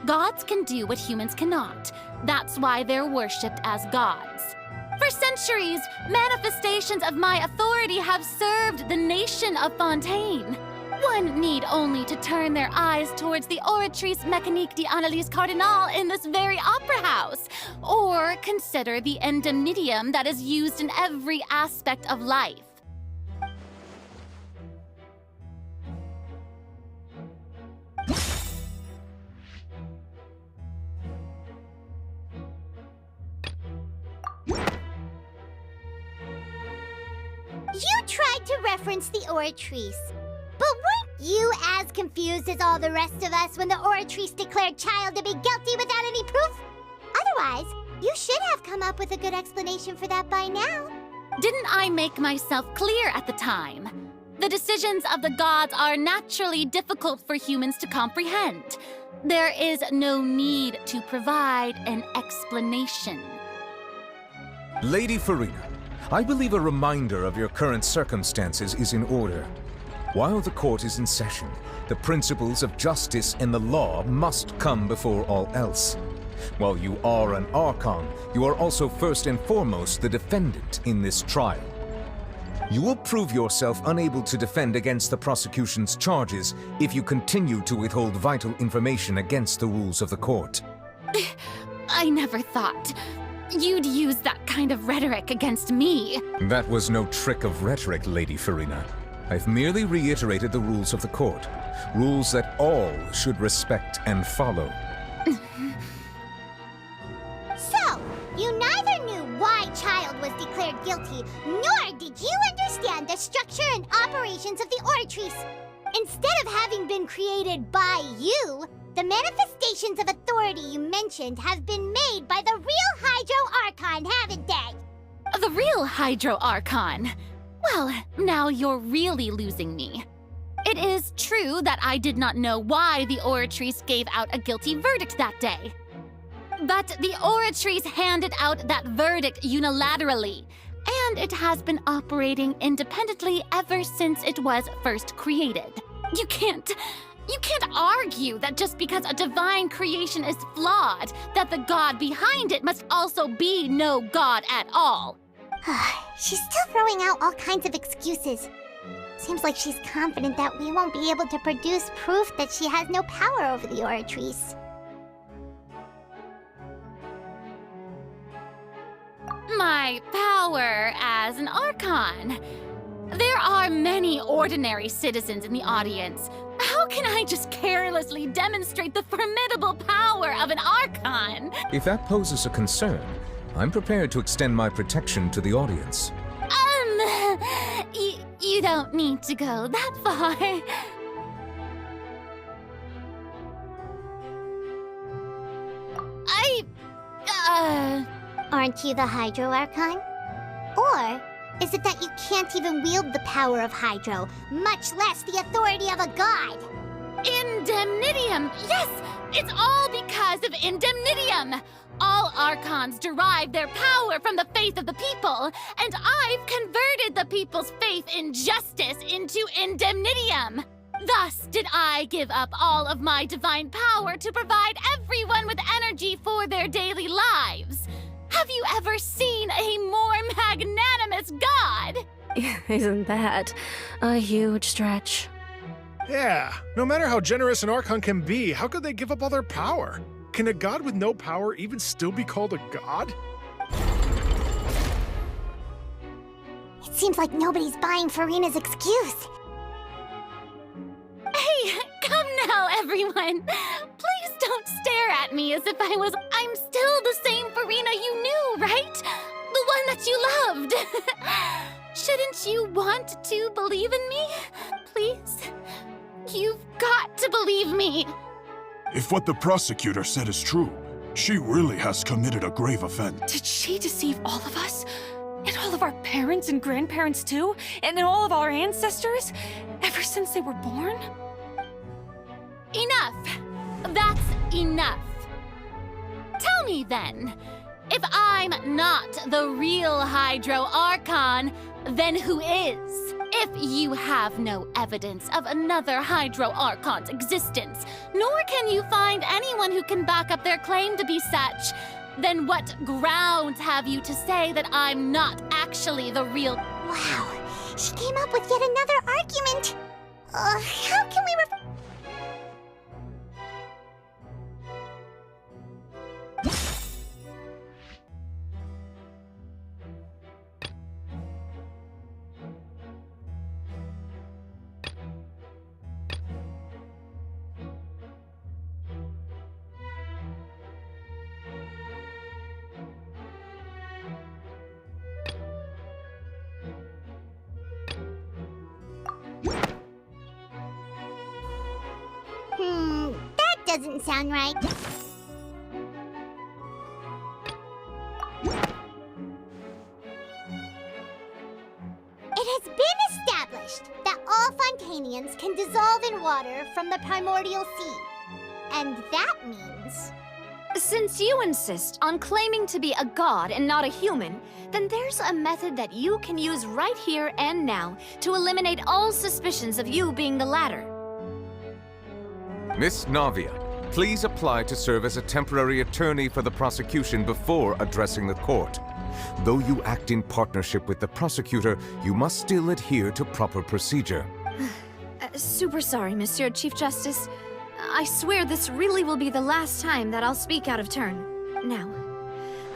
Gods can do what humans cannot. That's why they're worshipped as gods. For centuries, manifestations of my authority have served the nation of Fontaine. One need only to turn their eyes towards the Oratrice Mécanique d'Analyse Cardinal in this very opera house, or consider the indemnitium that is used in every aspect of life. You tried to reference the Oratrice. But weren't you as confused as all the rest of us when the Oratrice declared Child to be guilty without any proof? Otherwise, you should have come up with a good explanation for that by now. Didn't I make myself clear at the time? The decisions of the gods are naturally difficult for humans to comprehend. There is no need to provide an explanation. Lady Farina, I believe a reminder of your current circumstances is in order. While the court is in session, the principles of justice and the law must come before all else. While you are an archon, you are also first and foremost the defendant in this trial. You will prove yourself unable to defend against the prosecution's charges if you continue to withhold vital information against the rules of the court. I never thought you'd use that kind of rhetoric against me. That was no trick of rhetoric, Lady Farina. I've merely reiterated the rules of the court. Rules that all should respect and follow. So, you neither knew why Child was declared guilty, nor did you understand the structure and operations of the Oratrice. Instead of having been created by you, the manifestations of authority you mentioned have been made by the real Hydro Archon, haven't they? The real Hydro Archon? Well, now you're really losing me. It is true that I did not know why the Oratrice gave out a guilty verdict that day. But the Oratrice handed out that verdict unilaterally, and it has been operating independently ever since it was first created. You can't argue that just because a divine creation is flawed, that the god behind it must also be no god at all. She's still throwing out all kinds of excuses. Seems like she's confident that we won't be able to produce proof that she has no power over the Oratrice. My power as an Archon. There are many ordinary citizens in the audience. How can I just carelessly demonstrate the formidable power of an Archon? If that poses a concern, I'm prepared to extend my protection to the audience. You don't need to go that far. Aren't you the Hydro Archon? Or is it that you can't even wield the power of Hydro, much less the authority of a god? Indemnitium! Yes! It's all because of Indemnitium! All Archons derive their power from the faith of the people, and I've converted the people's faith in justice into Indemnitium! Thus did I give up all of my divine power to provide everyone with energy for their daily lives. Have you ever seen a more magnanimous Isn't that a huge stretch? Yeah, no matter how generous an Archon can be, how could they give up all their power? Can a god with no power even still be called a god? It seems like nobody's buying Farina's excuse. Hey, come now, everyone. Please don't stare at me as if I'm still the same Farina you knew, right? The one that you loved. Shouldn't you want to believe in me? Please? You've got to believe me. If what the prosecutor said is true, she really has committed a grave offense. Did she deceive all of us? And all of our parents and grandparents too? And all of our ancestors? Ever since they were born? Enough. That's enough. Tell me then, if I'm not the real Hydro Archon, then who is? If you have no evidence of another Hydro Archon's existence, nor can you find anyone who can back up their claim to be such, then what grounds have you to say that I'm not actually the real— Wow, she came up with yet another argument. How can we that doesn't sound right. It has been established that all Fontainians can dissolve in water from the primordial sea. And that means— Since you insist on claiming to be a god and not a human, then there's a method that you can use right here and now to eliminate all suspicions of you being the latter. Miss Navia, please apply to serve as a temporary attorney for the prosecution before addressing the court. Though you act in partnership with the prosecutor, you must still adhere to proper procedure. Super sorry, Monsieur Chief Justice. I swear this really will be the last time that I'll speak out of turn. Now,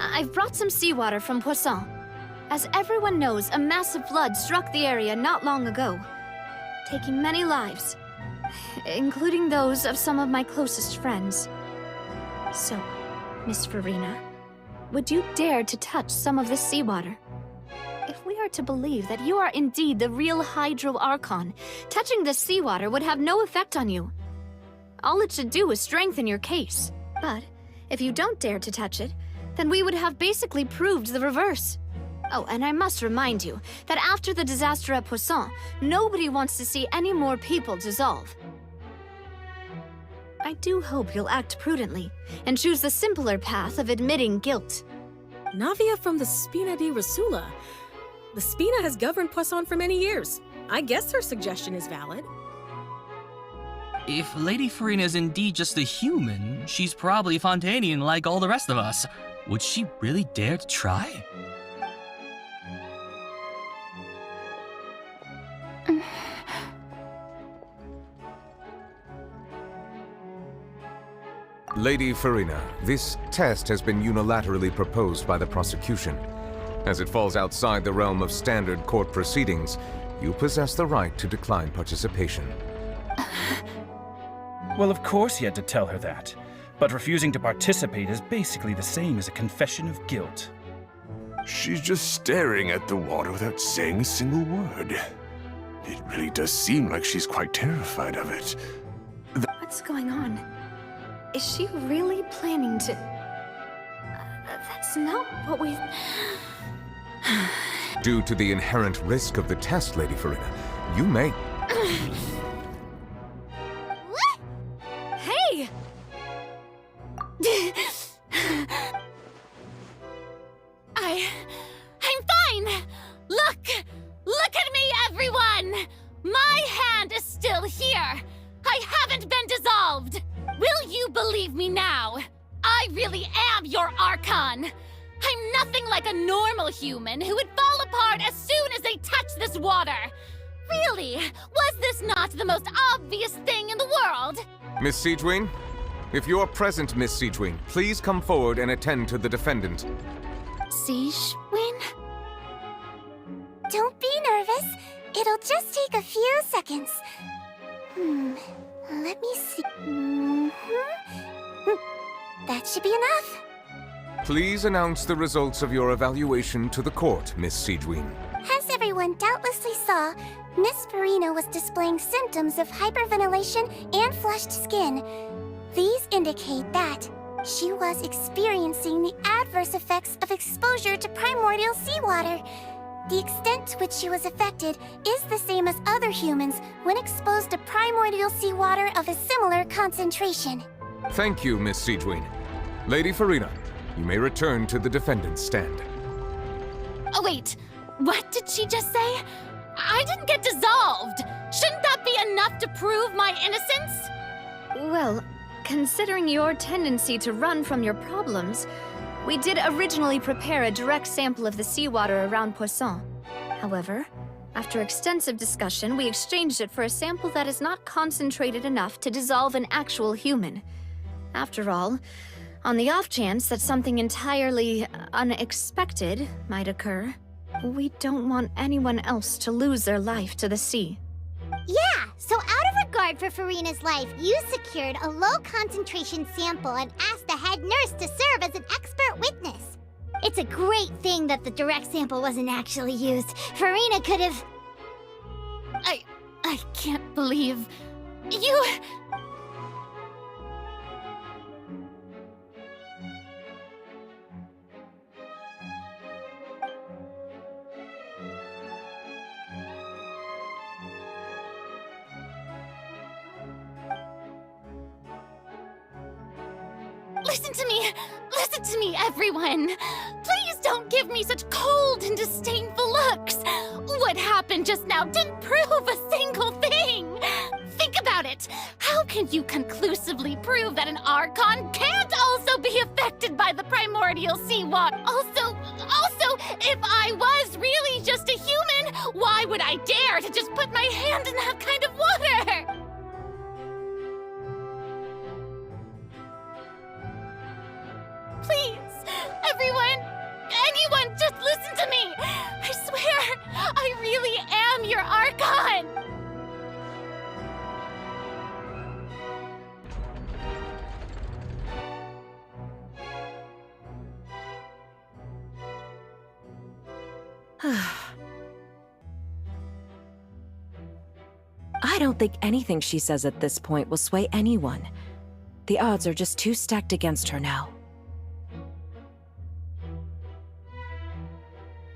I've brought some seawater from Poisson. As everyone knows, a massive flood struck the area not long ago, taking many lives, including those of some of my closest friends. So, Miss Farina, would you dare to touch some of this seawater? If we are to believe that you are indeed the real Hydro Archon, touching this seawater would have no effect on you. All it should do is strengthen your case. But if you don't dare to touch it, then we would have basically proved the reverse. Oh, and I must remind you that after the disaster at Poisson, nobody wants to see any more people dissolve. I do hope you'll act prudently and choose the simpler path of admitting guilt. Navia from the Spina di Rosula. The Spina has governed Poisson for many years. I guess her suggestion is valid. If Lady Farina is indeed just a human, she's probably Fontainian like all the rest of us. Would she really dare to try? Lady Farina, this test has been unilaterally proposed by the prosecution. As it falls outside the realm of standard court proceedings, you possess the right to decline participation. Well, of course he had to tell her that. But refusing to participate is basically the same as a confession of guilt. She's just staring at the water without saying a single word. It really does seem like she's quite terrified of it. What's going on? Is she really planning to— that's not what we— Due to the inherent risk of the test, Lady Farina, you may— Hey! I'm fine! Look at me, everyone! My hand is still here! I haven't been dissolved! Will you believe me now? I really am your Archon! I'm nothing like a normal human who would fall apart as soon as they touch this water! Really? Was this not the most obvious thing in the world? Miss Siegewin? If you are present, Miss Siegewin, please come forward and attend to the defendant. Siegewin? Don't be nervous. It'll just take a few seconds. Let me see. That should be enough. Please announce the results of your evaluation to the court, Miss Siegewin. As everyone doubtlessly saw, Miss Farina was displaying symptoms of hyperventilation and flushed skin. These indicate that she was experiencing the adverse effects of exposure to primordial seawater. The extent to which she was affected is the same as other humans when exposed to primordial seawater of a similar concentration. Thank you, Miss Siegewin. Lady Farina, you may return to the defendant's stand. Oh wait, what did she just say? I didn't get dissolved! Shouldn't that be enough to prove my innocence? Well, considering your tendency to run from your problems, we did originally prepare a direct sample of the seawater around Poisson. However, after extensive discussion, we exchanged it for a sample that is not concentrated enough to dissolve an actual human. After all, on the off chance that something entirely unexpected might occur, we don't want anyone else to lose their life to the sea. Yeah, so out of regard for Farina's life, you secured a low-concentration sample and asked the head nurse to serve as an expert witness. It's a great thing that the direct sample wasn't actually used. Farina could have... I can't believe... you... Listen to me, everyone! Please don't give me such cold and disdainful looks! What happened just now didn't prove a single thing! Think about it! How can you conclusively prove that an Archon can't also be affected by the primordial seawater? Also, if I was really just a human, why would I dare to just put my hand in that kind of water? Please, everyone, anyone, just listen to me! I swear, I really am your Archon! I don't think anything she says at this point will sway anyone. The odds are just too stacked against her now.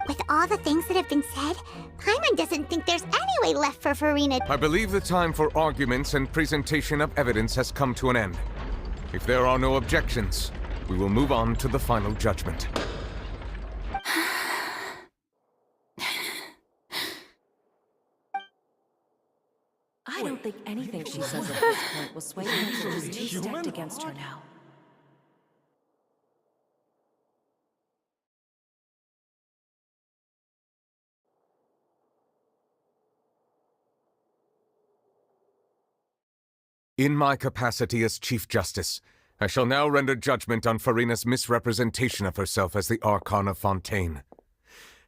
With all the things that have been said, Paimon doesn't think there's any way left for Farina. I believe the time for arguments and presentation of evidence has come to an end. If there are no objections, we will move on to the final judgment. I don't think anything she says at this point will sway anyone. She's too stacked against her now. In my capacity as Chief Justice, I shall now render judgment on Farina's misrepresentation of herself as the Archon of Fontaine.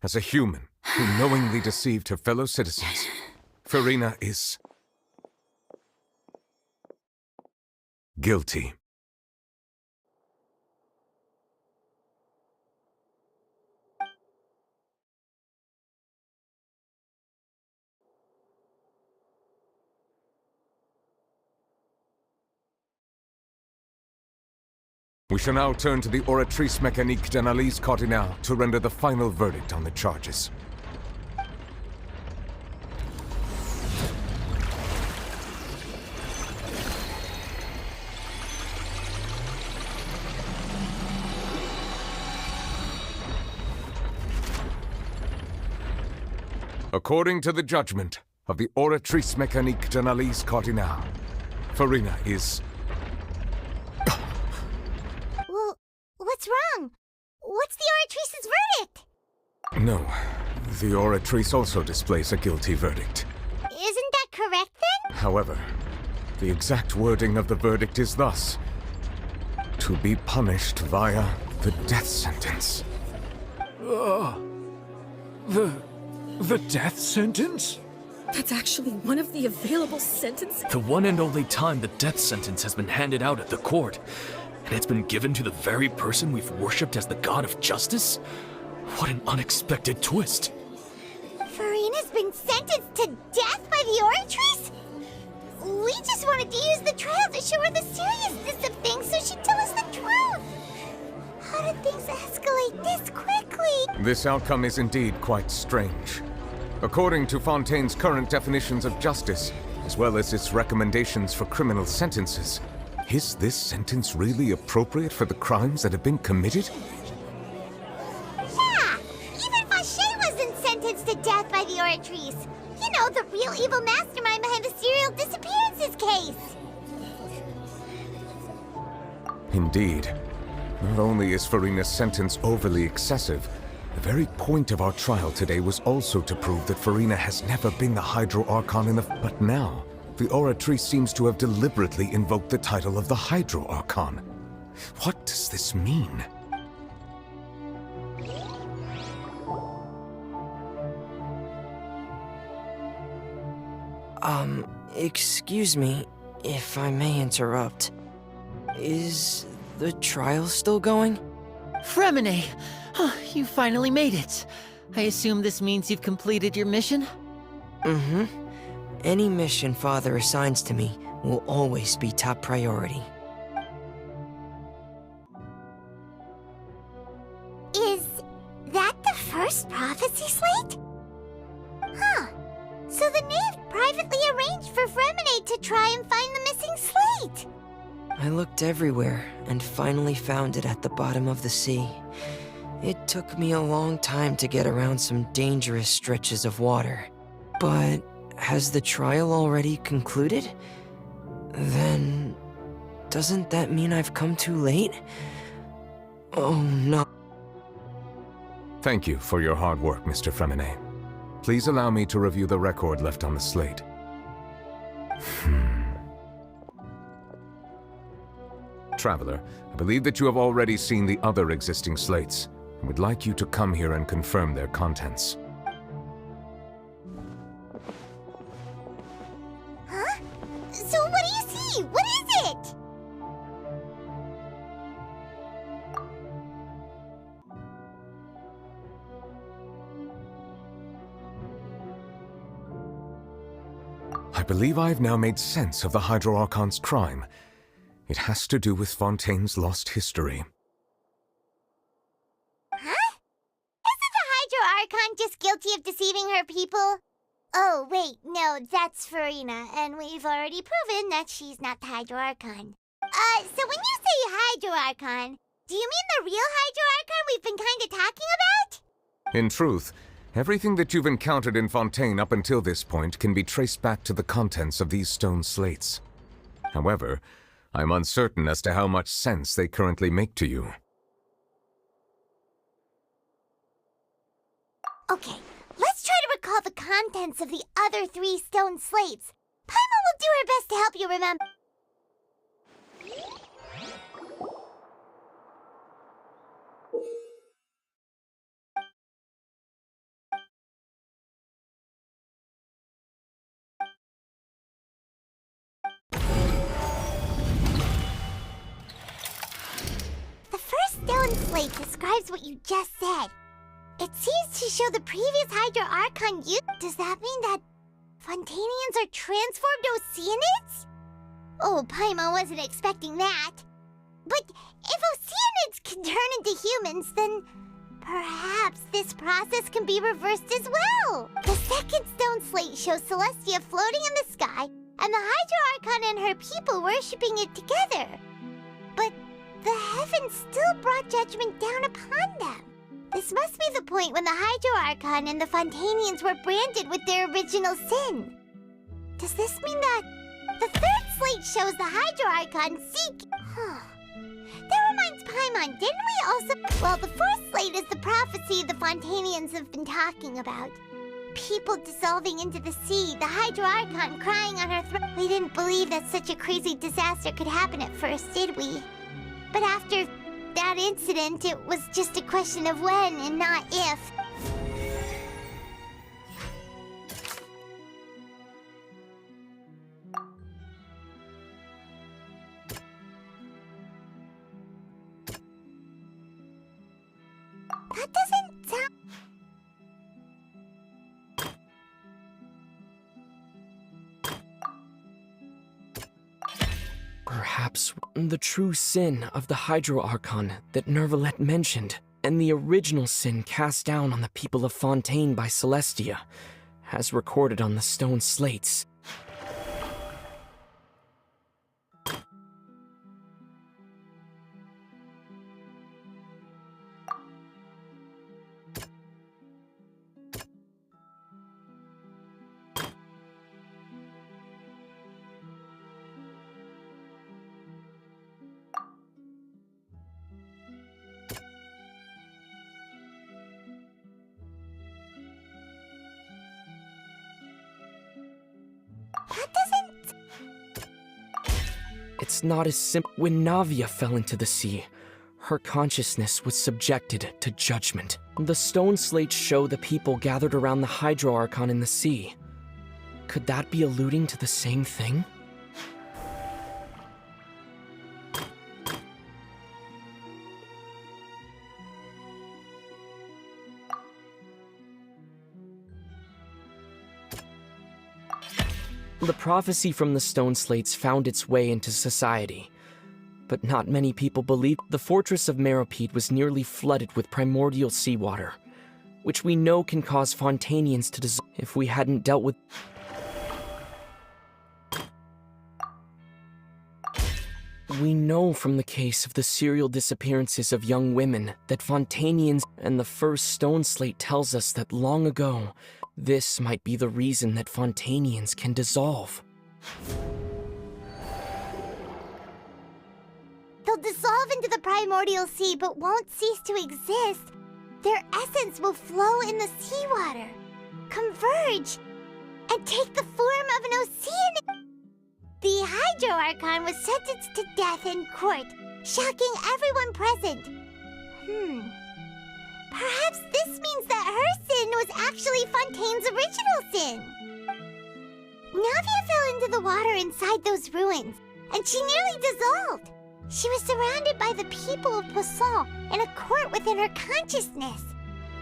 As a human who knowingly deceived her fellow citizens, Farina is... guilty. We shall now turn to the oratrice mécanique d'analyse cardinale to render the final verdict on the charges. According to the judgment of the oratrice mécanique d'analyse cardinale, Farina is... Well, what's wrong? What's the oratrice's verdict? No, The oratrice also displays a guilty verdict. Isn't that correct then? However, the exact wording of the verdict is thus: to be punished via the death sentence. The death sentence? That's actually one of the available sentences? The one and only time the death sentence has been handed out at the court, and it's been given to the very person we've worshipped as the god of justice? What an unexpected twist. Farina's been sentenced to death by the oratrice? We just wanted to use the trial to show her the seriousness of things so she'd tell us the truth. How did things escalate this quickly? This outcome is indeed quite strange. According to Fontaine's current definitions of justice, as well as its recommendations for criminal sentences, is this sentence really appropriate for the crimes that have been committed? Yeah! Even Fauché wasn't sentenced to death by the oratrice. You know, the real evil mastermind behind the serial disappearances case. Indeed. Not only is Farina's sentence overly excessive, the very point of our trial today was also to prove that Farina has never been the Hydro Archon in the... But now, the oratrice seems to have deliberately invoked the title of the Hydro Archon. What does this mean? Excuse me, if I may interrupt. Is the trial still going? Fremine! You finally made it. I assume this means you've completed your mission? Mm-hmm. Any mission Father assigns to me will always be top priority. Is that the first prophecy slate? Huh. So the knave privately arranged for Fremine to try and find the missing slate. I looked everywhere and finally found it at the bottom of the sea. It took me a long time to get around some dangerous stretches of water. But has the trial already concluded? Then doesn't that mean I've come too late? Oh no. Thank you for your hard work, Mr. Fremine. Please allow me to review the record left on the slate. Traveler, I believe that you have already seen the other existing slates, and would like you to come here and confirm their contents. Huh? So what do you see? What is it? I believe I've now made sense of the Hydro Archon's crime. It has to do with Fontaine's lost history. Huh? Isn't the Hydro Archon just guilty of deceiving her people? Oh, wait, no, that's Farina, and we've already proven that she's not the Hydro Archon. So when you say Hydro Archon, do you mean the real Hydro Archon we've been kinda talking about? In truth, everything that you've encountered in Fontaine up until this point can be traced back to the contents of these stone slates. However, I'm uncertain as to how much sense they currently make to you. Okay, let's try to recall the contents of the other 3 stone slates. Paimon will do her best to help you remember. Stone slate describes what you just said. It seems to show the previous Hydro Archon use. Does that mean that Fontainians are transformed Oceanids? Oh, Paimon wasn't expecting that. But if Oceanids can turn into humans, then perhaps this process can be reversed as well. The second stone slate shows Celestia floating in the sky, and the Hydro Archon and her people worshipping it together. But the heavens still brought judgment down upon them. This must be the point when the Hydro Archon and the Fontainians were branded with their original sin. Does this mean that the third slate shows the Hydro Archon seek... That reminds Paimon, didn't we also... Well, the fourth slate is the prophecy the Fontainians have been talking about. People dissolving into the sea, the Hydro Archon crying on her throat. We didn't believe that such a crazy disaster could happen at first, did we? But after that incident, it was just a question of when and not if. That doesn't sound... Perhaps the true sin of the Hydro Archon that Nervalette mentioned, and the original sin cast down on the people of Fontaine by Celestia, as recorded on the stone slates. It's not as simple. When Navia fell into the sea, her consciousness was subjected to judgment. The stone slates show the people gathered around the Hydro Archon in the sea. Could that be alluding to the same thing? The prophecy from the stone slates found its way into society, but not many people believe. The fortress of Meropide was nearly flooded with primordial seawater, which we know can cause Fontainians to dissolve if we hadn't dealt with. We know from the case of the serial disappearances of young women that Fontainians, and the first stone slate tells us that long ago, this might be the reason that Fontainians can dissolve. They'll dissolve into the primordial sea but won't cease to exist. Their essence will flow in the seawater, converge, and take the form of an ocean. The Hydro Archon was sentenced to death in court, shocking everyone present. Perhaps this means that her sin was actually Fontaine's original sin. Navia fell into the water inside those ruins, and she nearly dissolved. She was surrounded by the people of Poisson in a court within her consciousness,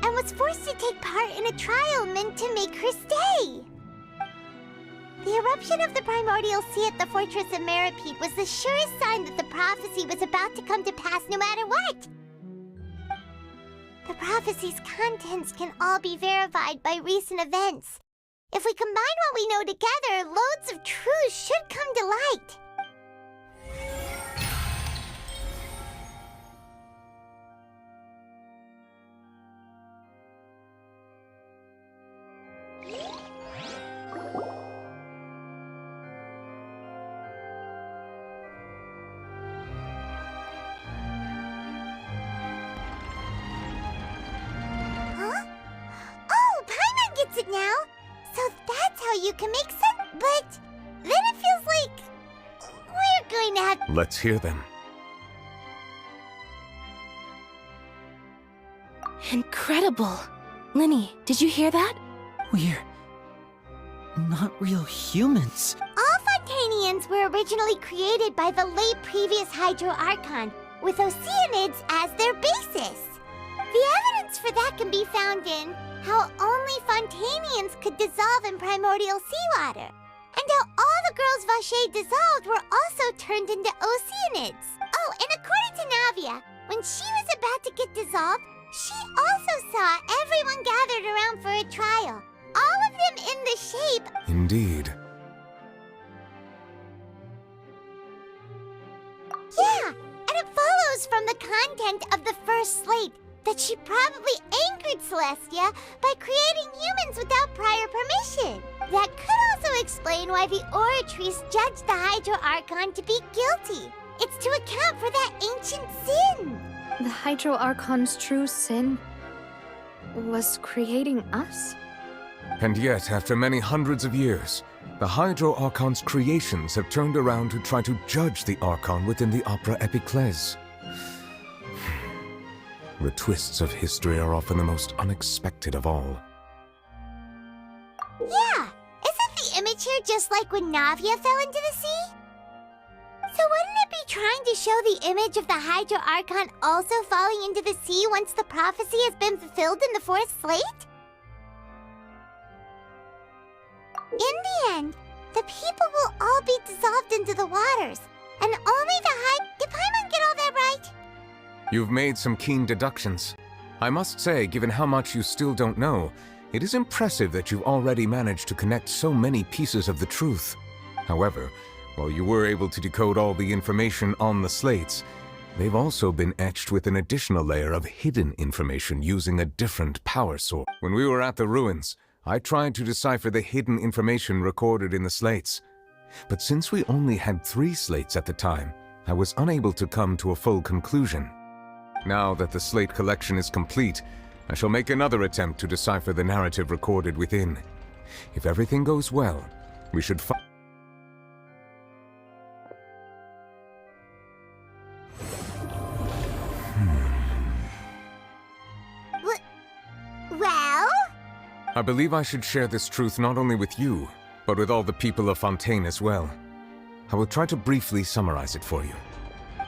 and was forced to take part in a trial meant to make her stay. The eruption of the primordial sea at the fortress of Meropide was the surest sign that the prophecy was about to come to pass no matter what. The prophecy's contents can all be verified by recent events. If we combine what we know together, loads of truths should come to light. It now, so that's how you can make sense. But then it feels like we're going to have... Let's hear them. Incredible. Linny, did you hear that? We're not real humans. All Fontainians were originally created by the late previous Hydro Archon, with Oceanids as their basis. The evidence for that can be found in how only Fontainians could dissolve in primordial seawater, and how all the girls Vacher dissolved were also turned into Oceanids. Oh, and according to Navia, when she was about to get dissolved, she also saw everyone gathered around for a trial, all of them in the shape... Indeed. Yeah, and it follows from the content of the first slate that she probably angered Celestia by creating humans without prior permission. That could also explain why the Oratrice judged the Hydro Archon to be guilty. It's to account for that ancient sin. The Hydro Archon's true sin was creating us? And yet, after many hundreds of years, the Hydro Archon's creations have turned around to try to judge the Archon within the Opera Epiclese. The twists of history are often the most unexpected of all. Yeah! Isn't the image here just like when Navia fell into the sea? So wouldn't it be trying to show the image of the Hydro Archon also falling into the sea once the prophecy has been fulfilled in the fourth slate? In the end, the people will all be dissolved into the waters, and only the Did Paimon get all that right? You've made some keen deductions. I must say, given how much you still don't know, it is impressive that you've already managed to connect so many pieces of the truth. However, while you were able to decode all the information on the slates, they've also been etched with an additional layer of hidden information using a different power source. When we were at the ruins, I tried to decipher the hidden information recorded in the slates. But since we only had 3 slates at the time, I was unable to come to a full conclusion. Now that the slate collection is complete, I shall make another attempt to decipher the narrative recorded within. If everything goes well, we should find... Well? I believe I should share this truth not only with you, but with all the people of Fontaine as well. I will try to briefly summarize it for you.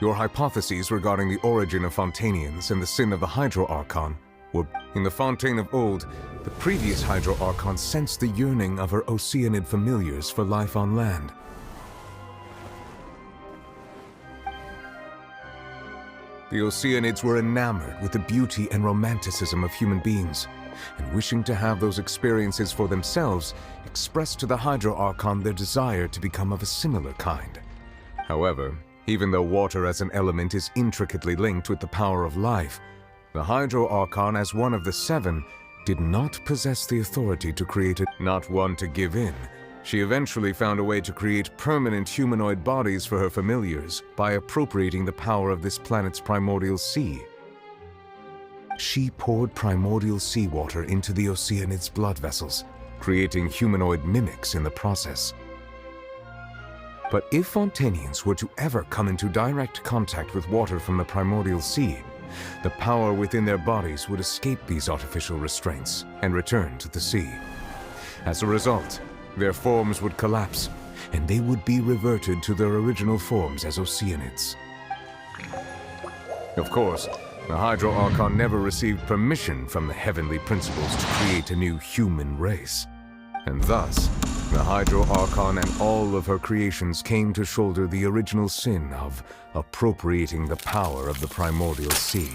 Your hypotheses regarding the origin of Fontainians and the sin of the Hydro Archon were... In the Fontaine of old, the previous Hydro Archon sensed the yearning of her Oceanid familiars for life on land. The Oceanids were enamored with the beauty and romanticism of human beings, and wishing to have those experiences for themselves, expressed to the Hydro Archon their desire to become of a similar kind. However, even though water as an element is intricately linked with the power of life, the Hydro Archon, as one of the 7, did not possess the authority to create not one to give in. She eventually found a way to create permanent humanoid bodies for her familiars by appropriating the power of this planet's primordial sea. She poured primordial seawater into the Oceanid's blood vessels, creating humanoid mimics in the process. But if Fontainians were to ever come into direct contact with water from the primordial sea, the power within their bodies would escape these artificial restraints and return to the sea. As a result, their forms would collapse, and they would be reverted to their original forms as Oceanids. Of course, the Hydro Archon never received permission from the heavenly principles to create a new human race. And thus, the Hydro Archon and all of her creations came to shoulder the original sin of appropriating the power of the primordial sea.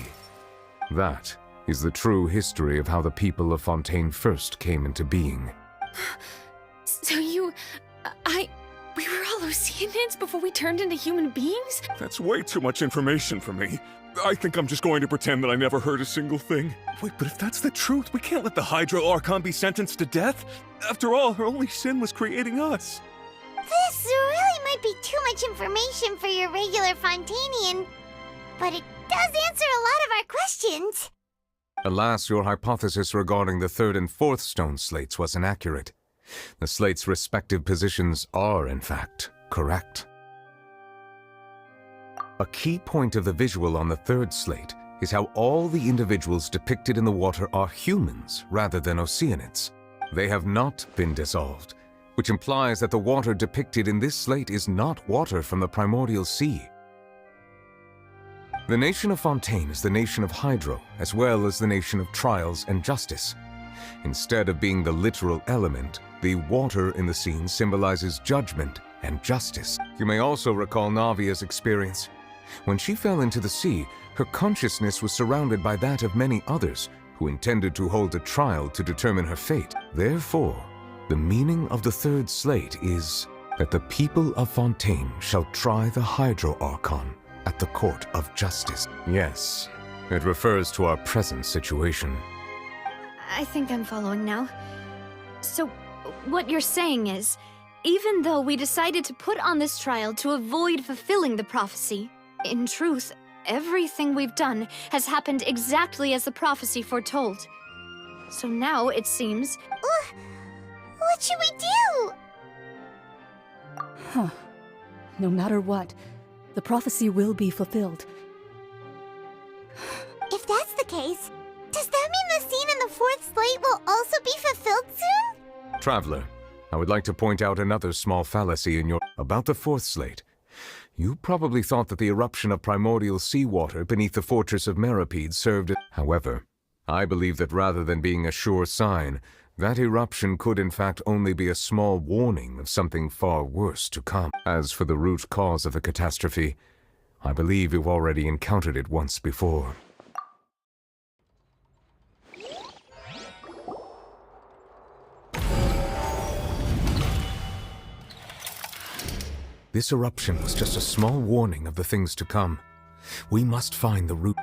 That is the true history of how the people of Fontaine first came into being. So we were all Oceanids before we turned into human beings? That's way too much information for me. I think I'm just going to pretend that I never heard a single thing. Wait, but if that's the truth, we can't let the Hydro Archon be sentenced to death. After all, her only sin was creating us. This really might be too much information for your regular Fontainian, but it does answer a lot of our questions. Alas, your hypothesis regarding the 3rd and 4th stone slates was inaccurate. The slates' respective positions are, in fact, correct. A key point of the visual on the 3rd slate is how all the individuals depicted in the water are humans rather than Oceanids. They have not been dissolved, which implies that the water depicted in this slate is not water from the primordial sea. The nation of Fontaine is the nation of Hydro, as well as the nation of trials and justice. Instead of being the literal element, the water in the scene symbolizes judgment and justice. You may also recall Navia's experience. When she fell into the sea, her consciousness was surrounded by that of many others who intended to hold a trial to determine her fate. Therefore, the meaning of the 3rd slate is that the people of Fontaine shall try the Hydro Archon at the court of justice. Yes, it refers to our present situation. I think I'm following now. So, what you're saying is, even though we decided to put on this trial to avoid fulfilling the prophecy, in truth, Everything we've done has happened exactly as the prophecy foretold. So now, it seems... What should we do? Huh. No matter what, the prophecy will be fulfilled. If that's the case, does that mean the scene in the fourth slate will also be fulfilled soon? Traveler, I would like to point out another small fallacy in your... About the fourth slate. You probably thought that the eruption of primordial seawater beneath the fortress of Meripede served as... However, I believe that rather than being a sure sign, that eruption could in fact only be a small warning of something far worse to come. As for the root cause of the catastrophe, I believe you've already encountered it once before. This eruption was just a small warning of the things to come. We must find the root.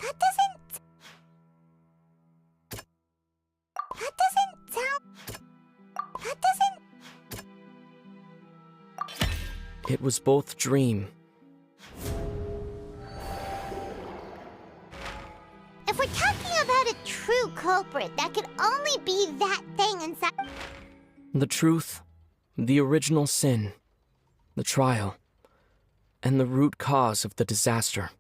That doesn't... It was both dream. If we're talking about a true culprit, that could only be that thing inside... The truth, the original sin, the trial, and the root cause of the disaster.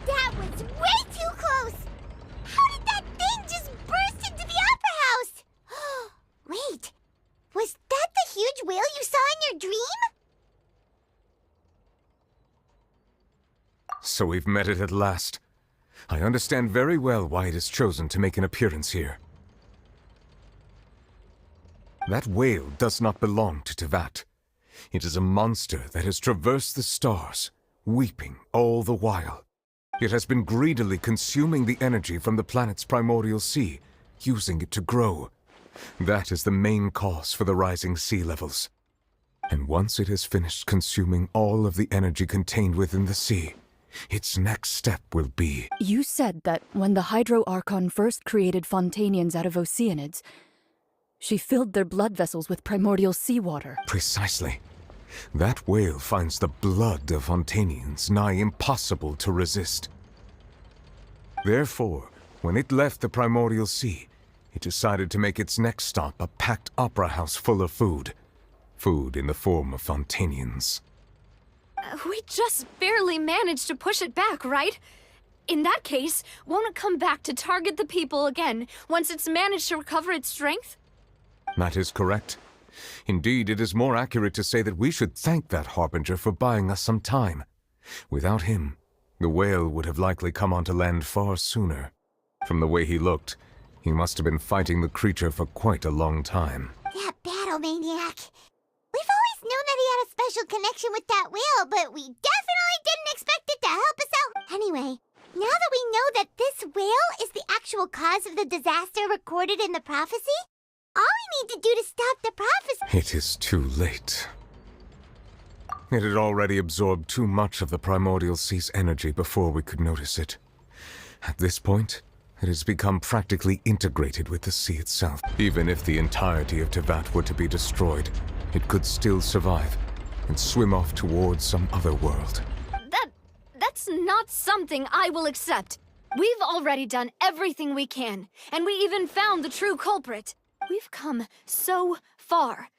That was way too close! How did that thing just burst into the Opera House? Wait, was that the huge whale you saw in your dream? So we've met it at last. I understand very well why it has chosen to make an appearance here. That whale does not belong to Tevat. It is a monster that has traversed the stars, weeping all the while. It has been greedily consuming the energy from the planet's primordial sea, using it to grow. That is the main cause for the rising sea levels. And once it has finished consuming all of the energy contained within the sea, its next step will be... You said that when the Hydro Archon first created Fontainians out of Oceanids, she filled their blood vessels with primordial seawater. Precisely. That whale finds the blood of Fontainians nigh impossible to resist. Therefore, when it left the primordial sea, it decided to make its next stop a packed opera house full of food. Food in the form of Fontainians. We just barely managed to push it back, right? In that case, won't it come back to target the people again once it's managed to recover its strength? That is correct. Indeed, it is more accurate to say that we should thank that Harbinger for buying us some time. Without him, the whale would have likely come onto land far sooner. From the way he looked, He must have been fighting the creature for quite a long time. That battle maniac. We've always known that he had a special connection with that whale, but we definitely didn't expect it to help us out. Anyway, now that we know that this whale is the actual cause of the disaster recorded in the prophecy, all we need to do to stop the prophecy— It is too late. It had already absorbed too much of the primordial sea's energy before we could notice it. At this point, it has become practically integrated with the sea itself. Even if the entirety of Tevat were to be destroyed, it could still survive and swim off towards some other world. That's not something I will accept. We've already done everything we can, and we even found the true culprit. We've come so far.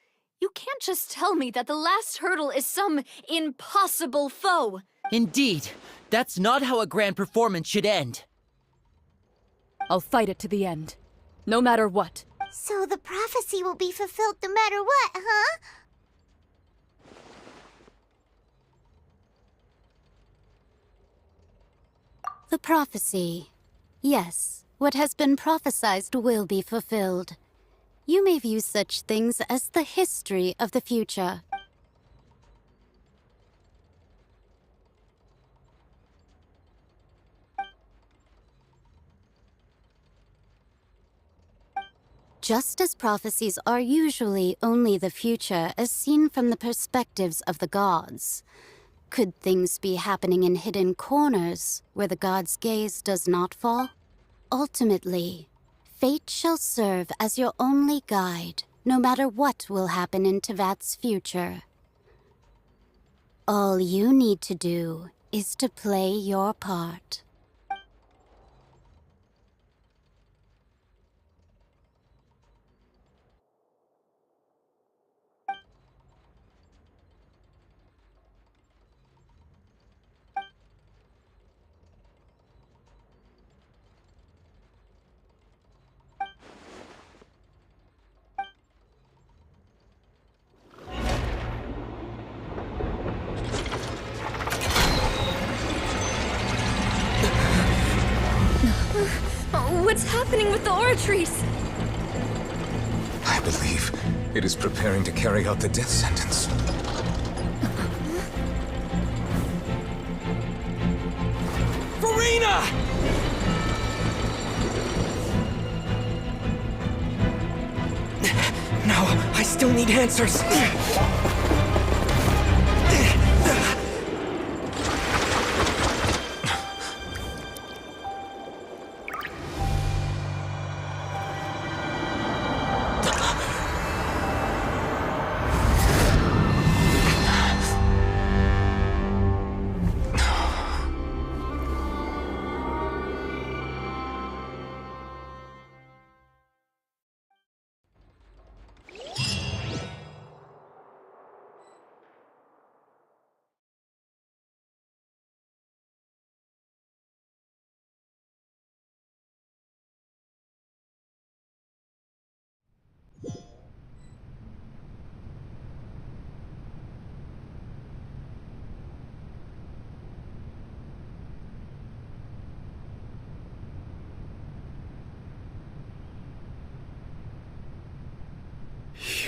You can't just tell me that the last hurdle is some impossible foe. Indeed, that's not how a grand performance should end. I'll fight it to the end, no matter what. So the prophecy will be fulfilled no matter what, huh? The prophecy. Yes, what has been prophesied will be fulfilled. You may view such things as the history of the future. Just as prophecies are usually only the future as seen from the perspectives of the gods, could things be happening in hidden corners where the gods' gaze does not fall? Ultimately, fate shall serve as your only guide, no matter what will happen in Tevat's future. All you need to do is to play your part. What's happening with the oratories? I believe it is preparing to carry out the death sentence. Farina! No, I still need answers.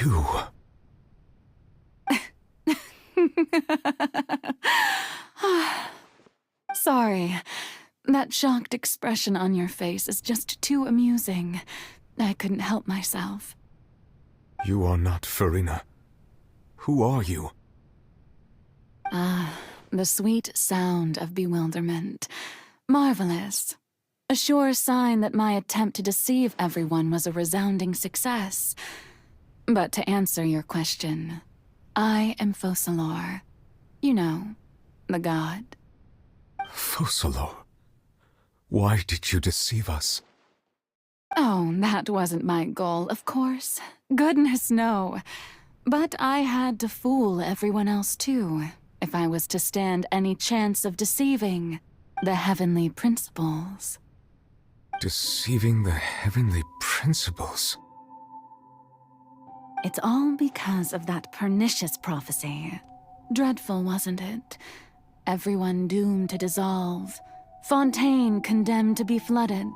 You. Sorry. That shocked expression on your face is just too amusing. I couldn't help myself. You are not Farina. Who are you? The sweet sound of bewilderment. Marvelous. A sure sign that my attempt to deceive everyone was a resounding success. But to answer your question, I am Focalor. You know, the god. Focalor? Why did you deceive us? Oh, that wasn't my goal, of course. Goodness, no. But I had to fool everyone else too, if I was to stand any chance of deceiving the heavenly principles. Deceiving the heavenly principles? It's all because of that pernicious prophecy. Dreadful, wasn't it? Everyone doomed to dissolve. Fontaine condemned to be flooded.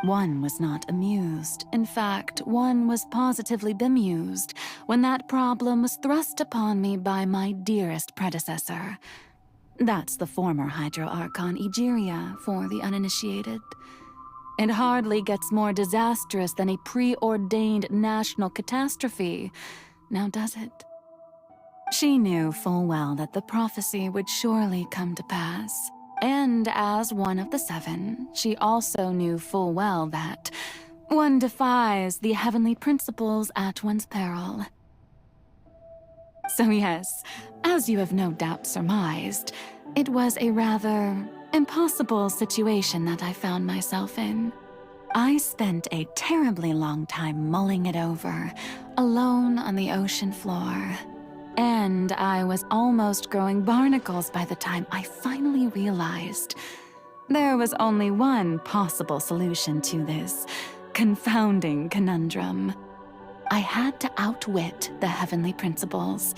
One was not amused. In fact, one was positively bemused when that problem was thrust upon me by my dearest predecessor. That's the former Hydro Archon Egeria for the uninitiated. It hardly gets more disastrous than a preordained national catastrophe, now does it? She knew full well that the prophecy would surely come to pass. And as one of the seven, she also knew full well that one defies the heavenly principles at one's peril. So yes, as you have no doubt surmised, it was a rather impossible situation that I found myself in. I spent a terribly long time mulling it over, alone on the ocean floor. And I was almost growing barnacles by the time I finally realized there was only one possible solution to this confounding conundrum. I had to outwit the heavenly principles,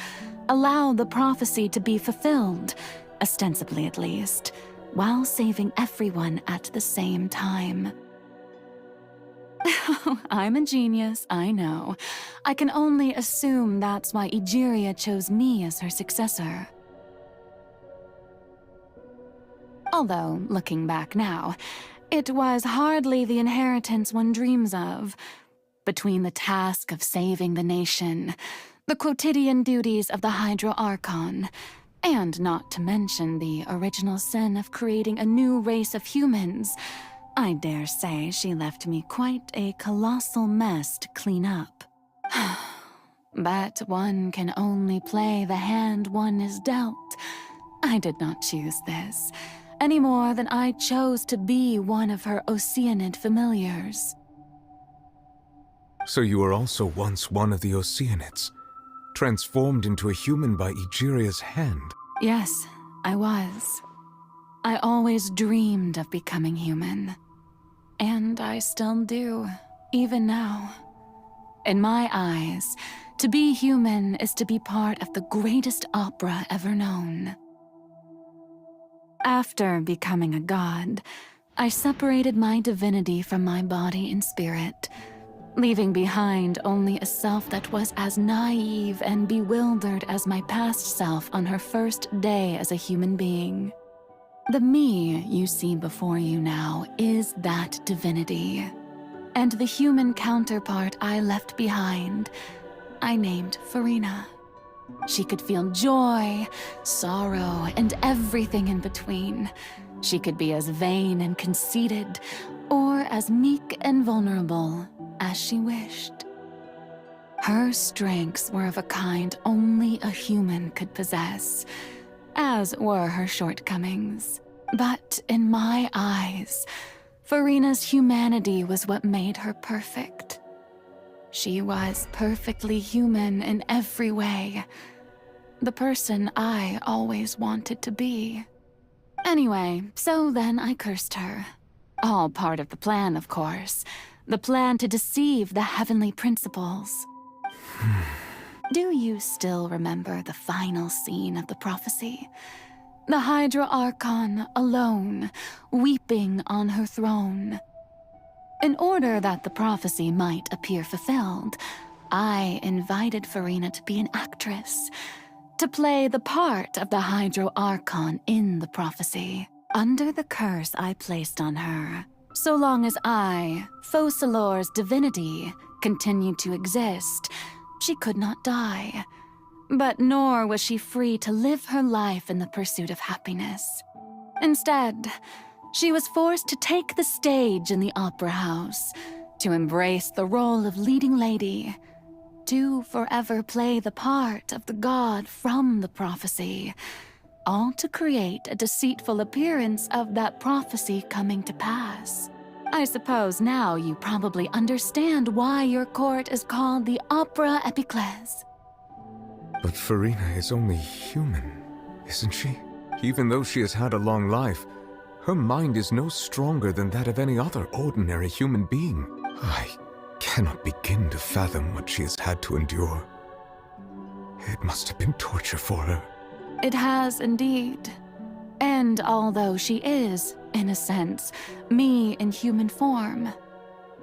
allow the prophecy to be fulfilled, ostensibly at least, while saving everyone at the same time. I'm a genius, I know. I can only assume that's why Egeria chose me as her successor. Although, looking back now, it was hardly the inheritance one dreams of. Between the task of saving the nation, the quotidian duties of the Hydro Archon, and not to mention the original sin of creating a new race of humans, I dare say she left me quite a colossal mess to clean up. But one can only play the hand one is dealt. I did not choose this, any more than I chose to be one of her Oceanid familiars. So you were also once one of the Oceanids, transformed into a human by Egeria's hand? Yes, I was. I always dreamed of becoming human. And I still do, even now. In my eyes, to be human is to be part of the greatest opera ever known. After becoming a god, I separated my divinity from my body and spirit, leaving behind only a self that was as naive and bewildered as my past self on her first day as a human being. The me you see before you now is that divinity, and the human counterpart I left behind, I named Farina. She could feel joy, sorrow, and everything in between. She could be as vain and conceited, or as meek and vulnerable as she wished. Her strengths were of a kind only a human could possess, as were her shortcomings. But in my eyes, Farina's humanity was what made her perfect. She was perfectly human in every way. The person I always wanted to be. Anyway, so then I cursed her. All part of the plan, of course. The plan to deceive the heavenly principles. Do you still remember the final scene of the prophecy? The Hydro Archon alone, weeping on her throne. In order that the prophecy might appear fulfilled, I invited Farina to be an actress, to play the part of the Hydro Archon in the prophecy, under the curse I placed on her. So long as I, Focalor's divinity, continued to exist, she could not die. But nor was she free to live her life in the pursuit of happiness. Instead, she was forced to take the stage in the opera house, to embrace the role of leading lady, to forever play the part of the god from the prophecy, all to create a deceitful appearance of that prophecy coming to pass. I suppose now you probably understand why your court is called the Opera Epiclese. But Farina is only human, isn't she? Even though she has had a long life, her mind is no stronger than that of any other ordinary human being. I cannot begin to fathom what she has had to endure. It must have been torture for her. It has indeed. And although she is, in a sense, me in human form,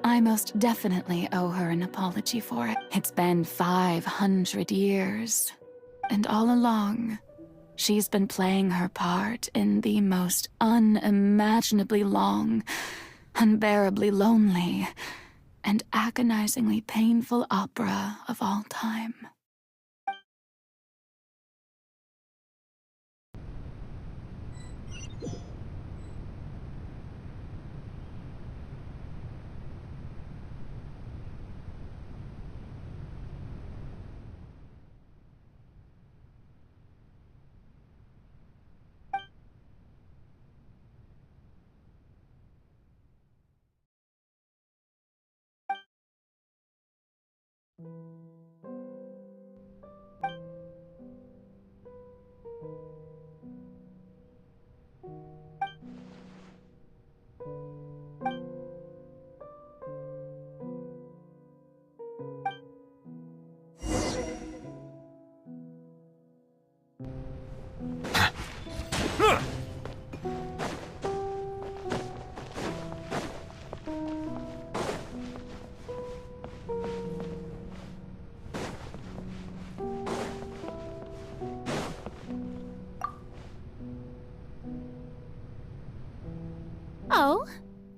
I most definitely owe her an apology for it. It's been 500 years, and all along, she's been playing her part in the most unimaginably long, unbearably lonely, and agonizingly painful opera of all time. Oh,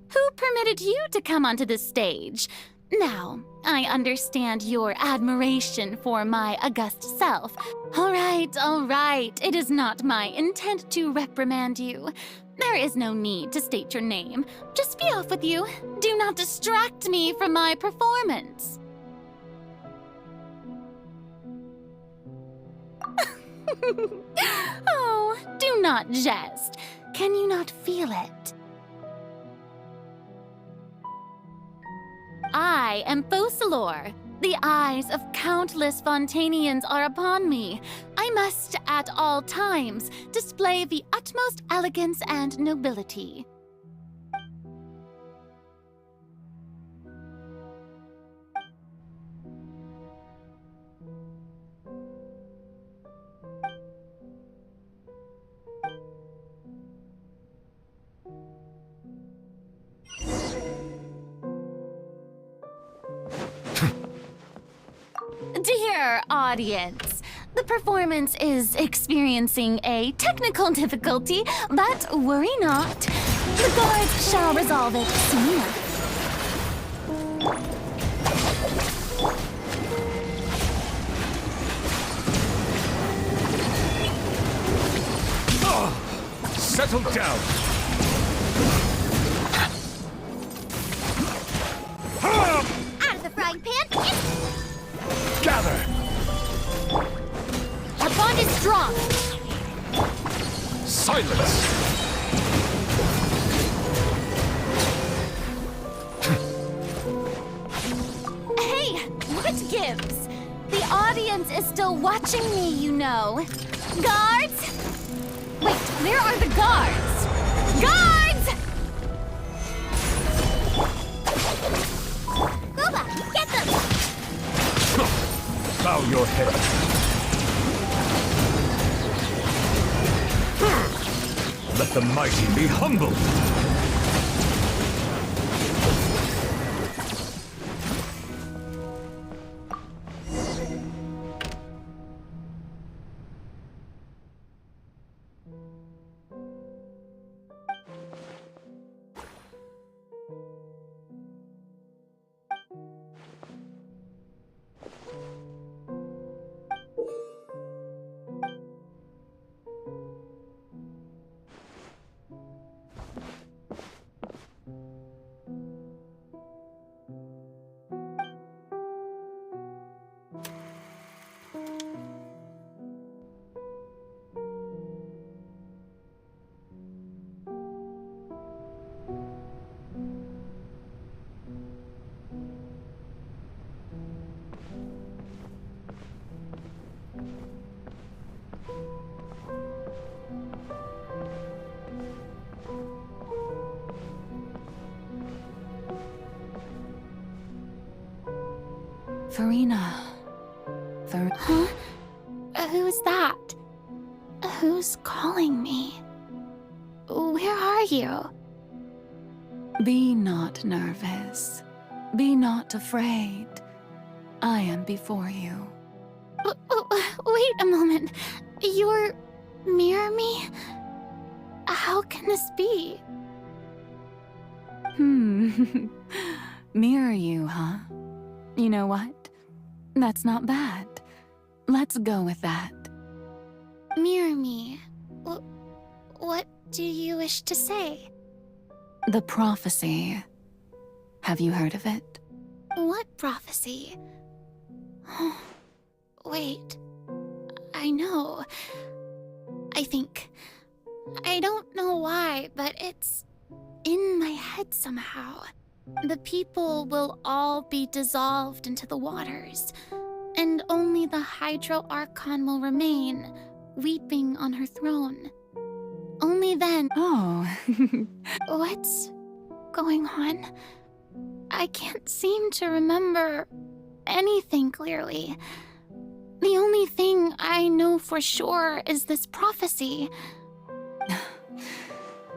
who permitted you to come onto the stage? Now, I understand your admiration for my august self. All right. It is not my intent to reprimand you. There is no need to state your name. Just be off with you. Do not distract me from my performance. Oh, do not jest. Can you not feel it? I am Focalor. The eyes of countless Fontainians are upon me. I must, at all times, display the utmost elegance and nobility. Dear audience, the performance is experiencing a technical difficulty, but worry not. The guards shall resolve it soon enough. Settle down. Out of the frying pan. Gather. Our bond is strong. Silence. Hey, what gives? The audience is still watching me, you know. Guards? Wait, where are the guards? Guards! Booba, get them! Bow your head. Let the mighty be humbled. Farina. Huh? Who's that? Who's calling me? Where are you? Be not nervous. Be not afraid. I am before you. Wait a moment. You're... mirror me? How can this be? Mirror you, huh? You know what? That's not bad. Let's go with that. Mirror me? What do you wish to say? The prophecy. Have you heard of it? What prophecy? Wait. I know. I think. I don't know why, but it's in my head somehow. The people will all be dissolved into the waters, and only the Hydro Archon will remain, weeping on her throne. Only then... Oh. What's going on? I can't seem to remember anything clearly. The only thing I know for sure is this prophecy.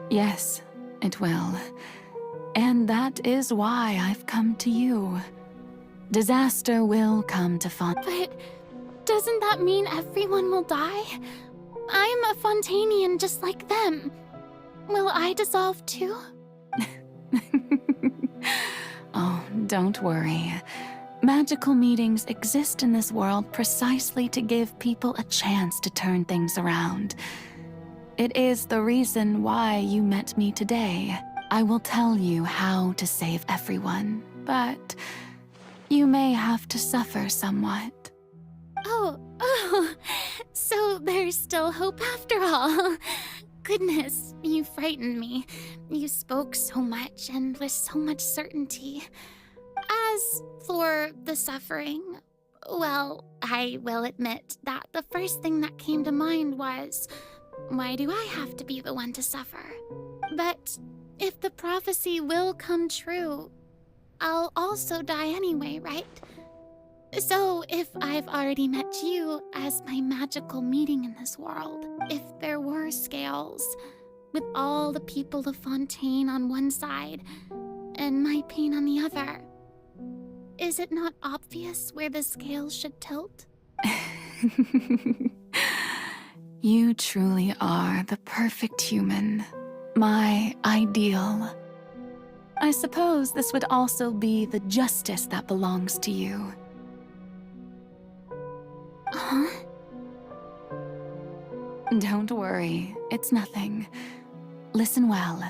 Yes, it will. And that is why I've come to you. Disaster will come to Fontaine. But doesn't that mean everyone will die? I'm a Fontainian just like them. Will I dissolve too? Oh, don't worry. Magical meetings exist in this world precisely to give people a chance to turn things around. It is the reason why you met me today. I will tell you how to save everyone, but you may have to suffer somewhat. Oh, so there's still hope after all. Goodness, you frightened me. You spoke so much and with so much certainty. As for the suffering, well, I will admit that the first thing that came to mind was, why do I have to be the one to suffer? But if the prophecy will come true, I'll also die anyway, right? So if I've already met you as my magical meeting in this world, if there were scales, with all the people of Fontaine on one side and my pain on the other, is it not obvious where the scales should tilt? You truly are the perfect human, my ideal. I suppose this would also be the justice that belongs to you. Huh? Don't worry, it's nothing. Listen well.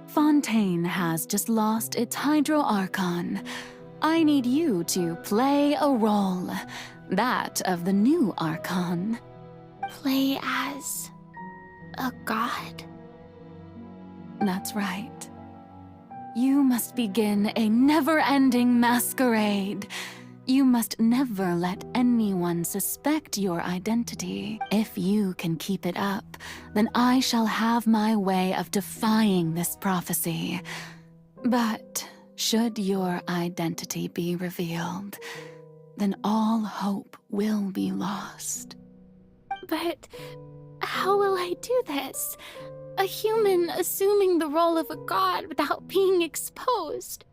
Fontaine has just lost its Hydro Archon. I need you to play a role, that of the new Archon. Play as a god? That's right. You must begin a never-ending masquerade. You must never let anyone suspect your identity. If you can keep it up, then I shall have my way of defying this prophecy. But should your identity be revealed, then all hope will be lost. But how will I do this? A human assuming the role of a god without being exposed.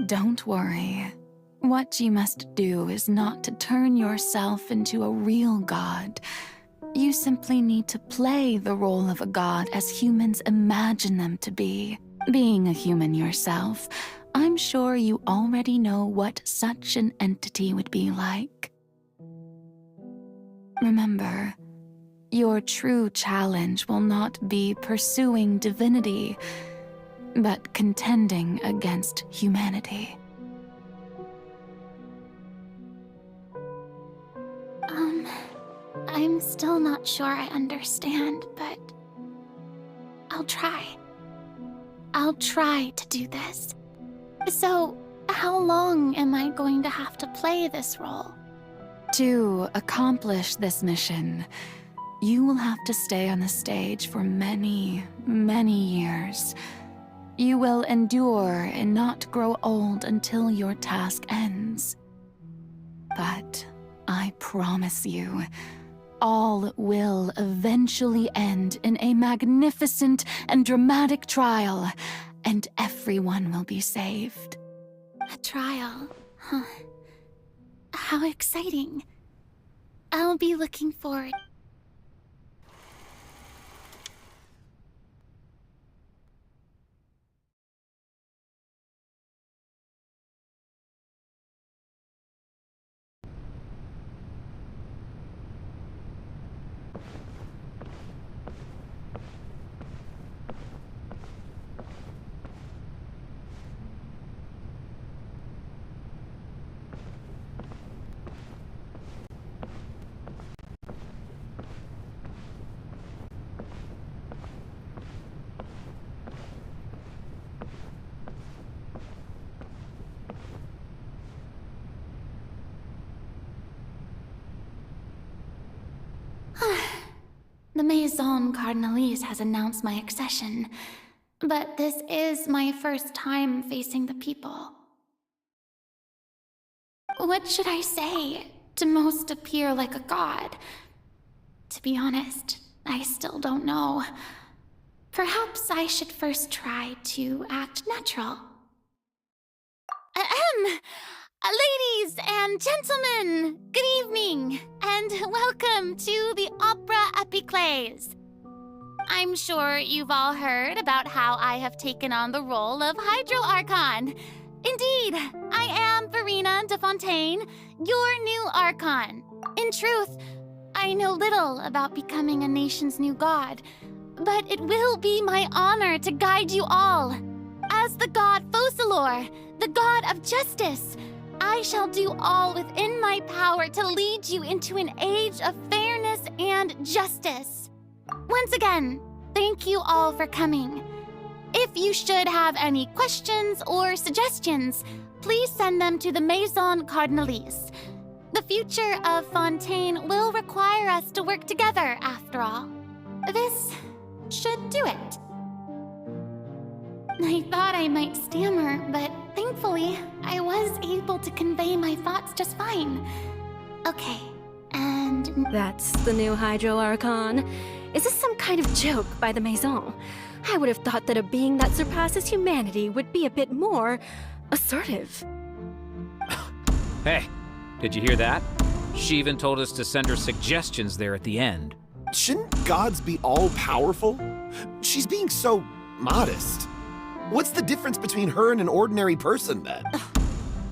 Don't worry. What you must do is not to turn yourself into a real god. You simply need to play the role of a god as humans imagine them to be. Being a human yourself, I'm sure you already know what such an entity would be like. Remember, your true challenge will not be pursuing divinity, but contending against humanity. I'm still not sure I understand, but I'll try. I'll try to do this. So, how long am I going to have to play this role? To accomplish this mission, you will have to stay on the stage for many, many years. You will endure and not grow old until your task ends. But I promise you, all will eventually end in a magnificent and dramatic trial, and everyone will be saved. A trial, huh? How exciting. I'll be looking forward. The Maison Cardinalise has announced my accession, but this is my first time facing the people. What should I say to most appear like a god? To be honest, I still don't know. Perhaps I should first try to act natural. Ladies and gentlemen, good evening, and welcome to the Opera Epiclese. I'm sure you've all heard about how I have taken on the role of Hydro Archon. Indeed, I am Farina de Fontaine, your new Archon. In truth, I know little about becoming a nation's new god, but it will be my honor to guide you all. As the god Focalor, the god of justice, I shall do all within my power to lead you into an age of fairness and justice. Once again, thank you all for coming. If you should have any questions or suggestions, please send them to the Maison Cardinalise. The future of Fontaine will require us to work together, after all. This should do it. I thought I might stammer, but thankfully, I was able to convey my thoughts just fine. Okay, and... That's the new Hydro Archon. Is this some kind of joke by the Maison? I would have thought that a being that surpasses humanity would be a bit more assertive. Hey, did you hear that? She even told us to send her suggestions there at the end. Shouldn't gods be all-powerful? She's being so modest. What's the difference between her and an ordinary person, then?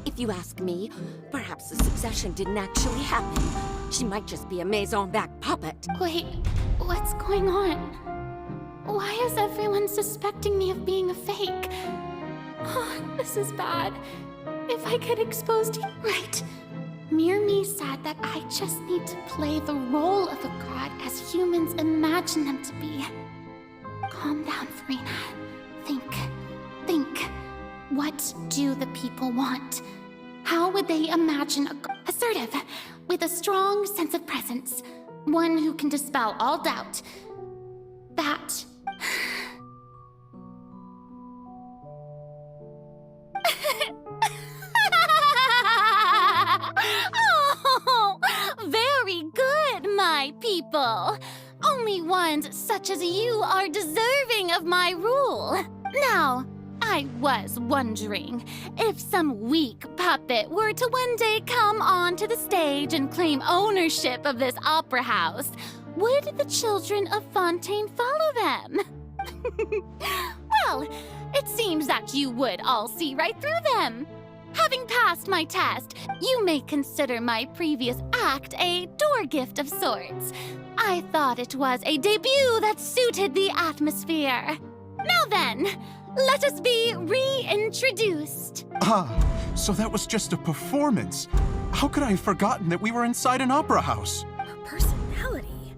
If you ask me, perhaps the succession didn't actually happen. She might just be a Maison-back puppet. Wait, what's going on? Why is everyone suspecting me of being a fake? Oh, this is bad. If I get exposed, right. Mirmi said that I just need to play the role of a god as humans imagine them to be. Calm down, Farina. Think. What do the people want? How would they imagine a assertive, with a strong sense of presence, one who can dispel all doubt? That... Oh, very good, my people. Only ones such as you are deserving of my rule. Now, I was wondering if some weak puppet were to one day come onto the stage and claim ownership of this opera house, would the children of Fontaine follow them? Well, it seems that you would all see right through them. Having passed my test, you may consider my previous act a door gift of sorts. I thought it was a debut that suited the atmosphere. Now then, let us be reintroduced. Ah, so that was just a performance. How could I have forgotten that we were inside an opera house? Her personality.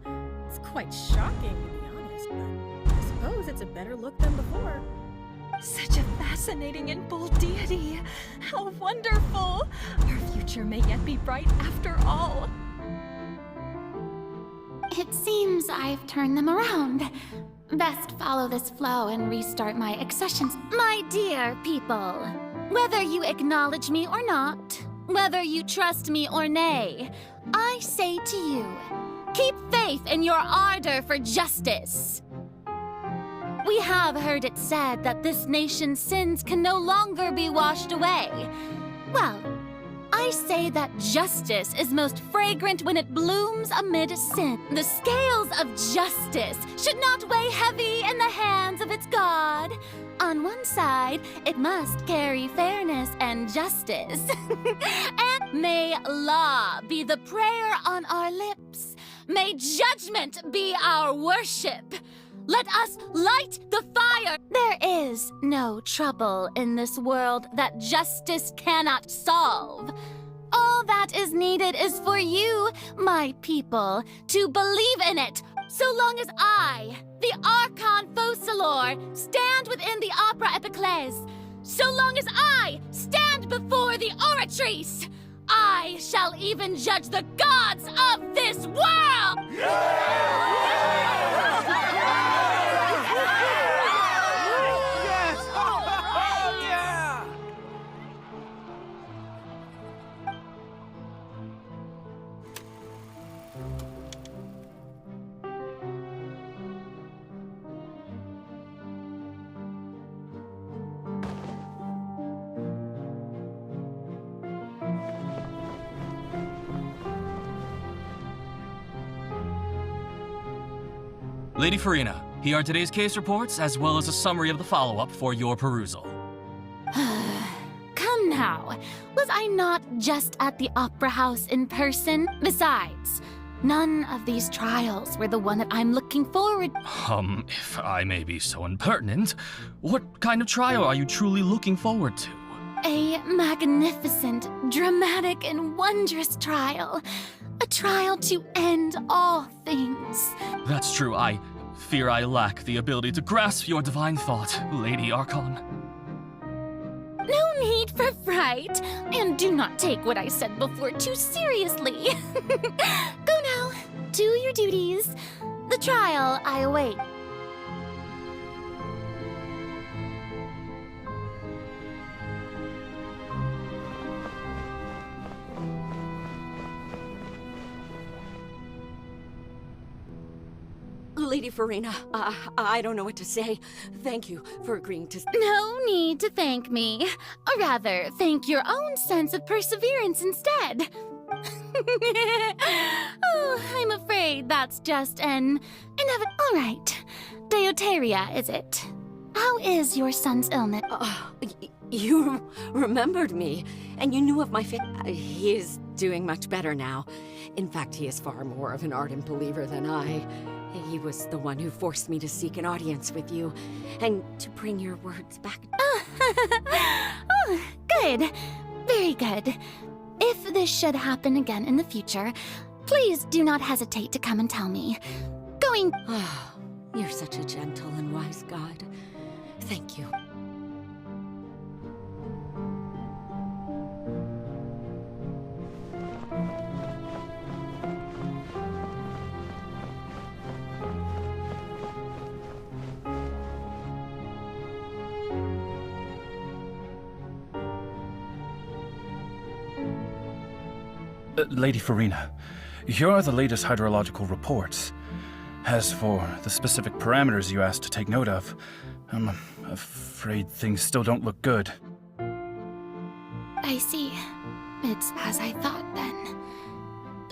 It's quite shocking, to be honest, but I suppose it's a better look than before. Such a fascinating and bold deity. How wonderful! Our future may yet be bright after all. It seems I've turned them around. Best follow this flow and restart my accessions. My dear people, whether you acknowledge me or not, whether you trust me or nay, I say to you, keep faith in your ardor for justice. We have heard it said that this nation's sins can no longer be washed away. Well, I say that justice is most fragrant when it blooms amid sin. The scales of justice should not weigh heavy in the hands of its God. On one side, it must carry fairness and justice. And may law be the prayer on our lips. May judgment be our worship. Let us light the fire! There is no trouble in this world that justice cannot solve. All that is needed is for you, my people, to believe in it. So long as I, the Archon Focalor, stand within the Opera Epiclese, so long as I stand before the Oratrice, I shall even judge the gods of this world! Lady Farina, here are today's case reports, as well as a summary of the follow-up for your perusal. Come now, was I not just at the Opera House in person? Besides, none of these trials were the one that I'm looking forward. If I may be so impertinent, what kind of trial are you truly looking forward to? A magnificent, dramatic, and wondrous trial. A trial to end all things. That's true. I fear I lack the ability to grasp your divine thought, Lady Archon. No need for fright, and do not take what I said before too seriously. Go now, do your duties. The trial I await. Lady Farina, I don't know what to say. Thank you for agreeing to... No need to thank me. Or rather, thank your own sense of perseverance instead. Oh, I'm afraid that's just an inevitable... All right. Deoteria, is it? How is your son's illness? You remembered me, and you knew of my he is doing much better now. In fact, he is far more of an ardent believer than I. He was the one who forced me to seek an audience with you, and to bring your words back. Oh, good. Very good. If this should happen again in the future, please do not hesitate to come and tell me. Going... You're such a gentle and wise god. Thank you. Lady Farina, here are the latest hydrological reports. As for the specific parameters you asked to take note of, I'm afraid things still don't look good. I see. It's as I thought then.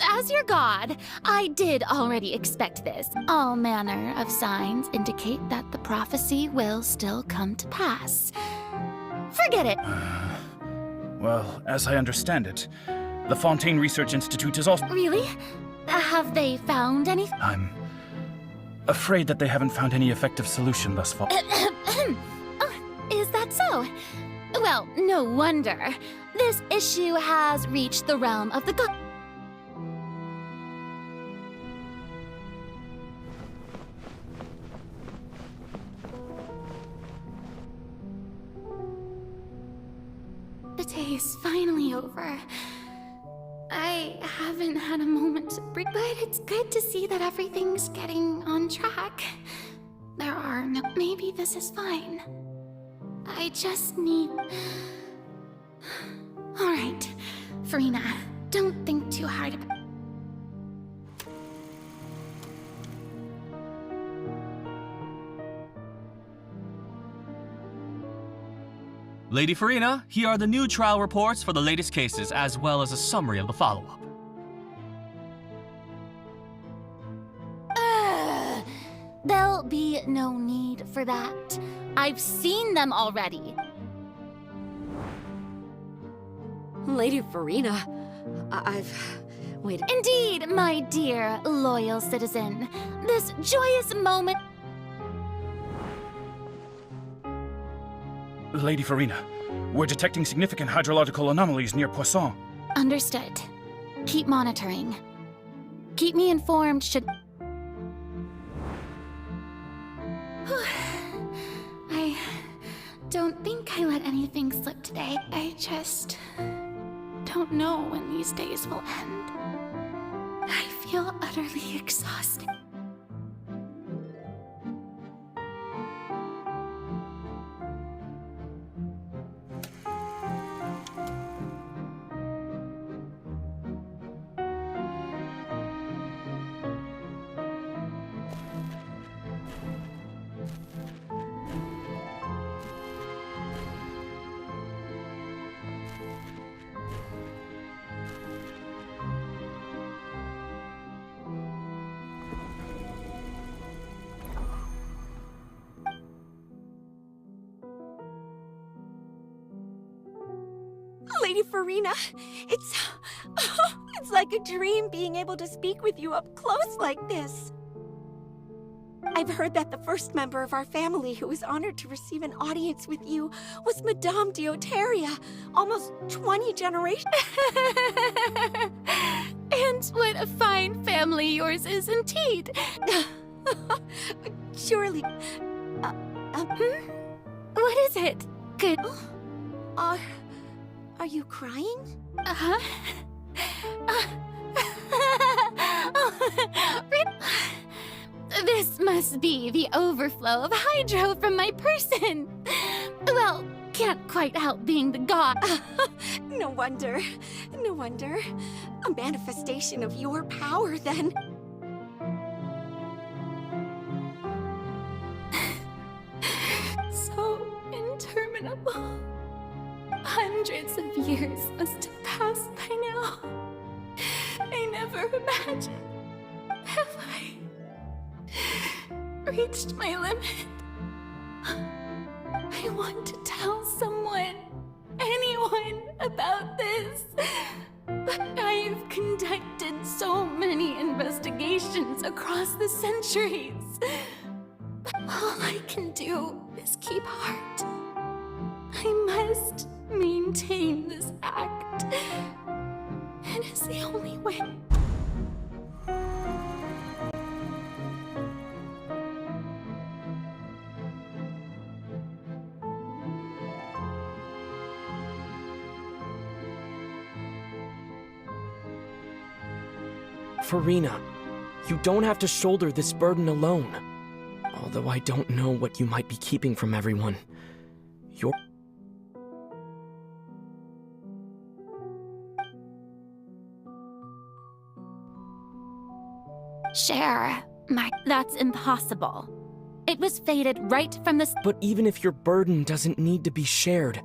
As your god, I did already expect this. All manner of signs indicate that the prophecy will still come to pass. Forget it. Well, as I understand it, the Fontaine Research Institute is also... Really? Have they found anything? I'm afraid that they haven't found any effective solution thus far. Oh, is that so? Well, no wonder. This issue has reached the realm of the god. The day is finally over. I haven't had a moment to breathe, but it's good to see that everything's getting on track. There are no... Maybe this is fine. I just need... All right, Farina, don't think too hard about... Lady Farina, here are the new trial reports for the latest cases, as well as a summary of the follow-up. There'll be no need for that. I've seen them already. Lady Farina, wait. Indeed, my dear, loyal citizen. This joyous moment... Lady Farina, we're detecting significant hydrological anomalies near Poisson. Understood. Keep monitoring. Keep me informed should... I don't think I let anything slip today. I just don't know when these days will end. I feel utterly exhausted. Lady Farina, it's like a dream being able to speak with you up close like this. I've heard that the first member of our family who was honored to receive an audience with you was Madame Deoteria, almost 20 generations. And what a fine family yours is indeed. Surely... What is it? Good. Are you crying? Uh-huh. This must be the overflow of hydro from my person. Well, can't quite help being the god. No wonder. No wonder. A manifestation of your power, then. So interminable. Hundreds of years must have passed by now. I never imagined. Have I reached my limit? I want to tell someone, anyone, about this. But I've conducted so many investigations across the centuries. But all I can do is keep heart. I must maintain this act. It is the only way. Farina, you don't have to shoulder this burden alone. Although I don't know what you might be keeping from everyone. You're... Share, that's impossible. It was fated right from the... But even if your burden doesn't need to be shared,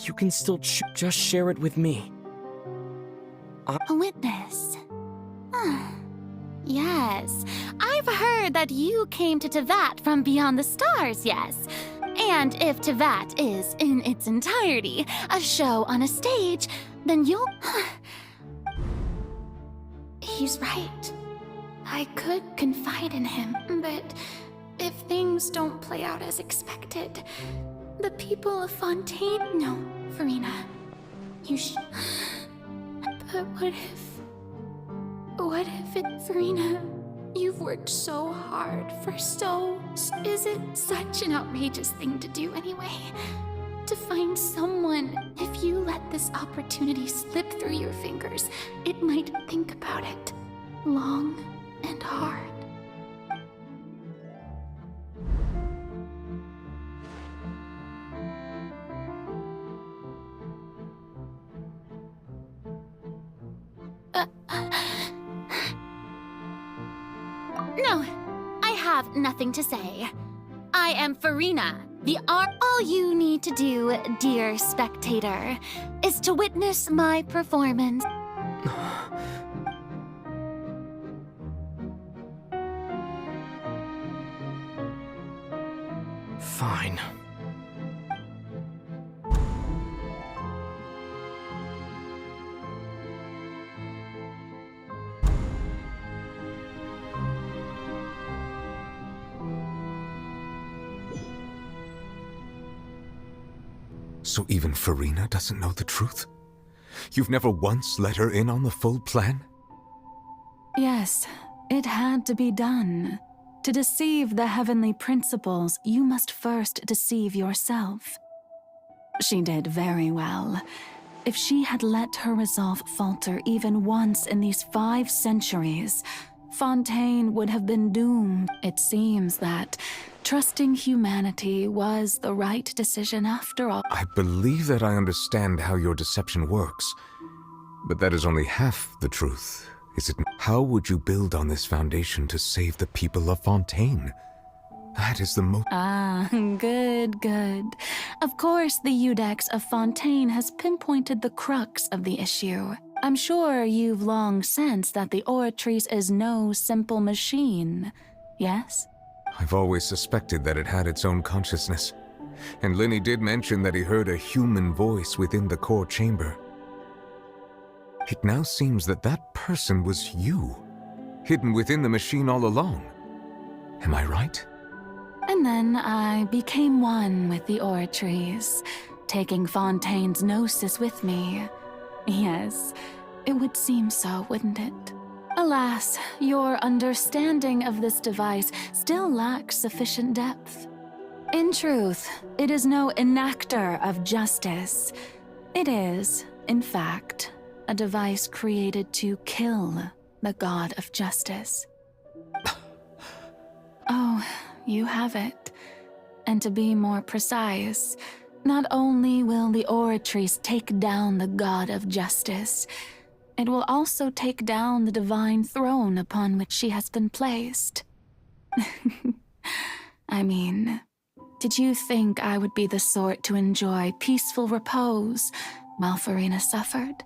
you can still just share it with me. A witness. Yes, I've heard that you came to Tevat from beyond the stars, yes. And if Tevat is, in its entirety, a show on a stage, then you'll... He's right. I could confide in him, but if things don't play out as expected, the people of Fontaine... No, Farina, you should... But what if it's... Farina, you've worked so hard for so... Is it such an outrageous thing to do anyway? To find someone, if you let this opportunity slip through your fingers, it might think about it long and hard. No, I have nothing to say. I am Farina, All you need to do, dear spectator, is to witness my performance. Fine. So even Farina doesn't know the truth? You've never once let her in on the full plan? Yes, it had to be done. To deceive the heavenly principles, you must first deceive yourself. She did very well. If she had let her resolve falter even once in these 5 centuries, Fontaine would have been doomed. It seems that trusting humanity was the right decision after all. I believe that I understand how your deception works, but that is only half the truth, is it? How would you build on this foundation to save the people of Fontaine? That is the most— Ah, good, good. Of course, the Iudex of Fontaine has pinpointed the crux of the issue. I'm sure you've long sensed that the Oratrice is no simple machine, yes? I've always suspected that it had its own consciousness, and Lenny did mention that he heard a human voice within the core chamber. It now seems that that person was you, hidden within the machine all along. Am I right? And then I became one with the Oratrice, taking Fontaine's gnosis with me. Yes, it would seem so, wouldn't it? Alas, your understanding of this device still lacks sufficient depth. In truth, it is no enactor of justice. It is, in fact, a device created to kill the god of justice. Oh, you have it. And to be more precise, not only will the Oratrice take down the god of justice, it will also take down the divine throne upon which she has been placed. I mean, did you think I would be the sort to enjoy peaceful repose while Farina suffered?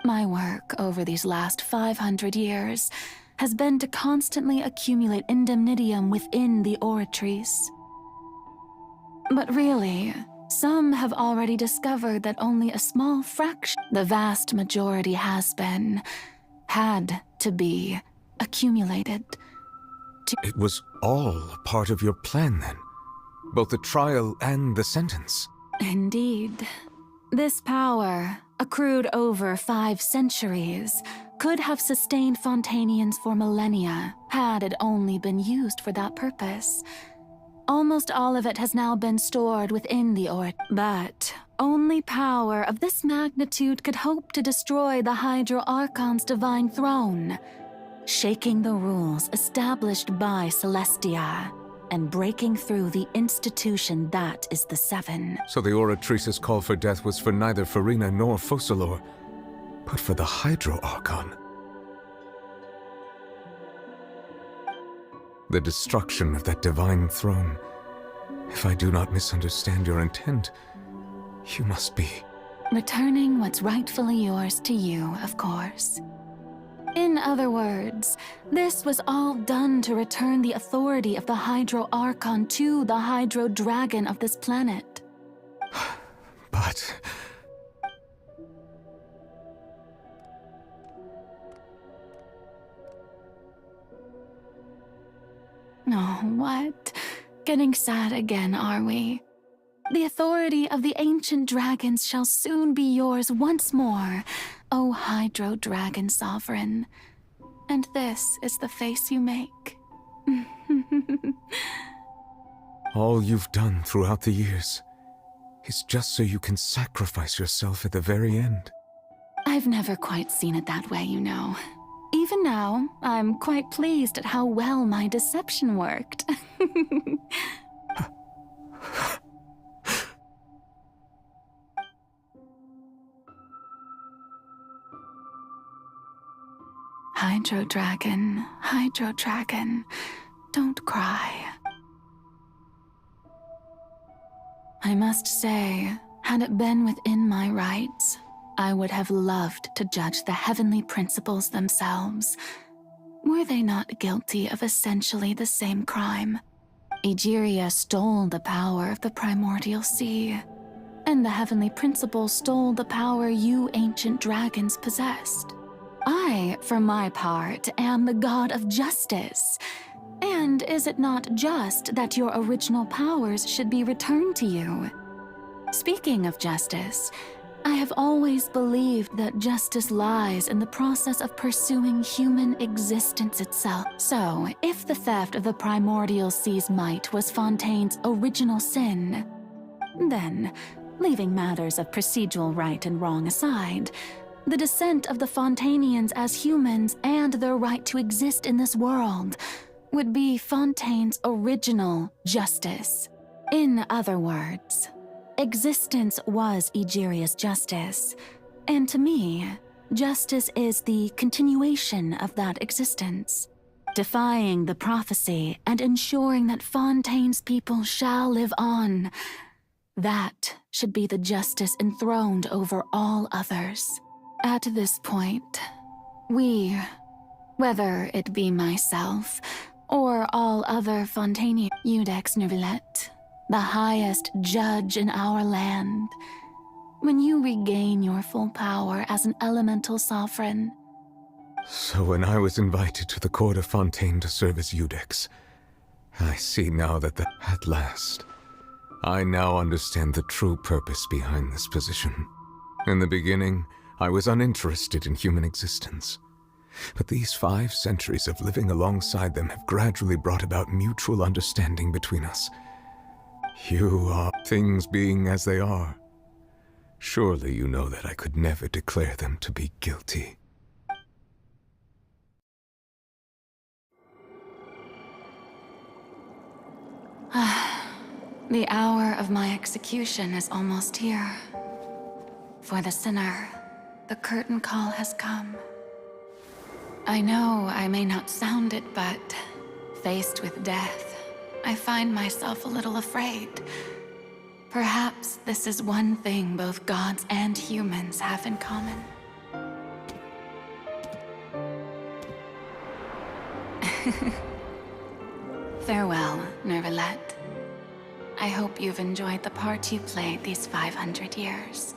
My work over these last 500 years has been to constantly accumulate indemnitium within the Oratrice. But really, some have already discovered that only a small fraction, the vast majority had to be accumulated. It was all part of your plan then? Both the trial and the sentence? Indeed. This power, accrued over 5 centuries, could have sustained Fontainians for millennia, had it only been used for that purpose. Almost all of it has now been stored within the but only power of this magnitude could hope to destroy the Hydro Archon's divine throne, shaking the rules established by Celestia, and breaking through the institution that is the Seven. So the Oratrice's call for death was for neither Farina nor Focalor, but for the Hydro Archon. The destruction of that divine throne. If I do not misunderstand your intent, you must be— returning what's rightfully yours to you, of course. In other words, this was all done to return the authority of the Hydro Archon to the Hydro Dragon of this planet. But— Oh, what? Getting sad again, are we? The authority of the ancient dragons shall soon be yours once more, O Hydro Dragon Sovereign. And this is the face you make. all you've done throughout the years is just so you can sacrifice yourself at the very end. I've never quite seen it that way, you know. Even now, I'm quite pleased at how well my deception worked. Hydro Dragon, don't cry. I must say, had it been within my rights, I would have loved to judge the heavenly principles themselves. Were they not guilty of essentially the same crime? Egeria stole the power of the primordial sea, and the heavenly principles stole the power you ancient dragons possessed. I, for my part, am the god of justice. And is it not just that your original powers should be returned to you? Speaking of justice, I have always believed that justice lies in the process of pursuing human existence itself. So, if the theft of the primordial sea's might was Fontaine's original sin, then, leaving matters of procedural right and wrong aside, the descent of the Fontainians as humans and their right to exist in this world would be Fontaine's original justice. In other words, existence was Egeria's justice, and to me, justice is the continuation of that existence, defying the prophecy and ensuring that Fontaine's people shall live on. That should be the justice enthroned over all others. At this point, we, whether it be myself or all other Fontainians, Iudex Neuvillette, the highest judge in our land, when you regain your full power as an elemental sovereign. So when I was invited to the court of Fontaine to serve as Iudex, I see now that at last, I now understand the true purpose behind this position. In the beginning, I was uninterested in human existence. But these 5 centuries of living alongside them have gradually brought about mutual understanding between us. You are things being as they are. Surely you know that I could never declare them to be guilty. The hour of my execution is almost here. For the sinner, the curtain call has come. I know I may not sound it, but faced with death, I find myself a little afraid. Perhaps this is one thing both gods and humans have in common. Farewell, Neuvillette. I hope you've enjoyed the part you played these 500 years.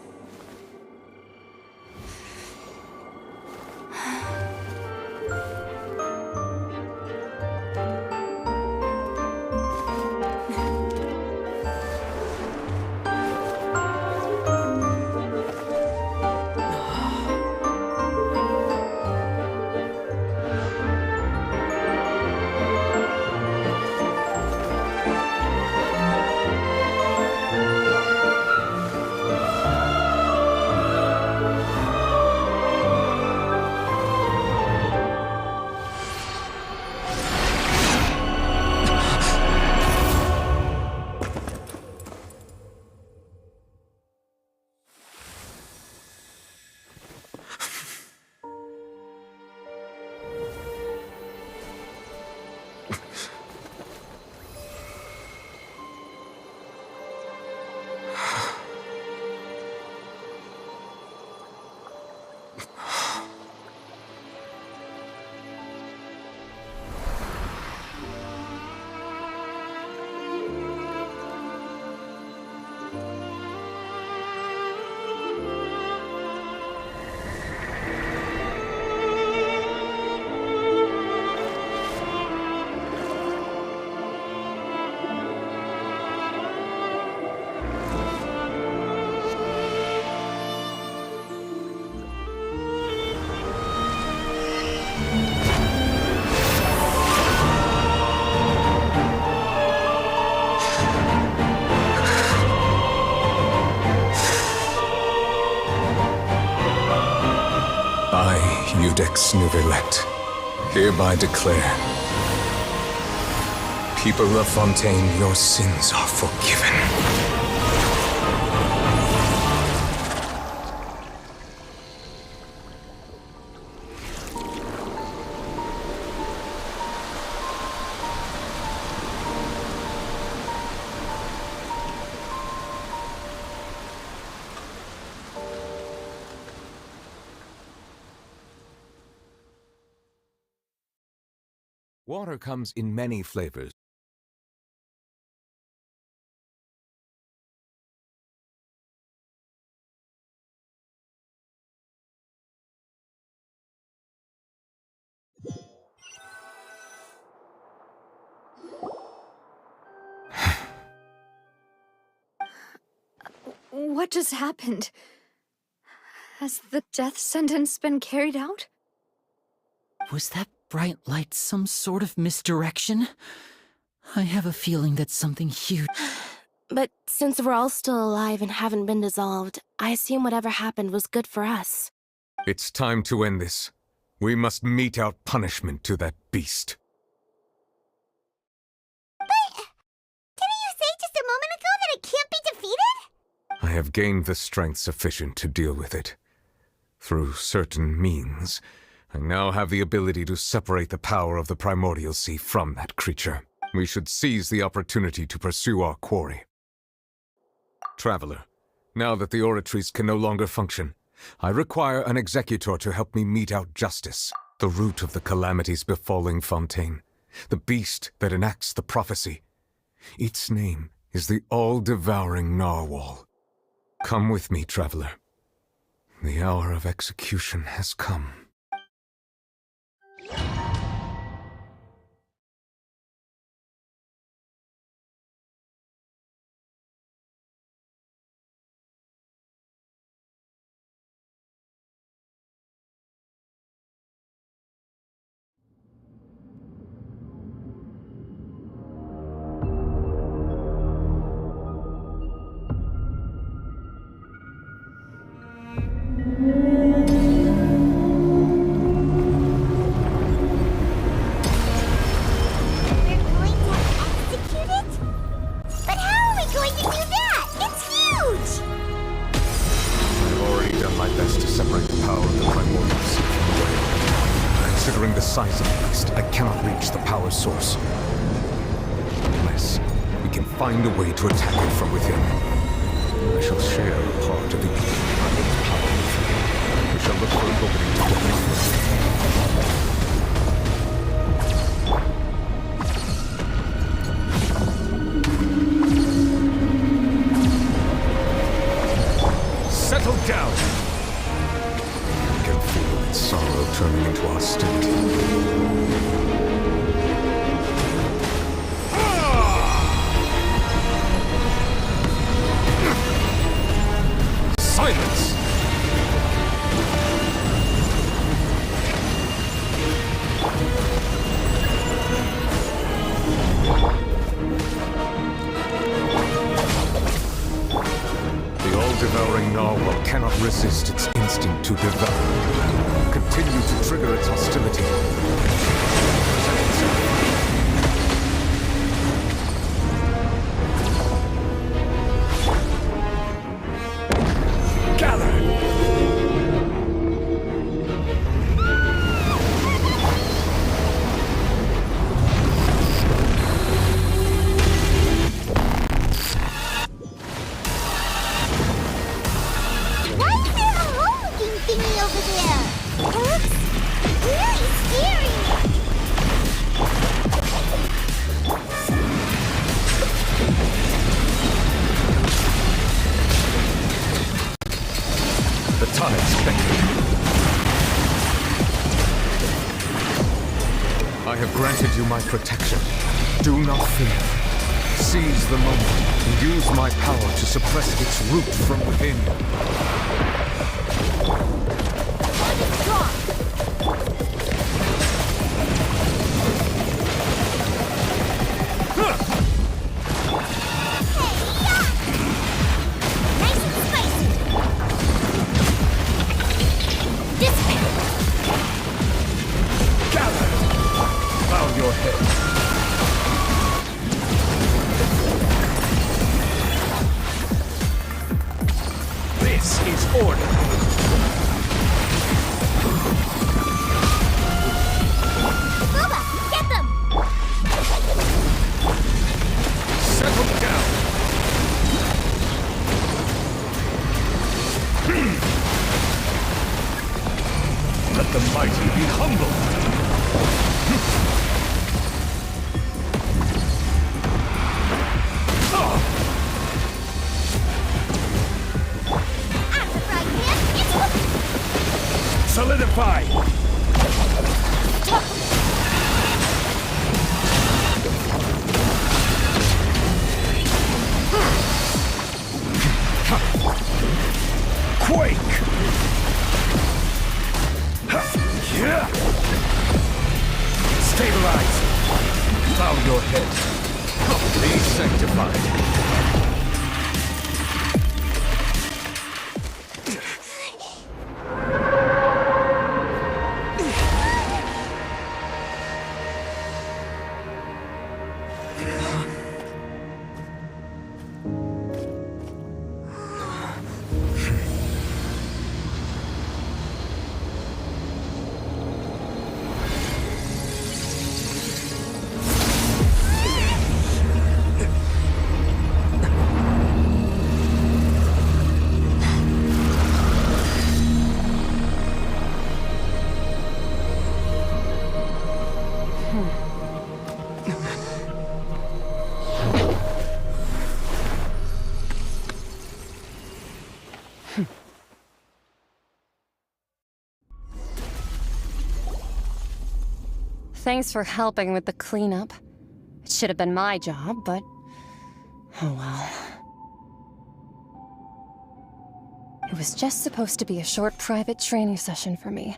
Iudex Neuvillette, hereby declare, people of Fontaine, your sins are forgiven. Water comes in many flavors. What just happened? Has the death sentence been carried out? Was that bright light some sort of misdirection? I have a feeling that something huge... But since we're all still alive and haven't been dissolved, I assume whatever happened was good for us. It's time to end this. We must mete out punishment to that beast. But didn't you say just a moment ago that it can't be defeated? I have gained the strength sufficient to deal with it. Through certain means, I now have the ability to separate the power of the primordial sea from that creature. We should seize the opportunity to pursue our quarry. Traveler, now that the oratories can no longer function, I require an executor to help me mete out justice, the root of the calamities befalling Fontaine, the beast that enacts the prophecy. Its name is the all-devouring narwhal. Come with me, traveler. The hour of execution has come. Considering the size of the beast, I cannot reach the power source. Unless we can find a way to attack it from within. I shall share a part of the primal power with you. We shall look for an opening together. Settle down! I can feel its sorrow turning into hostility. Silence! The all-devouring narwhal cannot resist its instinct to devour. Continue to trigger its hostility. Present itself. I have granted you my protection. Do not fear. Seize the moment and use my power to suppress its root from within. Let the mighty be humble. Bow your head. Be sanctified. Thanks for helping with the cleanup. It should have been my job, but... oh well. It was just supposed to be a short private training session for me.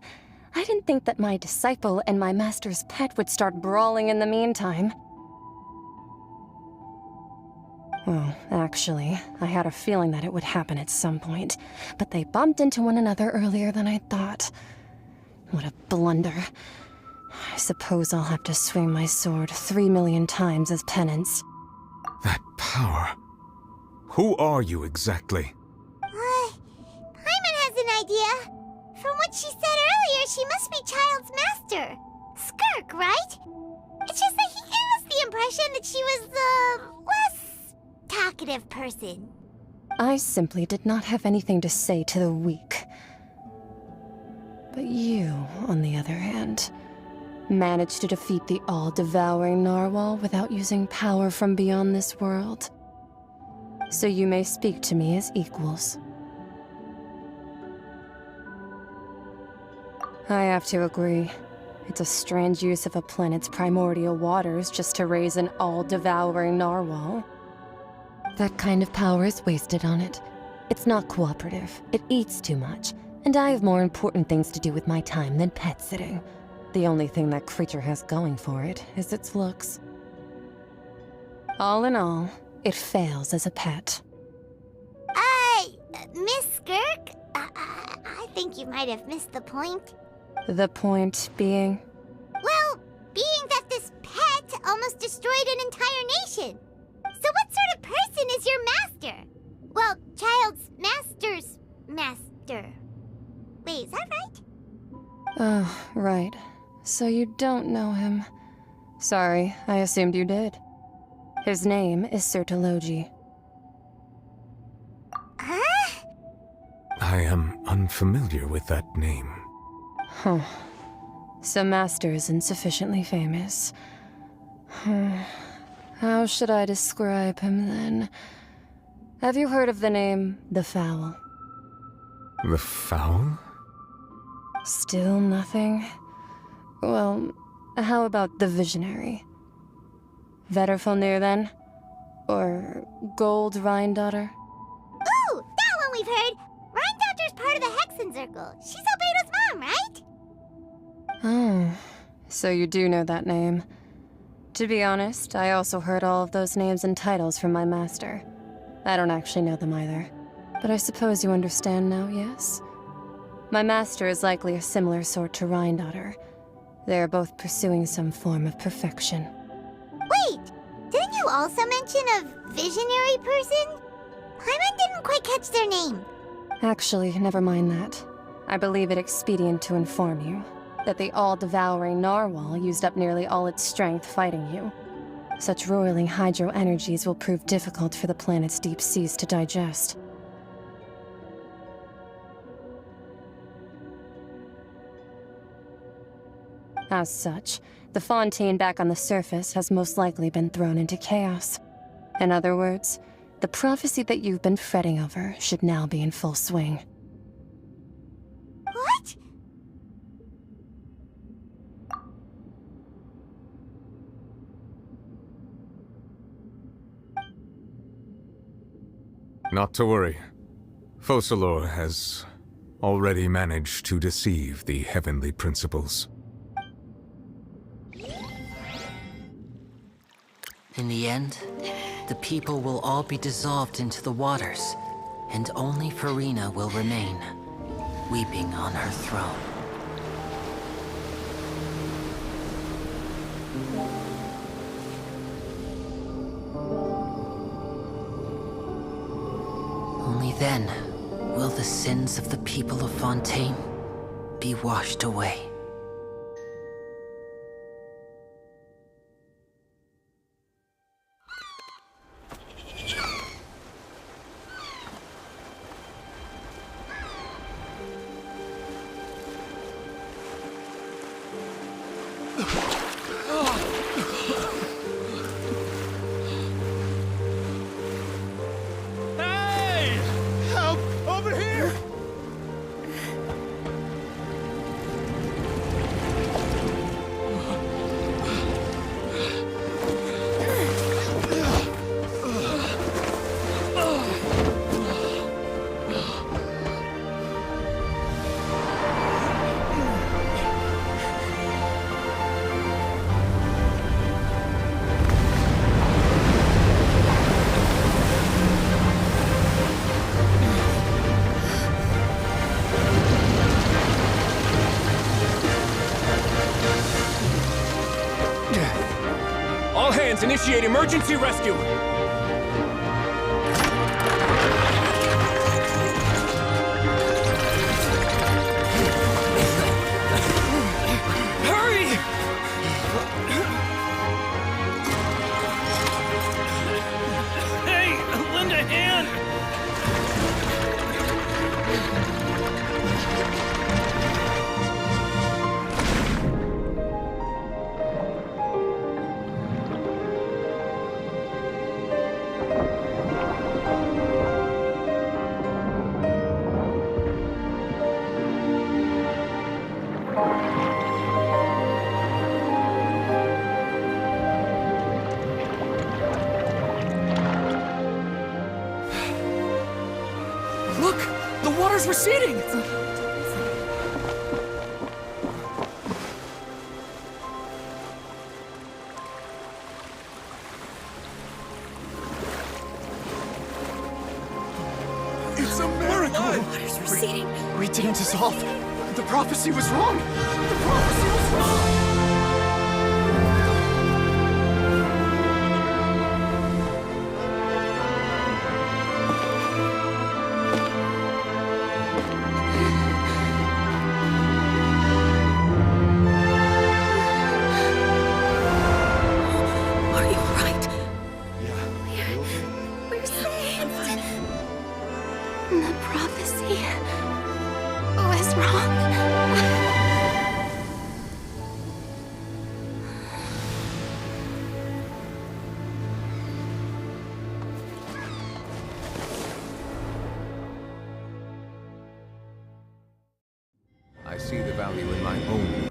I didn't think that my disciple and my master's pet would start brawling in the meantime. Well, actually, I had a feeling that it would happen at some point, but they bumped into one another earlier than I thought. What a blunder. I suppose I'll have to swing my sword 3 million times as penance. That power. Who are you exactly? Paimon has an idea. From what she said earlier, she must be Child's master. Skirk, right? It's just that he gave us the impression that she was the less talkative person. I simply did not have anything to say to the weak. But you, on the other hand, managed to defeat the all-devouring narwhal without using power from beyond this world. So you may speak to me as equals. I have to agree. It's a strange use of a planet's primordial waters just to raise an all-devouring narwhal. That kind of power is wasted on it. It's not cooperative. It eats too much. And I have more important things to do with my time than pet sitting. The only thing that creature has going for it is its looks. All in all, it fails as a pet. Miss Skirk? I think you might have missed the point. The point being? Well, being that this pet almost destroyed an entire nation. So what sort of person is your master? Well, Child's master's master. Wait, is that right? Oh, right. So you don't know him. Sorry, I assumed you did. His name is Sertologi. Huh? I am unfamiliar with that name. Huh. So Master isn't sufficiently famous. How should I describe him then? Have you heard of the name The Fowl? The Fowl? Still nothing? Well, how about the Visionary? Vetterfulnir, then? Or Gold Rhindaughter? Ooh, that one we've heard! Rhindaughter's part of the Hexen Circle. She's Albedo's mom, right? Oh, so you do know that name. To be honest, I also heard all of those names and titles from my master. I don't actually know them either. But I suppose you understand now, yes? My master is likely a similar sort to Rhindaughter. They are both pursuing some form of perfection. Wait! Didn't you also mention a visionary person? Paimon didn't quite catch their name. Actually, never mind that. I believe it expedient to inform you that the all-devouring narwhal used up nearly all its strength fighting you. Such roiling hydro energies will prove difficult for the planet's deep seas to digest. As such, the Fontaine back on the surface has most likely been thrown into chaos. In other words, the prophecy that you've been fretting over should now be in full swing. What? Not to worry. Focalor has already managed to deceive the heavenly principles. In the end, the people will all be dissolved into the waters, and only Farina will remain, weeping on her throne. Only then will the sins of the people of Fontaine be washed away. Hey! Help! Over here! All hands, initiate emergency rescue! Hurry! Hey, lend a hand! Look! The water's receding! It's a miracle! Water's receding. We didn't dissolve. The prophecy was wrong. The prophecy was wrong. Are you alright? We're saved. The prophecy was wrong. I see the value in my own.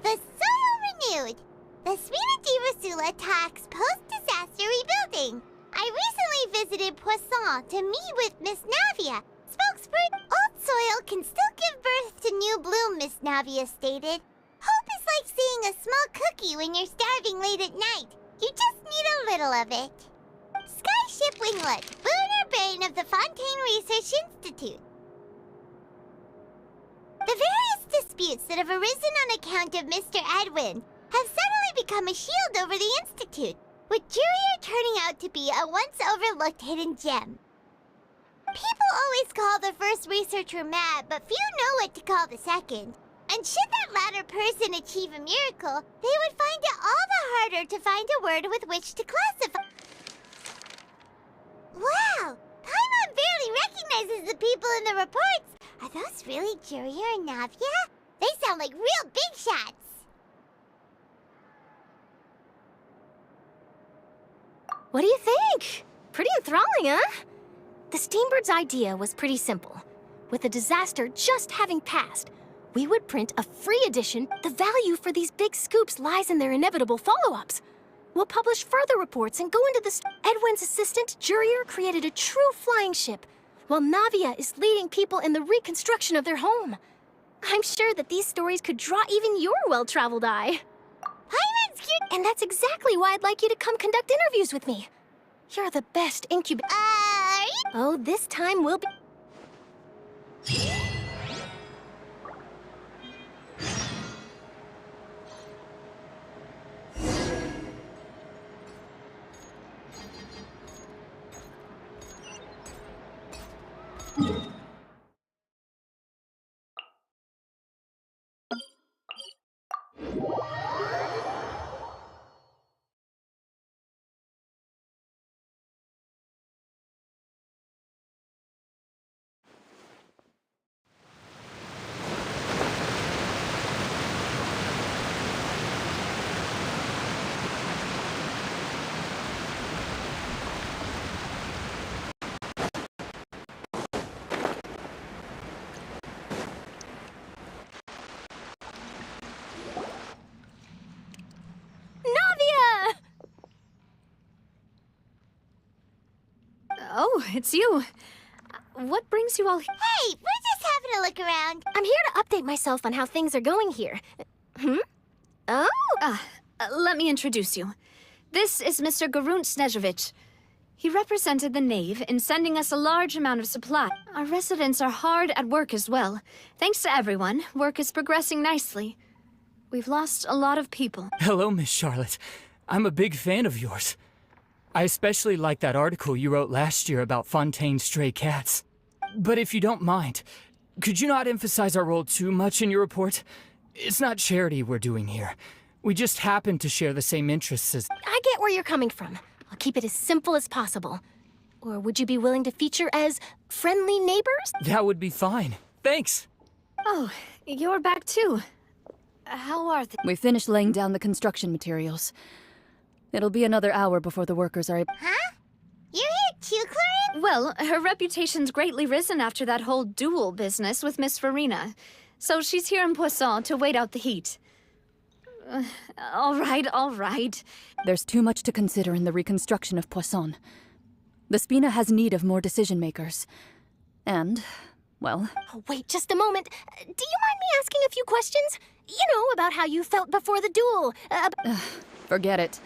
The soil renewed. The Spina di Rosula talks post-disaster rebuilding. I recently visited Poisson to meet with Miss Navia. Spokesperson, old soil can still give birth to new bloom, Miss Navia stated. Hope is like seeing a small cookie when you're starving late at night. You just need a little of it. Skyship Winglet, lunar brain of the Fontaine Research Institute. The various disputes that have arisen on account of Mr. Edwin have suddenly become a shield over the Institute, with Jurier turning out to be a once-overlooked hidden gem. People always call the first researcher mad, but few know what to call the second. And should that latter person achieve a miracle, they would find it all the harder to find a word with which to classify. Wow! Paimon barely recognizes the people in the reports. Are those really Jurier and Navia? They sound like real big shots. What do you think? Pretty enthralling, huh? The Steambird's idea was pretty simple. With a disaster just having passed, we would print a free edition. The value for these big scoops lies in their inevitable follow-ups. We'll publish further reports and go into the... Edwin's assistant, Jurier, created a true flying ship, while Navia is leading people in the reconstruction of their home. I'm sure that these stories could draw even your well-traveled eye. Pirates, and that's exactly why I'd like you to come conduct interviews with me. You're the best incubator. Oh, this time we'll be... Oh, it's you. What brings you all here? Hey, we're just having a look around. I'm here to update myself on how things are going here. Oh? Let me introduce you. This is Mr. Garunt Snežević. He represented the Knave in sending us a large amount of supply. Our residents are hard at work as well. Thanks to everyone, work is progressing nicely. We've lost a lot of people. Hello, Miss Charlotte. I'm a big fan of yours. I especially like that article you wrote last year about Fontaine's stray cats. But if you don't mind, could you not emphasize our role too much in your report? It's not charity we're doing here. We just happen to share the same interests as... I get where you're coming from. I'll keep it as simple as possible. Or would you be willing to feature as friendly neighbors? That would be fine. Thanks. Oh, you're back too. How are things? We finished laying down the construction materials. It'll be another hour before the workers are able... Huh? You're here too, Clarin? Well, her reputation's greatly risen after that whole duel business with Miss Farina. So she's here in Poisson to wait out the heat. All right. There's too much to consider in the reconstruction of Poisson. The Spina has need of more decision-makers. And, well... Oh, wait just a moment. Do you mind me asking a few questions? You know, about how you felt before the duel. Forget it.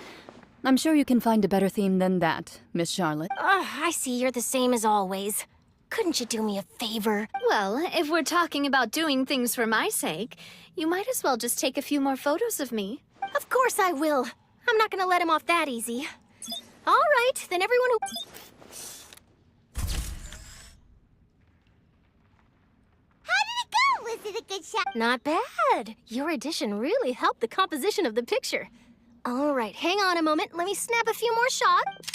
I'm sure you can find a better theme than that, Miss Charlotte. I see you're the same as always. Couldn't you do me a favor? Well, if we're talking about doing things for my sake, you might as well just take a few more photos of me. Of course I will. I'm not gonna let him off that easy. All right, then everyone who... How did it go? Was it a good shot? Not bad. Your addition really helped the composition of the picture. All right, hang on a moment. Let me snap a few more shots.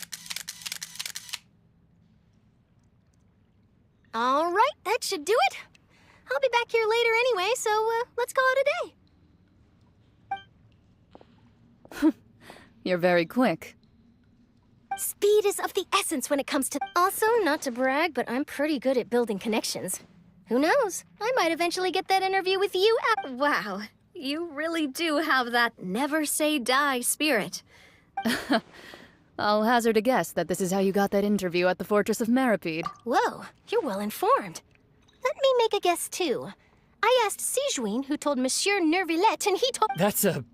All right, that should do it. I'll be back here later anyway, so let's call it a day. You're very quick. Speed is of the essence when it comes to... Also, not to brag, but I'm pretty good at building connections. Who knows? I might eventually get that interview with you. Wow. You really do have that never say die spirit. I'll hazard a guess that this is how you got that interview at the Fortress of Meripede. Whoa, you're well informed. Let me make a guess too. I asked Sijuin, who told Monsieur Nervillet, and he told... That's a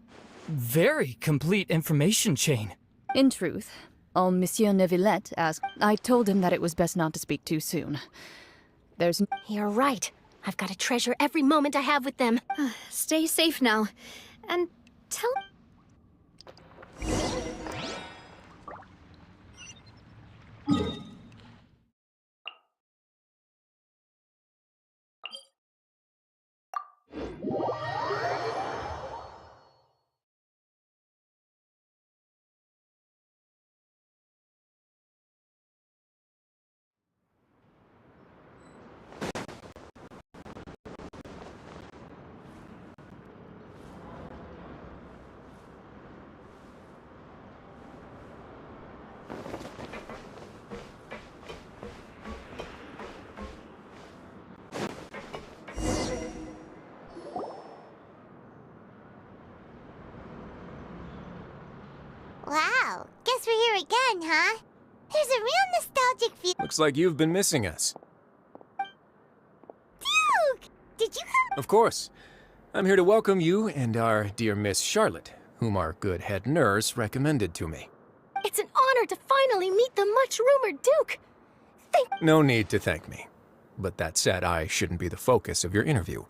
very complete information chain. In truth, all Monsieur Nervillet asked, I told him that it was best not to speak too soon. There's... You're right. I've got to treasure every moment I have with them. Stay safe now. And tell... again, huh? There's a real nostalgic feel. Looks like you've been missing us. Duke! Did you come? Of course. I'm here to welcome you and our dear Miss Charlotte, whom our good head nurse recommended to me. It's an honor to finally meet the much-rumored Duke. No need to thank me. But that said, I shouldn't be the focus of your interview.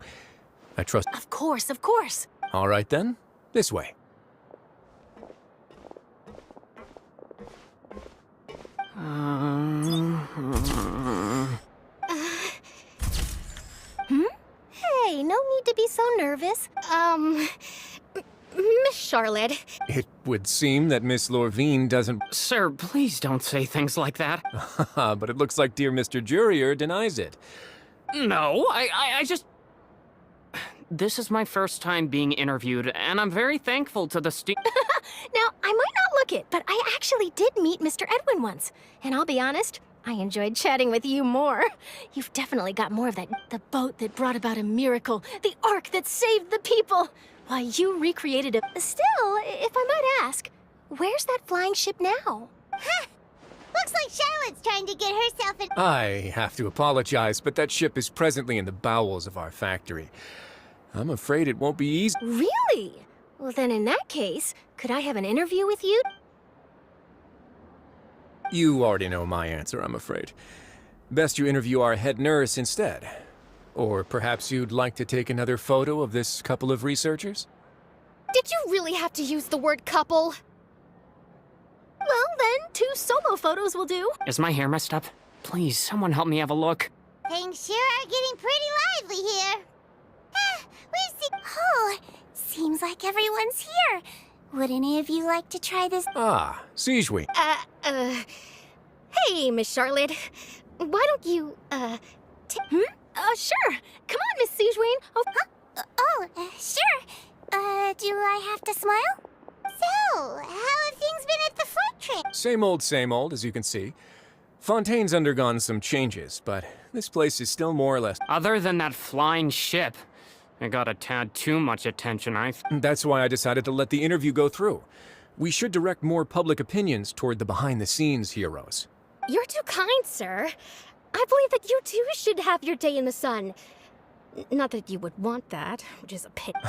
I trust... Of course, of course. All right then, this way. Hey, no need to be so nervous. Miss Charlotte. It would seem that Miss Lorvine doesn't... Sir, please don't say things like that. But it looks like dear Mr. Jurier denies it. No, I just... This is my first time being interviewed, and I'm very thankful to the Now, I might not look it, but I actually did meet Mr. Edwin once. And I'll be honest, I enjoyed chatting with you more. You've definitely got more of that. The boat that brought about a miracle. The ark that saved the people. Why, you recreated it. Still, if I might ask, where's that flying ship now? Huh. Looks like Charlotte's trying to get herself in... I have to apologize, but that ship is presently in the bowels of our factory. I'm afraid it won't be easy. Really? Well, then in that case, could I have an interview with you? You already know my answer, I'm afraid. Best you interview our head nurse instead. Or perhaps you'd like to take another photo of this couple of researchers? Did you really have to use the word couple? Well, then, 2 solo photos will do. Is my hair messed up? Please, someone help me have a look. Things sure are getting pretty lively here. Oh, seems like everyone's here. Would any of you like to try this? Ah, Sijui. Hey, Miss Charlotte. Why don't you, sure. Come on, Miss Sijui. Sure. Do I have to smile? So, how have things been at the Fortress? Same old, as you can see. Fontaine's undergone some changes, but this place is still more or less... Other than that flying ship, it got a tad too much attention, That's why I decided to let the interview go through. We should direct more public opinions toward the behind-the-scenes heroes. You're too kind, sir. I believe that you too should have your day in the sun. Not that you would want that, which is a pity.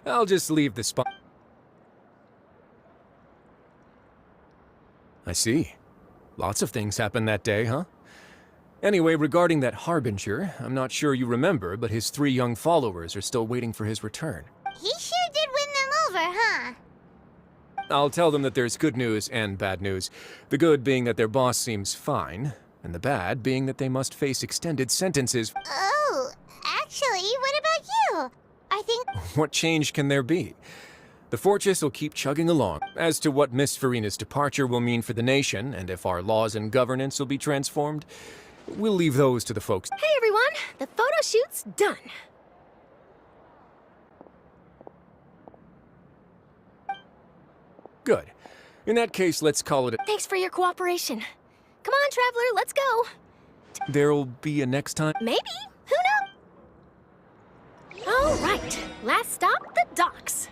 I'll just leave the spot. I see. Lots of things happened that day, huh? Anyway, regarding that Harbinger, I'm not sure you remember, but his 3 young followers are still waiting for his return. He sure did win them over, huh? I'll tell them that there's good news and bad news. The good being that their boss seems fine, and the bad being that they must face extended sentences. Oh, actually, what about you? I think... What change can there be? The fortress will keep chugging along. As to what Miss Farina's departure will mean for the nation, and if our laws and governance will be transformed, we'll leave those to the folks. Hey, everyone. The photo shoot's done. Good. In that case, let's call it a... Thanks for your cooperation. Come on, Traveler, let's go. There'll be a next time? Maybe. Who knows? All right. Last stop, the docks.